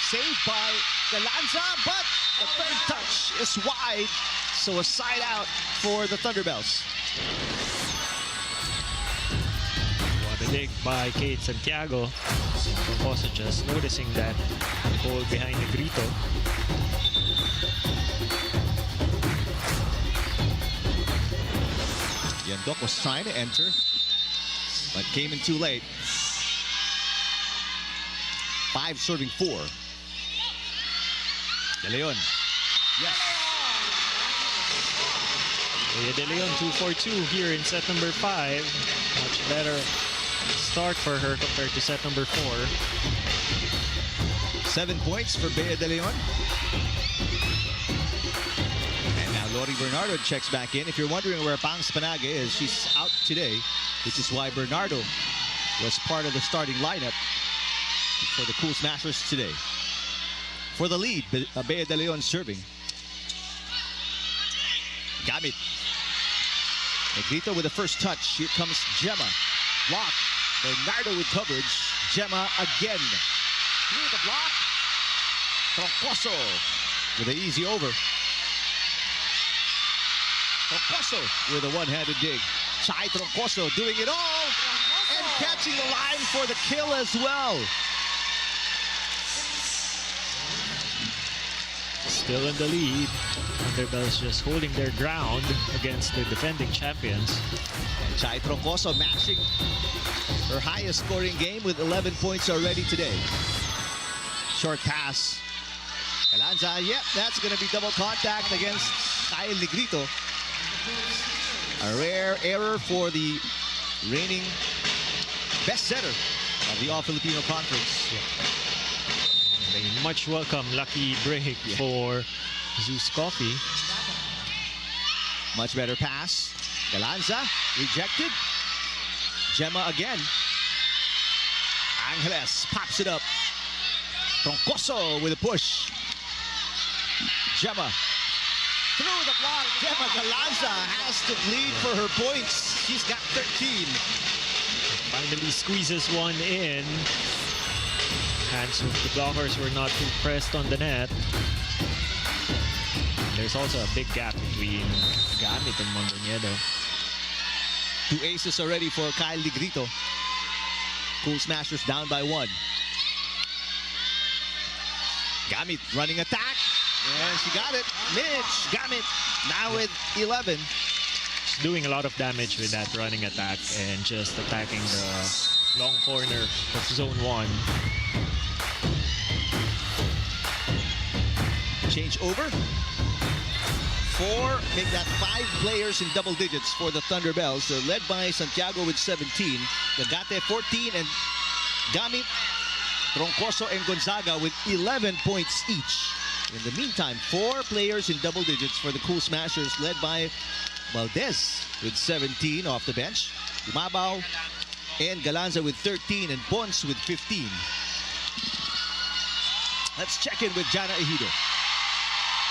Saved by Galanza, but the third touch is wide. So a side out for the Thunderbelles. What a dig by Kate Santiago. Also just noticing that goal behind the Grito. Doc was trying to enter, but came in too late. 5 serving 4. De Leon. Yes. De Leon 2-for-2 here in set number 5. Much better start for her compared to set number 4. 7 points for Bea De Leon. And now Lori Bernardo checks back in. If you're wondering where Pang Spanage is, she's out today. This is why Bernardo was part of the starting lineup for the Cool Smashers today. For the lead, Bea De Leon serving. Gamit. Negrito with the first touch. Here comes Gemma. Block. Bernardo with coverage. Gemma again. Through the block. Troncoso with an easy over. Troncoso with a one-handed dig. Chai Troncoso doing it all and catching the line for the kill as well. Still in the lead. Thunderbelles just holding their ground against the defending champions. And Chai Troncoso matching her highest scoring game with 11 points already today. Short pass. Galanza, yep, that's going to be double contact against Kyle Negrito. A rare error for the reigning best setter of the All-Filipino Conference. A much welcome lucky break for ZUS Coffee. Much better pass. Galanza rejected. Gemma again. Angeles pops it up. Troncoso with a push. Gemma through the block. Gemma Galanza has to bleed for her points. She's got 13. Finally squeezes one in. Hands of the blockers were not too pressed on the net. There's also a big gap between Gamit and Mondoñedo. 2 aces already for Kyle Negrito. Cool Smashers down by 1. Gamit running attack. And she got it. Mitch Gamit now with 11. She's doing a lot of damage with that running attack and just attacking the long corner of zone 1. Change over. 4, make that 5 players in double digits for the Thunderbelles. They're led by Santiago with 17, Gagate 14, and Gamit, Troncoso, and Gonzaga with 11 points each. In the meantime, 4 players in double digits for the Cool Smashers, led by Valdez with 17 off the bench, Umabao and Galanza with 13, and Pons with 15. Let's check in with Jana Ejido.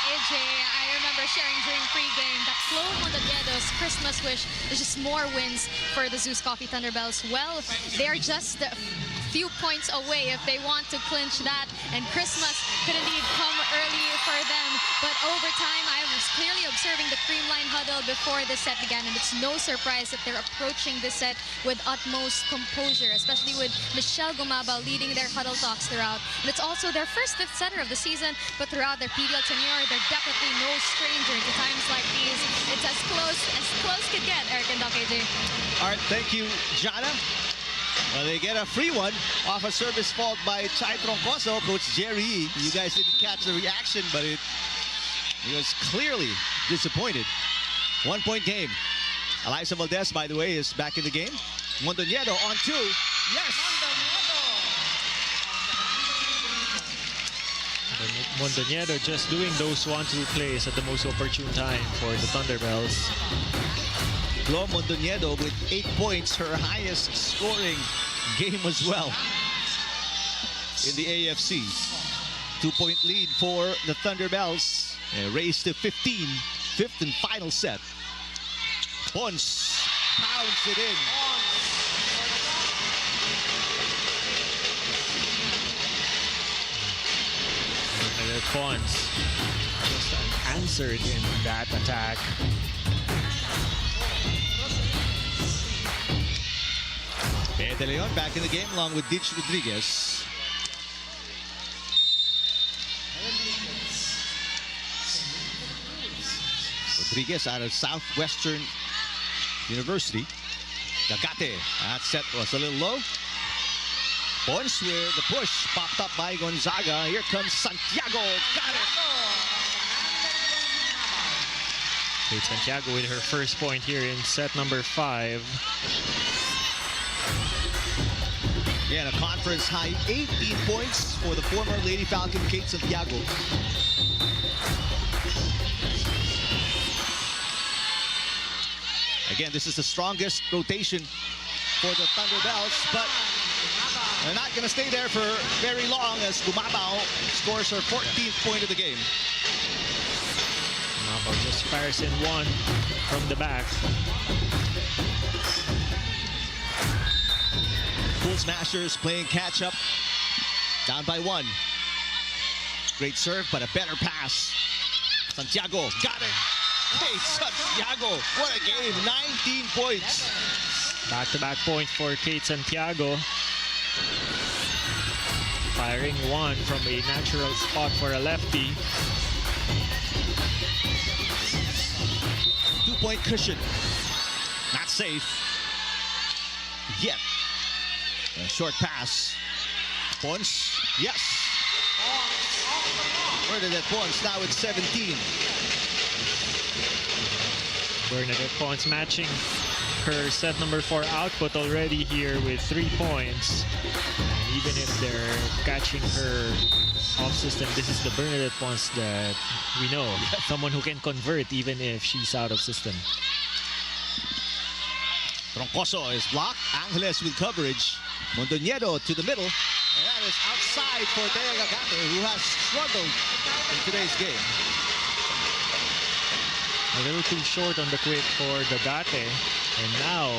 AJ, I remember sharing during pregame that Flo Mondoñedo's Christmas wish is just more wins for the ZUS Coffee Thunderbelles. Well, they're just a few points away if they want to clinch that, and Christmas could indeed come early for them. But over time, I was clearly observing the Creamline huddle before the set began, and it's no surprise that they're approaching this set with utmost composure, especially with Michelle Gumabal leading their huddle talks throughout. And it's also their first fifth setter of the season, but throughout their PVL tenure, they're definitely no stranger to times like these. It's as close could get, Eric and Doc AJ. All right, thank you, Jana. Well, they get a free one off a service fault by Chai Troncoso. Coach Jerry, you guys didn't catch the reaction, but he was clearly disappointed. 1-point game. Eliza Valdez, by the way, is back in the game. Mondoñedo on 2. Yes! Mondoñedo just doing those 1-2 plays at the most opportune time for the Thunderbelles. Flo Mondoñedo with 8 points, her highest scoring game as well in the AFC. 2-point lead for the Thunderbelles. Raised to 15, fifth and final set. Pons pounds it in. Pons just unanswered in that attack. Bea De Leon back in the game along with Ditch Rodriguez. Rodriguez out of Southwestern University. Gagate. That set was a little low. Pons with the push popped up by Gonzaga. Here comes Santiago. Got it. Kate Santiago with her first point here in set number 5. Yeah, and a conference high 18 points for the former Lady Falcon, Kate Santiago. Again, this is the strongest rotation for the Thunderbelles, but they're not going to stay there for very long as Gumabao scores her 14th point of the game. Gumabao just fires in one from the back. Cool Smashers playing catch up, down by 1. Great serve, but a better pass. Santiago got it. Hey, Santiago, what a game, 19 points. Back-to-back point for Kate Santiago. Firing one from a natural spot for a lefty. 2-point cushion. Not safe. Yet. A short pass. Pons. Yes. Bernadette Pons now at 17. Bernadette Pons matching her set number 4 output already here with 3 points. And even if they're catching her off system, this is the Bernadette Pons that we know. Someone who can convert even if she's out of system. Troncoso is blocked. Angeles with coverage. Mondoñedo to the middle. And that is outside for Thea Gagate, who has struggled in today's game. A little too short on the quick for Gagate. And now,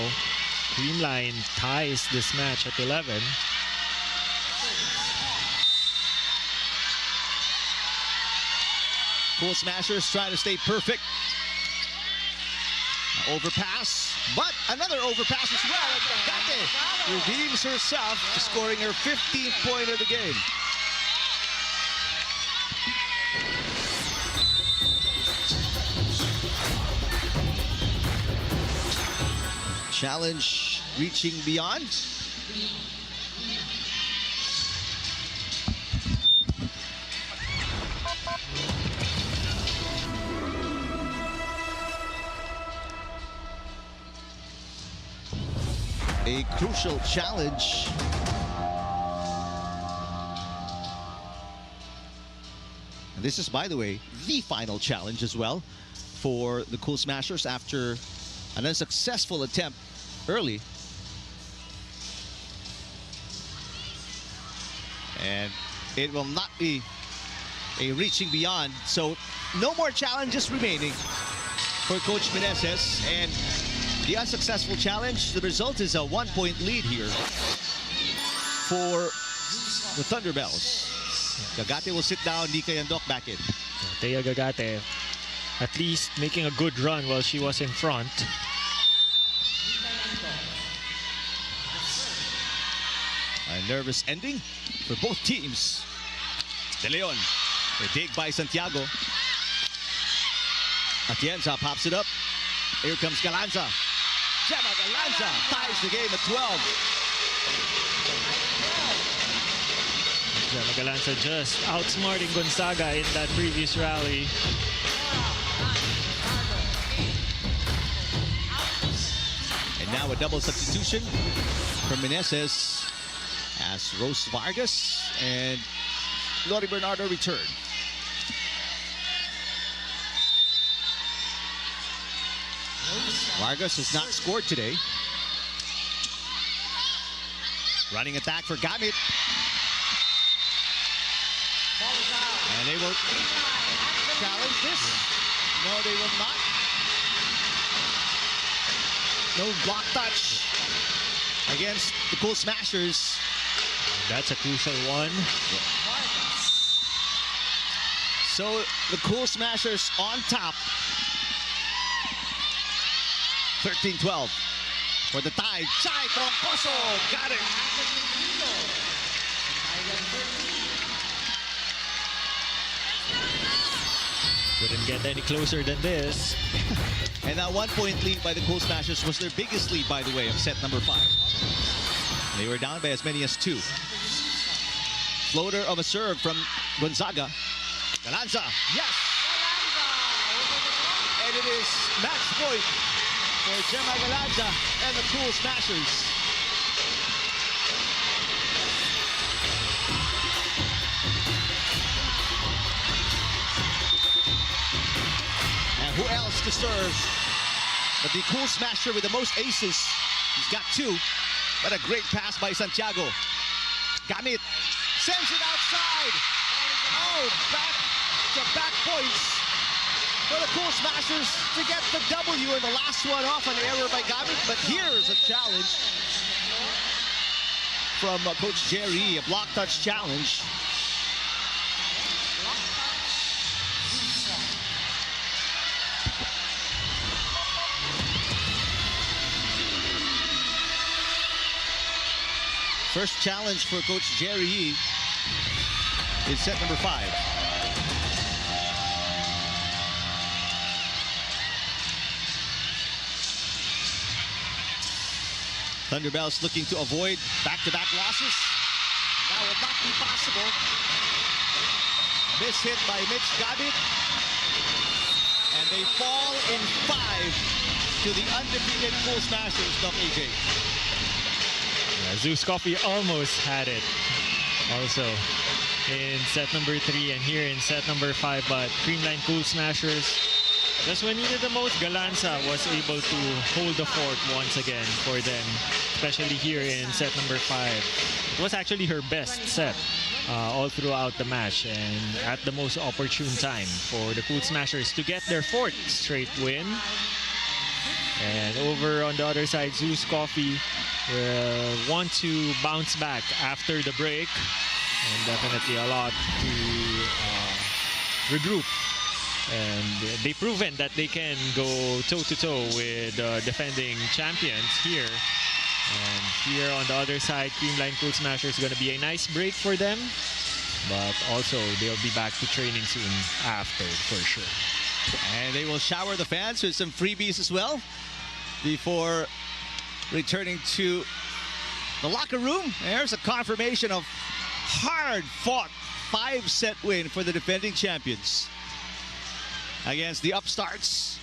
Creamline ties this match at 11. Cool Smashers trying to stay perfect. Overpass, but another overpass as well. And Gagate redeems herself, scoring her 15th point of the game. Challenge reaching beyond. A crucial challenge. And this is, by the way, the final challenge as well for the Cool Smashers after an unsuccessful attempt early. And it will not be a reaching beyond. So no more challenges remaining for Coach Meneses. And the unsuccessful challenge, the result is a 1-point lead here for the Thunderbelles. Gagate will sit down, Nika Yandok back in. Thea Gagate at least making a good run while she was in front. A nervous ending for both teams. De Leon, a dig by Santiago. Atienza pops it up. Here comes Galanza. Gemma Galanza ties the game at 12. Gemma Galanza just outsmarting Gonzaga in that previous rally. And now a double substitution from Meneses as Rose Vargas and Lori Bernardo return. Vargas has not scored today. Running attack for Gamit. And they will challenge this. No, they will not. No block touch against the Cool Smashers. That's a crucial one. So the Cool Smashers on top. 13-12 for the tie. Chai Troncoso got it. Couldn't get any closer than this. And that 1-point lead by the Cool Smashers was their biggest lead, by the way, of set number 5. They were down by as many as 2. Floater of a serve from Gonzaga. Galanza, yes! And it is match point for Gemma Galanza and the Cool Smashers. And who else to serve but the Cool Smasher with the most aces? He's got 2, but a great pass by Santiago. Gamit sends it outside. Oh, back-to-back points for the Cool Smashers to get the W, and the last one off an error by Gamit. But here's a challenge from Coach Jerry, a block touch challenge. First challenge for Coach Jerry in set number 5. Thunderbelles looking to avoid back-to-back losses. That will not be possible. Miss hit by Mitch Gabit. And they fall in 5 to the undefeated Cool Smashers, Doc AJ. ZUS Coffee almost had it also in set number 3 and here in set number 5, but Creamline Cool Smashers, just when needed the most, Galanza was able to hold the fort once again for them, especially here in set number 5. It was actually her best set all throughout the match, and at the most opportune time for the Cool Smashers to get their 4th straight win. And over on the other side, ZUS Coffee want to bounce back after the break, and definitely a lot to regroup. And they've proven that they can go toe-to-toe with defending champions here. And here on the other side, Creamline Cool Smashers is going to be a nice break for them, but also they'll be back to training soon after, for sure. And they will shower the fans with some freebies as well before returning to the locker room. There's a confirmation of hard-fought 5-set win for the defending champions against the upstarts,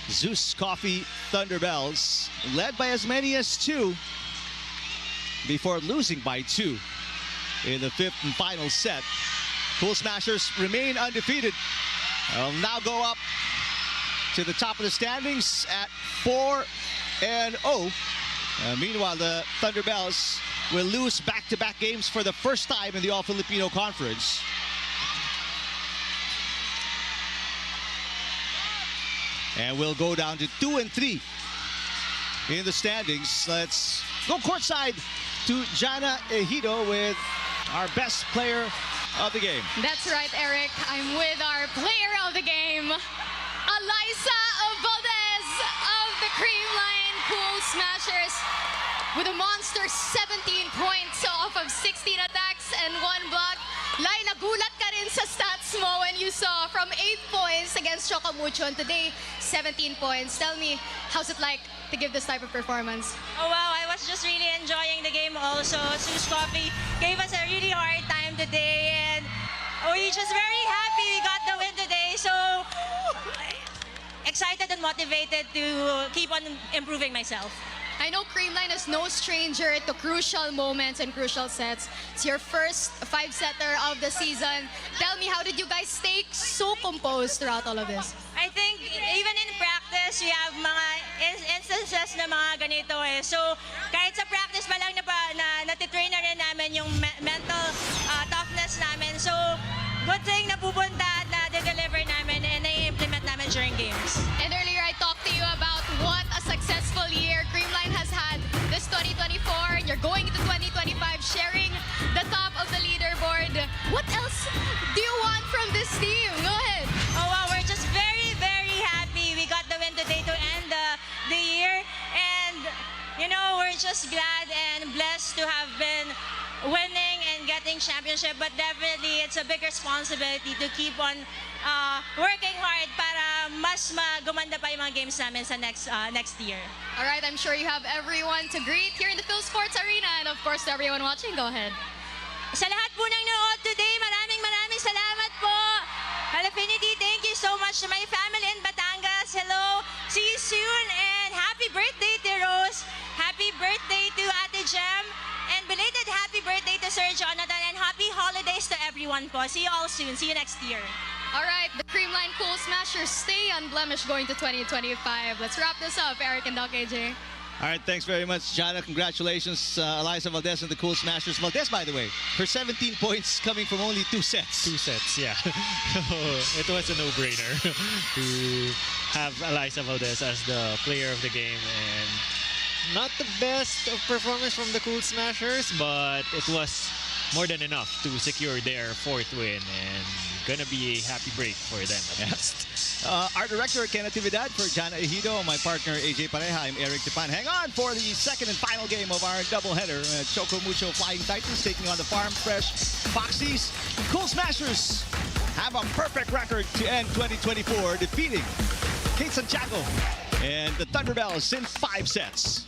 ZUS Coffee Thunderbelles, led by as many as 2 before losing by 2 in the 5th and final set. Cool Smashers remain undefeated. They'll now go up to the top of the standings at 4-0. Meanwhile, the Thunderbelles will lose back-to-back games for the first time in the All-Filipino Conference. And we'll go down to 2-3 in the standings. Let's go courtside to Jana Ejido with our best player of the game. That's right, Eric. I'm with our player of the game, Alyssa Valdez of the Creamline Cool Smashers, with a monster 17 points off of 16 attacks and 1 block. Lai, nagulat ka rin sa stats mo when you saw from 8 points against Chocamucho, and today 17 points. Tell me, how's it like to give this type of performance? Oh wow, I was just really enjoying the game also. ZUS Coffee gave us a really hard time today, and we're just very happy we got the win today. So excited and motivated to keep on improving myself. I know Creamline is no stranger to crucial moments and crucial sets. It's your first 5-setter of the season. Tell me, how did you guys stay so composed throughout all of this? I think even in practice, we have mga instances na mga ganito eh. So kahit sa practice pa lang natitrain na rin namin yung mental toughness namin. So good thing na pupunta at na-deliver namin and na-implement namin during games. And earlier I talked to you about what a successful year Creamline has had this 2024. You're going into 2025 sharing the top of the leaderboard. What else do you want from this team? Go ahead. Oh wow, we're just very, very happy we got the win today to end the year. And you know, we're just glad and blessed to have been winning and getting championship, but definitely it's a big responsibility to keep on working hard para mas gumanda pa yung mga games namin sa next year. All right, I'm sure you have everyone to greet here in the Phil Sports Arena, and of course to everyone watching. Go ahead. Sa lahat po ng nanood today, maraming salamat po. Alfinity, thank you so much to my family in Batangas. Hello, see you soon, and happy birthday to Rose. Happy birthday to Ate Jem. And belated happy birthday to Sir Jonathan, and happy holidays to everyone po. See you all soon. See you next year. All right, the Creamline Cool Smashers stay unblemished going to 2025. Let's wrap this up, Eric and Doc AJ. All right, thanks very much, Jana. Congratulations, Eliza Valdez and the Cool Smashers. Valdez, by the way, her 17 points coming from only 2 sets. 2 sets, yeah. It was a no-brainer to have Eliza Valdez as the player of the game. And not the best of performance from the Cool Smashers, but it was more than enough to secure their 4th win, and gonna be a happy break for them at least. Our director, Ken Natividad, for Jana Ejido, my partner, AJ Pareja, I'm Eric Tepan. Hang on for the second and final game of our doubleheader. Choco Mucho Flying Titans taking on the Farm Fresh Foxies. Cool Smashers have a perfect record to end 2024, defeating Kate Santiago and the Thunderbelles in 5 sets.